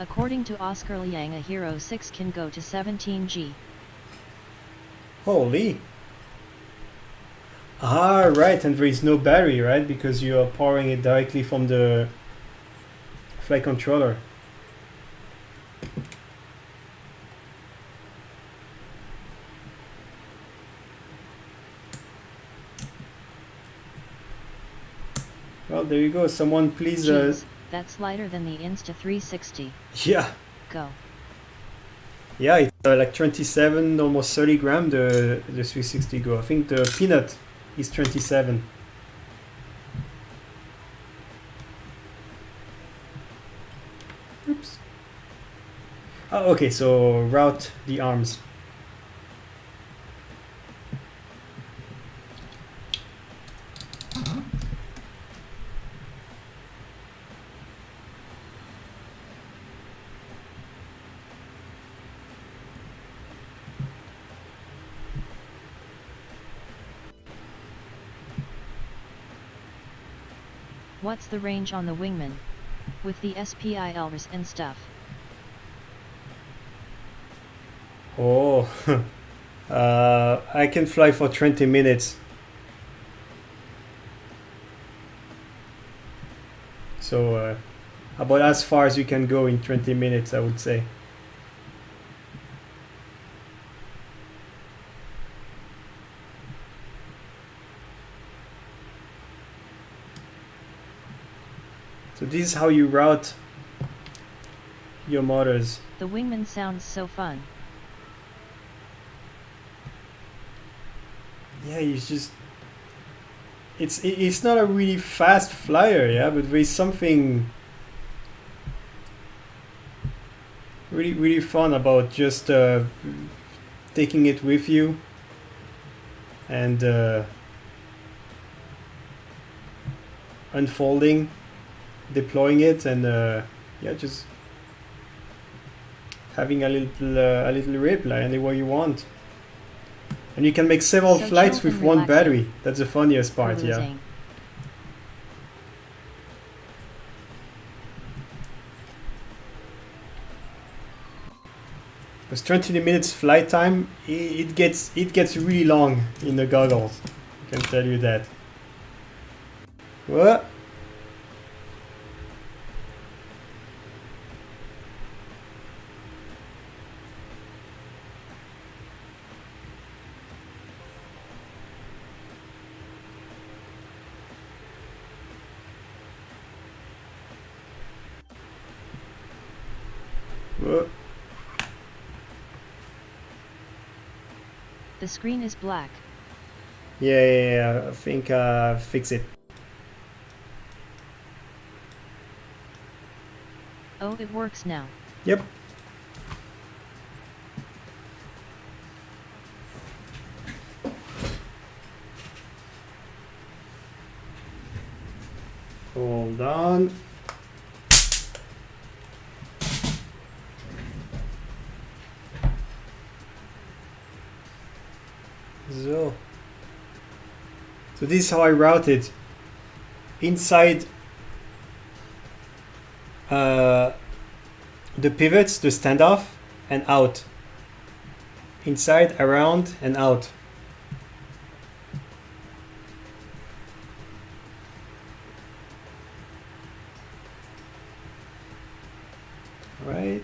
According to Oscar Liang, a Hero 6 can go to 17G. Holy. Ah, right, and there is no battery, right? Because you are powering it directly from the flight controller. Well, there you go. Someone please... Jeez, that's lighter than the Insta360. Yeah. Go. Yeah, it's like 27, almost 30 gram, the 360 Go. I think the Peanut is 27. Oops. Oh, okay, so route the arms. What's the range on the Wingman? With the SPILs and stuff. Oh, I can fly for 20 minutes. So about as far as you can go in 20 minutes, I would say. So this is how you route your motors. The Wingman sounds so fun. Yeah, it's not a really fast flyer, yeah, but there's something really fun about just taking it with you and unfolding, deploying it, and yeah, just having a little reply anywhere you want. And you can make several So flights chill with and one relaxing. battery. That's the funniest part, yeah. Perusing. Because 20 minutes flight time, it gets really long in the goggles. I can tell you that. What? What? The screen is black. Yeah, I think fix it. Oh, it works now. Yep. Hold on. So this is how I route it. Inside the pivots, the standoff, and out. Inside, around, and out. Right.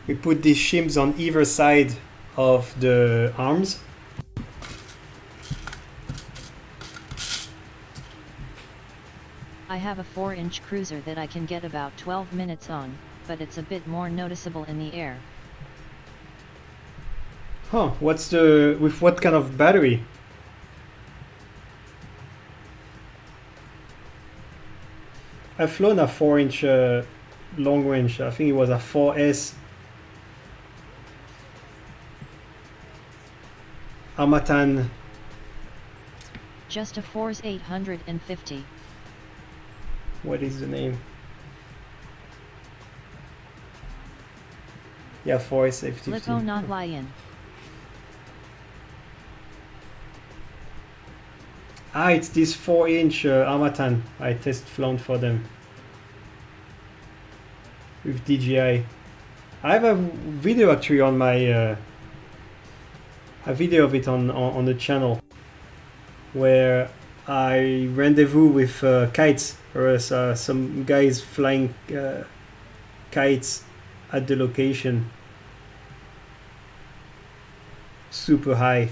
We put these shims on either side of the arms. I have a 4-inch cruiser that I can get about 12 minutes on, but it's a bit more noticeable in the air. Huh, with what kind of battery? I've flown a 4-inch long range. I think it was a 4S Amatan. Just a 4's 850. What is the name? Yeah, 4S 850. Lippo not lion. It's this 4-inch Armatan I test flown for them with DJI. I have a video actually on my a video of it on the channel where I rendezvous with kites, or some guys flying kites at the location, super high.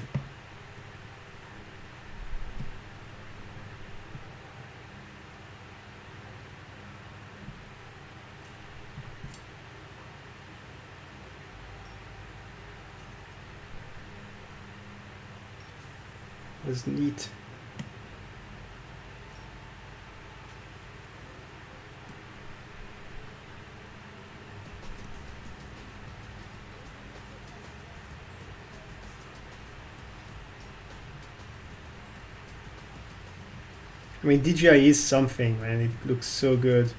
It was neat. I mean, DJI is something, man. It looks so good.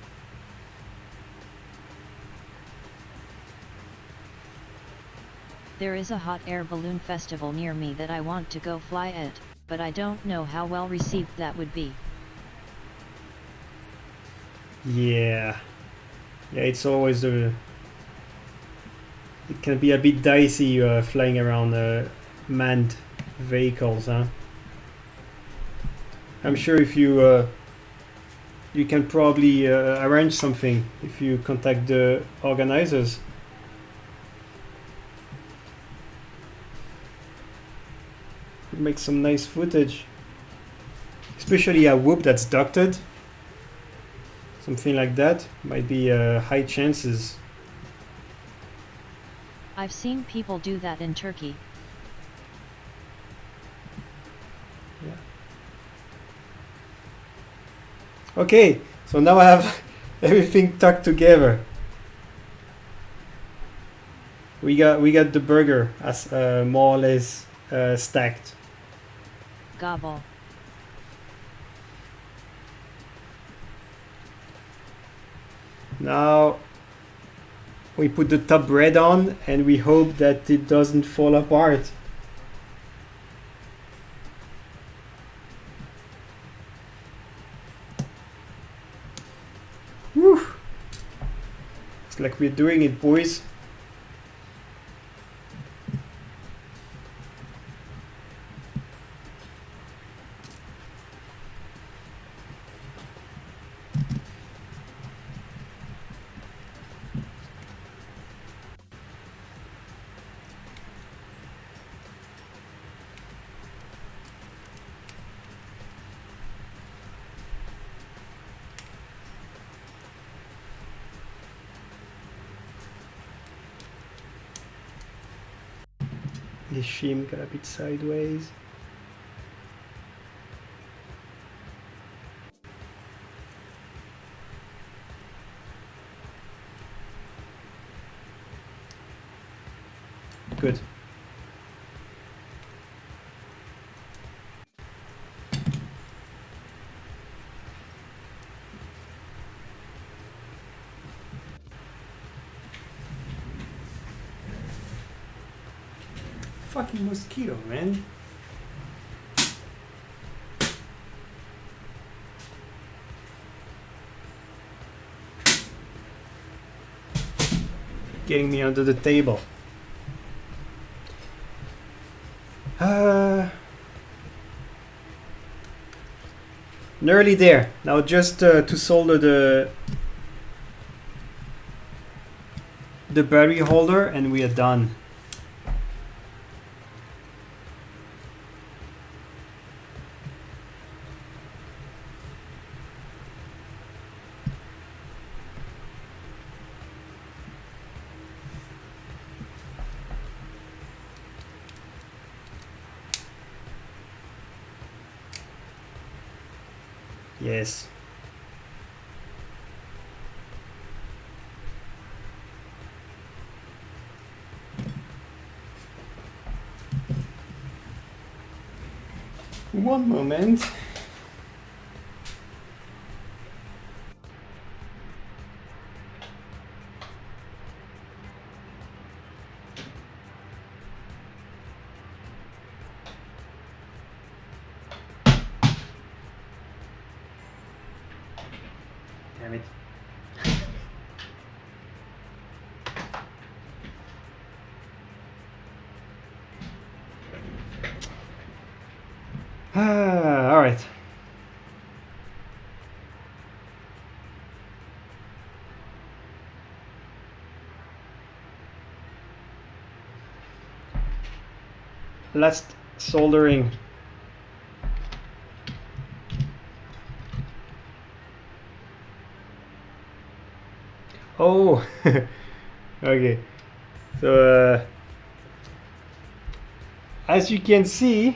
There is a hot air balloon festival near me that I want to go fly at, but I don't know how well received that would be. Yeah, it's always it can be a bit dicey flying around manned vehicles, huh? I'm sure if you you can probably arrange something if you contact the organizers. Make some nice footage, especially a whoop that's ducted. Something like that might be high chances. I've seen people do that in Turkey. Yeah. Okay, so now I have everything tucked together. We got the burger as more or less stacked. Gobble. Now we put the top bread on and we hope that it doesn't fall apart. Whew. It's like we're doing it, boys. The shim got a bit sideways. Good. Fucking mosquito, man. Getting me under the table. Nearly there. Now just to solder the battery holder and we are done. Yes. One moment. Damn it. All right. Last soldering. Oh, okay. So as you can see,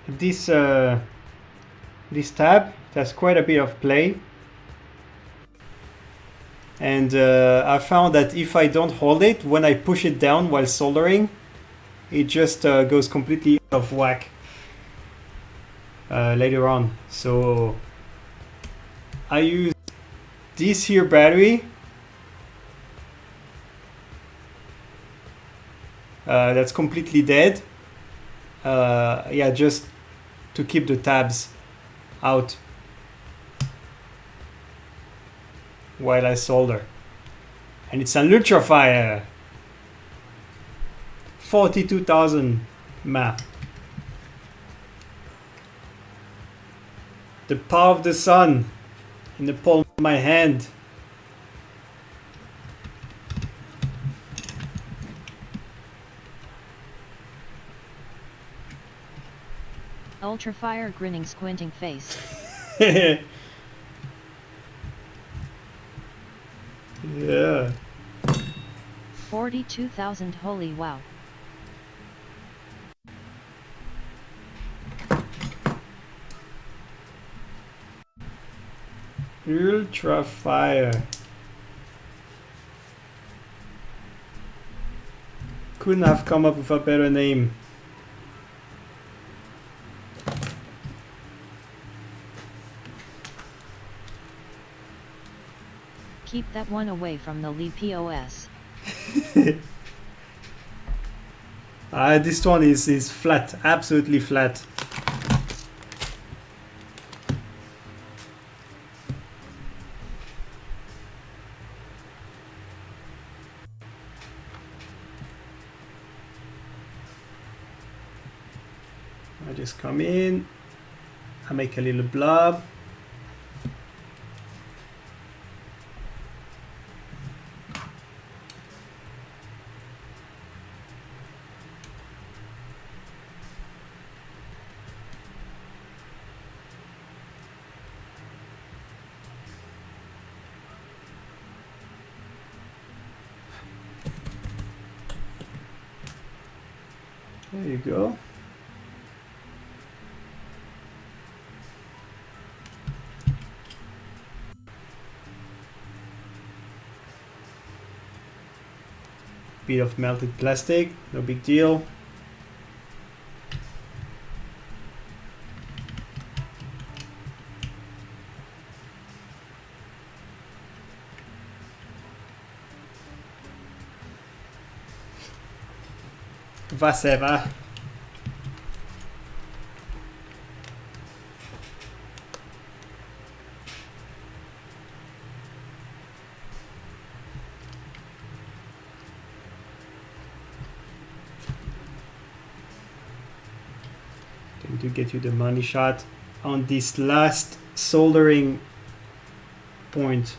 this tab has quite a bit of play, and I found that if I don't hold it, when I push it down while soldering, it just goes completely out of whack later on. So I use this here battery that's completely dead. Yeah, just to keep the tabs out while I solder. And it's an ultrafire 42,000 mAh. The power of the sun in the palm of my hand. Ultrafire grinning squinting face. Yeah. 42,000 holy wow. Ultrafire. Couldn't have come up with a better name. Keep that one away from the Lee POS. This one is flat, absolutely flat. I just come in, I make a little blob. There you go. Bit of melted plastic, no big deal. Va, va. Going to get you the money shot on this last soldering point.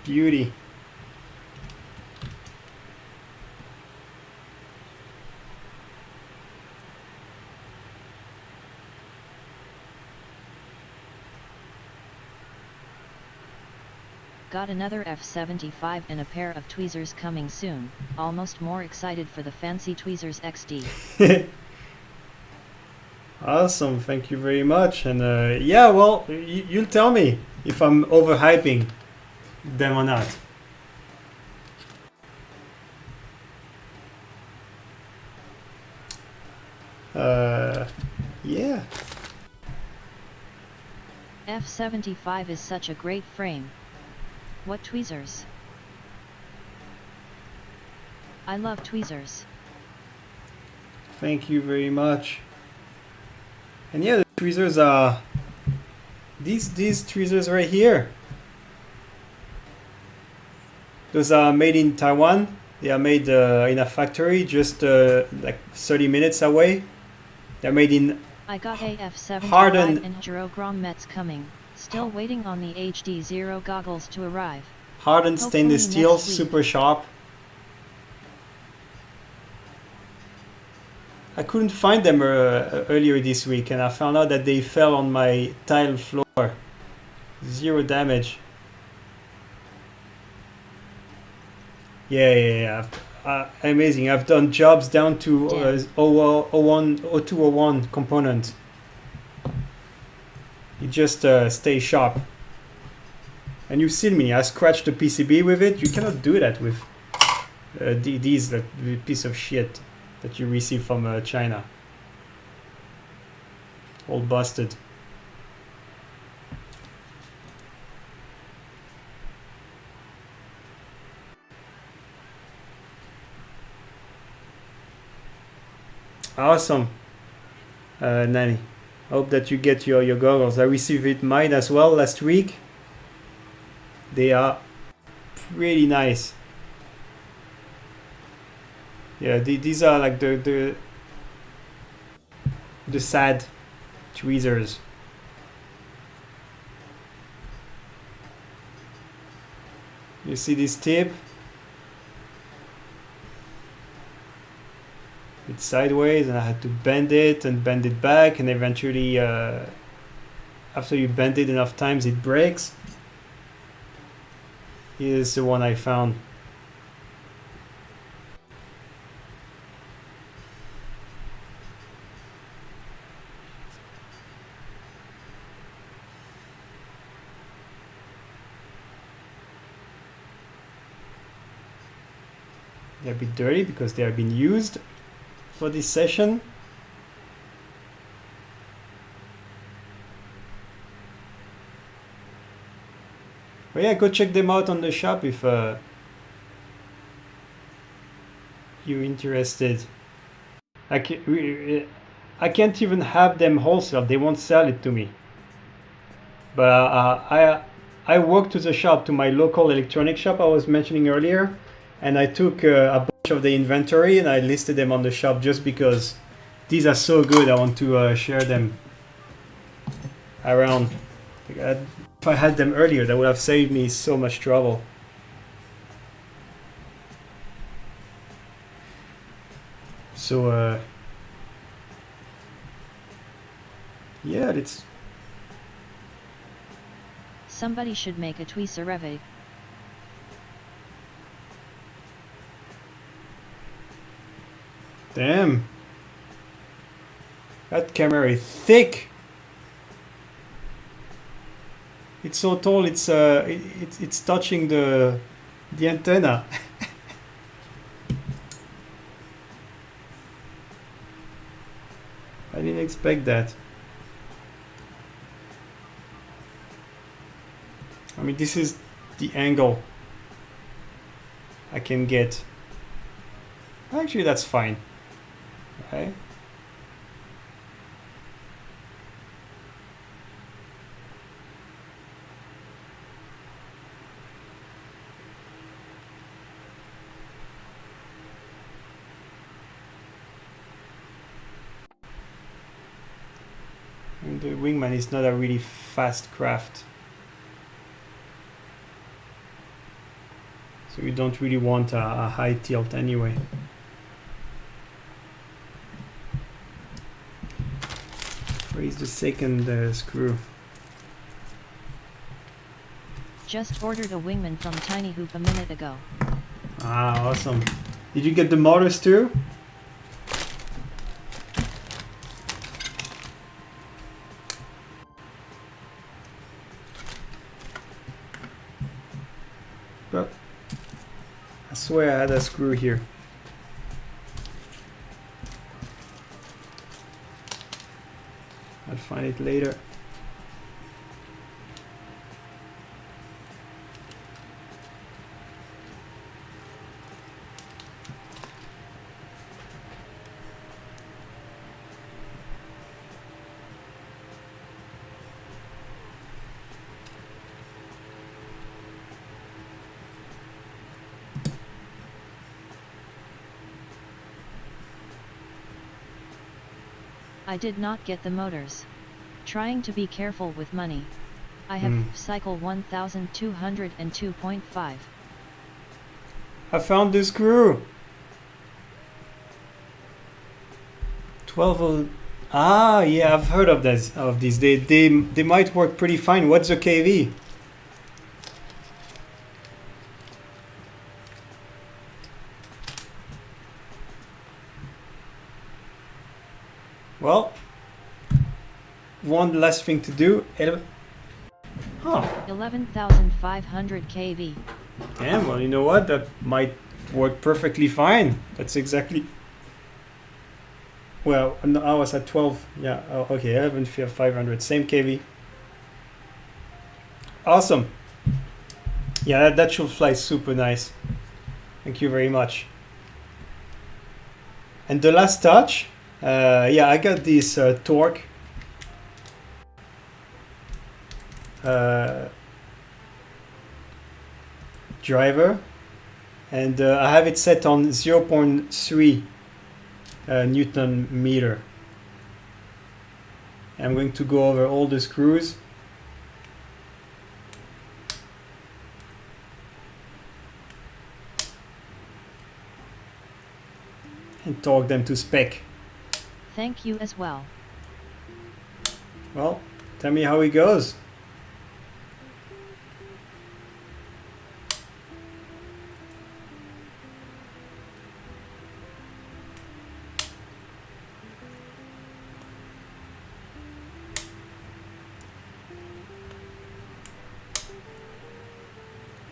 Beauty. Got another F75 and a pair of tweezers coming soon, almost more excited for the fancy tweezers XD. Awesome, thank you very much. And yeah, well, you'll tell me if I'm overhyping them or not. Yeah. F75 is such a great frame. What tweezers? I love tweezers. Thank you very much. And yeah, the tweezers are these tweezers right here. Those are made in Taiwan. They are made in a factory just like 30 minutes away. They're made in I got a F75 hardened and Jero Grommets coming. Still waiting on the HDZero goggles to arrive. hardened Hopefully stainless steel, next week. super sharp. I couldn't find them earlier this week, and I found out that they fell on my tile floor. 0 damage. Yeah. Amazing. I've done jobs down to 0201 component. It just stays sharp. And you've seen me, I scratched the PCB with it. You cannot do that with these piece of shit that you receive from China. All busted. Awesome, Nanny. Hope that you get your goggles. I received mine as well last week. They are pretty nice. Yeah, these are like the sad tweezers. You see this tip? It's sideways, and I had to bend it and bend it back, and eventually after you bend it enough times it breaks. Here's the one I found. They're a bit dirty because they have been used for this session. But yeah, go check them out on the shop if you're interested. I can't even have them wholesale. They won't sell it to me. But I walked to the shop, to my local electronic shop I was mentioning earlier, and I took a bunch of the inventory and I listed them on the shop just because these are so good. I want to share them around. If I had them earlier, that would have saved me so much trouble. So yeah, it's Somebody should make a tweezer. damn. That camera is thick. It's so tall. It's touching the antenna. I didn't expect that. I mean, this is the angle I can get. Actually, that's fine. Okay. And the Wingman is not a really fast craft. So you don't really want a high tilt anyway. Where is the second screw? Just ordered a Wingman from Tiny Hoop a minute ago. Ah, awesome. Did you get the motors too? But I swear I had a screw here. I'll find it later. I did not get the motors. Trying to be careful with money. I have cycle 1202.5. I found the screw. 12 of, ah, yeah, I've heard of this. They might work pretty fine. What's the KV? Well, one last thing to do. 11,500 kV. Yeah, well, you know what? That might work perfectly fine. That's exactly. Well, no, I was at 12. Yeah, oh, okay, 11,500. Same kV. Awesome. Yeah, that should fly super nice. Thank you very much. And the last touch. Yeah, I got this torque driver, and I have it set on 0.3 Newton meter. I'm going to go over all the screws. And torque them to spec. Thank you as well. Well, tell me how it goes.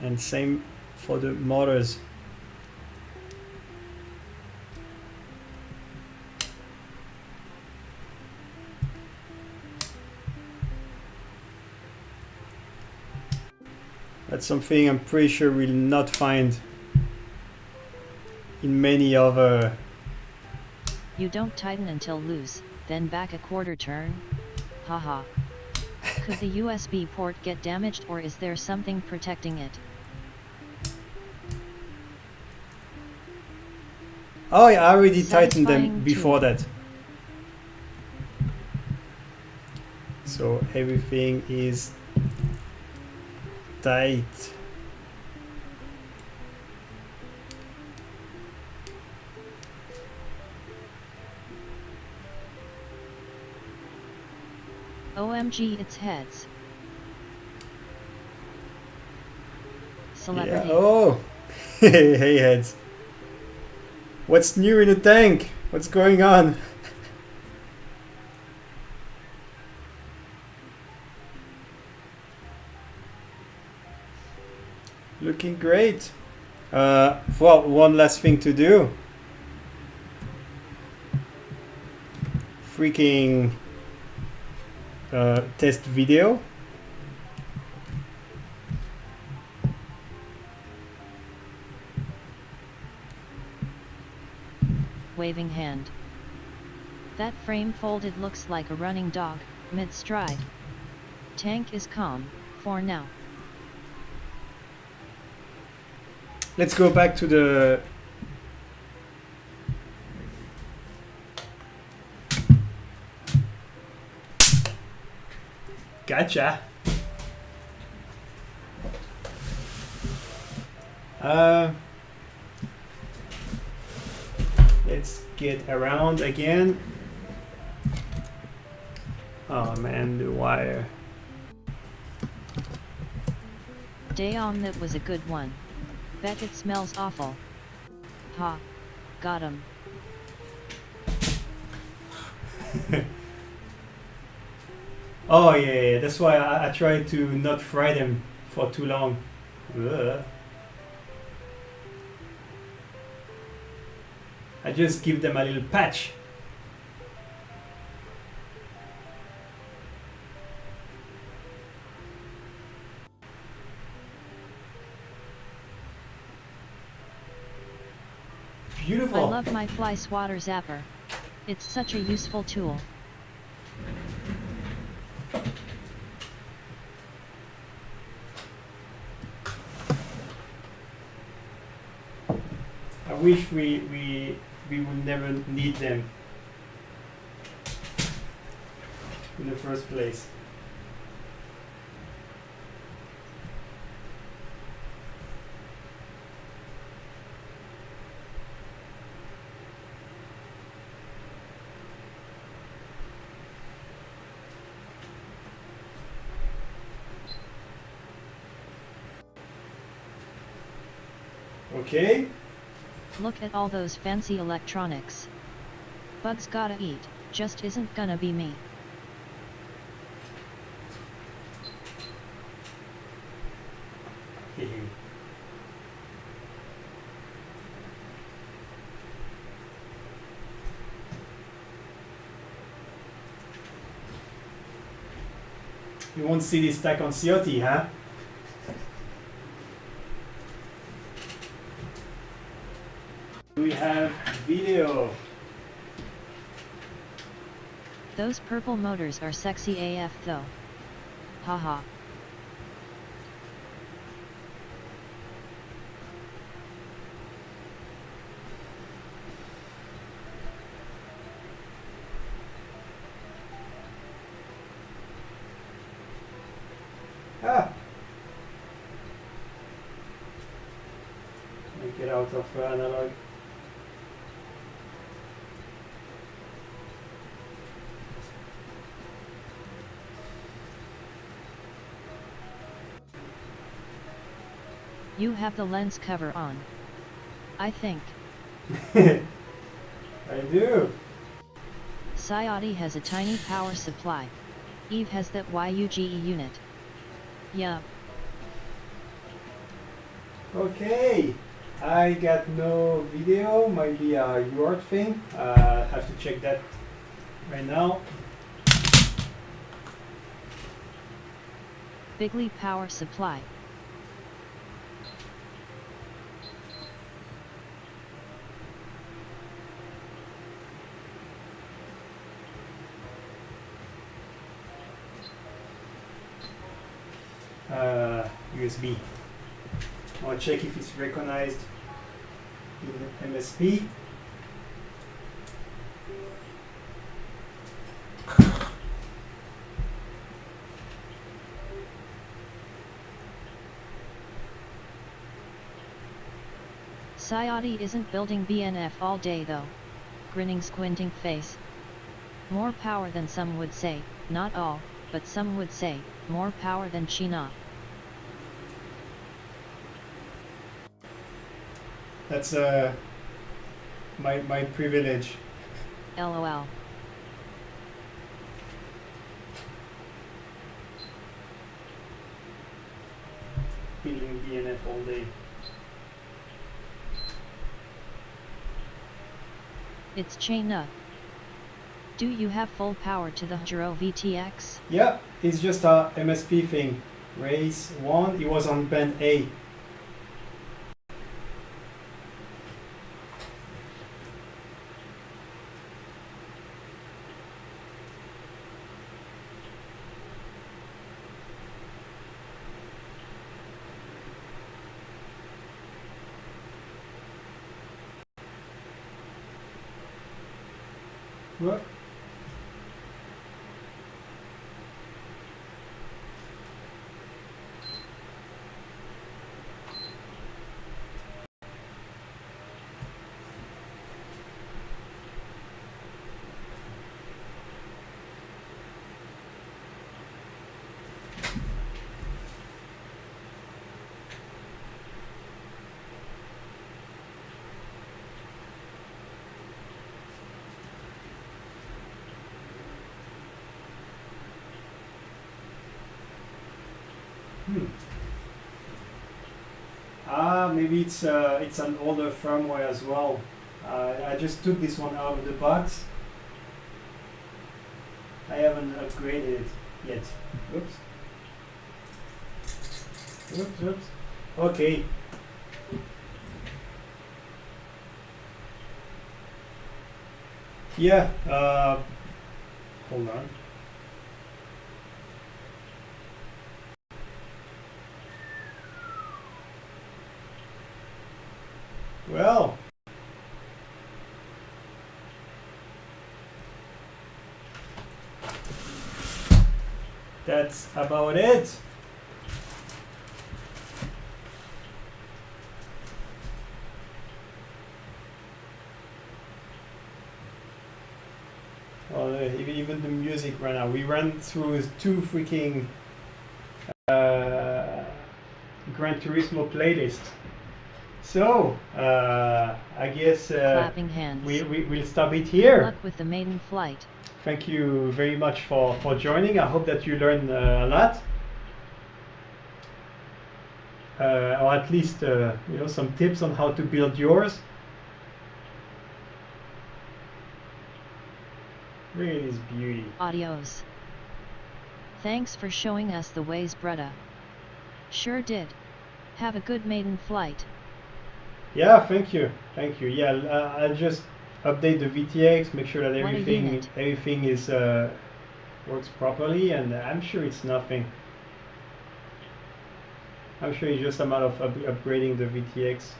And same for the motors. That's something I'm pretty sure we'll not find in many other. You don't tighten until loose, then back a quarter turn? Haha. Could the USB port get damaged, or is there something protecting it? Oh yeah, I already tightened them Satisfying before tool. that. So everything is tight. OMG, it's heads. Celebrity. Yeah. Oh, hey heads. What's new in the tank? What's going on? Looking great. Well, one last thing to do. Freaking test video. Waving hand. That frame folded looks like a running dog, mid-stride. Tank is calm, for now. Let's go back to the gotcha. Let's get around again. Oh man, the wire. Damn, that was a good one. Bet it smells awful. Ha. Got 'em. Oh yeah, that's why I try to not fry them for too long. Ugh. I just give them a little patch. Beautiful. I love my fly swatter zapper. It's such a useful tool. I wish we would never need them in the first place. Okay. Look at all those fancy electronics. Bugs gotta eat, just isn't gonna be me. You won't see this stack on COT, huh? We have video. Those purple motors are sexy AF though. Haha. Ah. Make it out of analog. You have the lens cover on. I think. I do. Sayati has a tiny power supply. Eve has that YUGE unit. Yup. Okay. I got no video, might be a UART thing. Have to check that right now. Bigly power supply. USB. I'll check if it's recognized in MSP. Sayati isn't building BNF all day though. Grinning squinting face. More power than some would say, not all, but some would say, more power than China. That's my privilege. LOL. Building DNF all day. It's China. Do you have full power to the HDZero VTX? Yeah, it's just a MSP thing. Race 1, it was on band A. What? Hmm. Maybe it's an older firmware as well. I just took this one out of the box. I haven't upgraded it yet. Oops. Oops, oops. Okay. Yeah, hold on. Well, that's about it. Well, even the music right now. We ran through two freaking Gran Turismo playlists. So, I guess Clapping hands. we'll stop it Good here. luck with the maiden flight. Thank you very much for joining. I hope that you learned a lot. Or at least some tips on how to build yours. Look at this beauty. Adios. Thanks for showing us the ways, Bretta. Sure did. Have a good maiden flight. Yeah, thank you. Yeah, I'll just update the VTX, make sure that What a everything unit. is works properly, and I'm sure it's nothing. I'm sure it's just a matter of upgrading the VTX.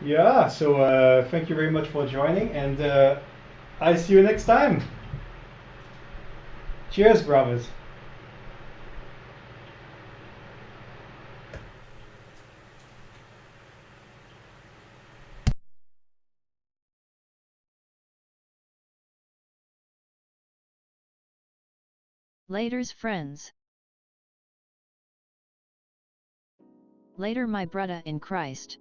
Yeah, so thank you very much for joining, and I'll see you next time. Cheers, brothers. Laters, friends. Later, my Bretta in Christ.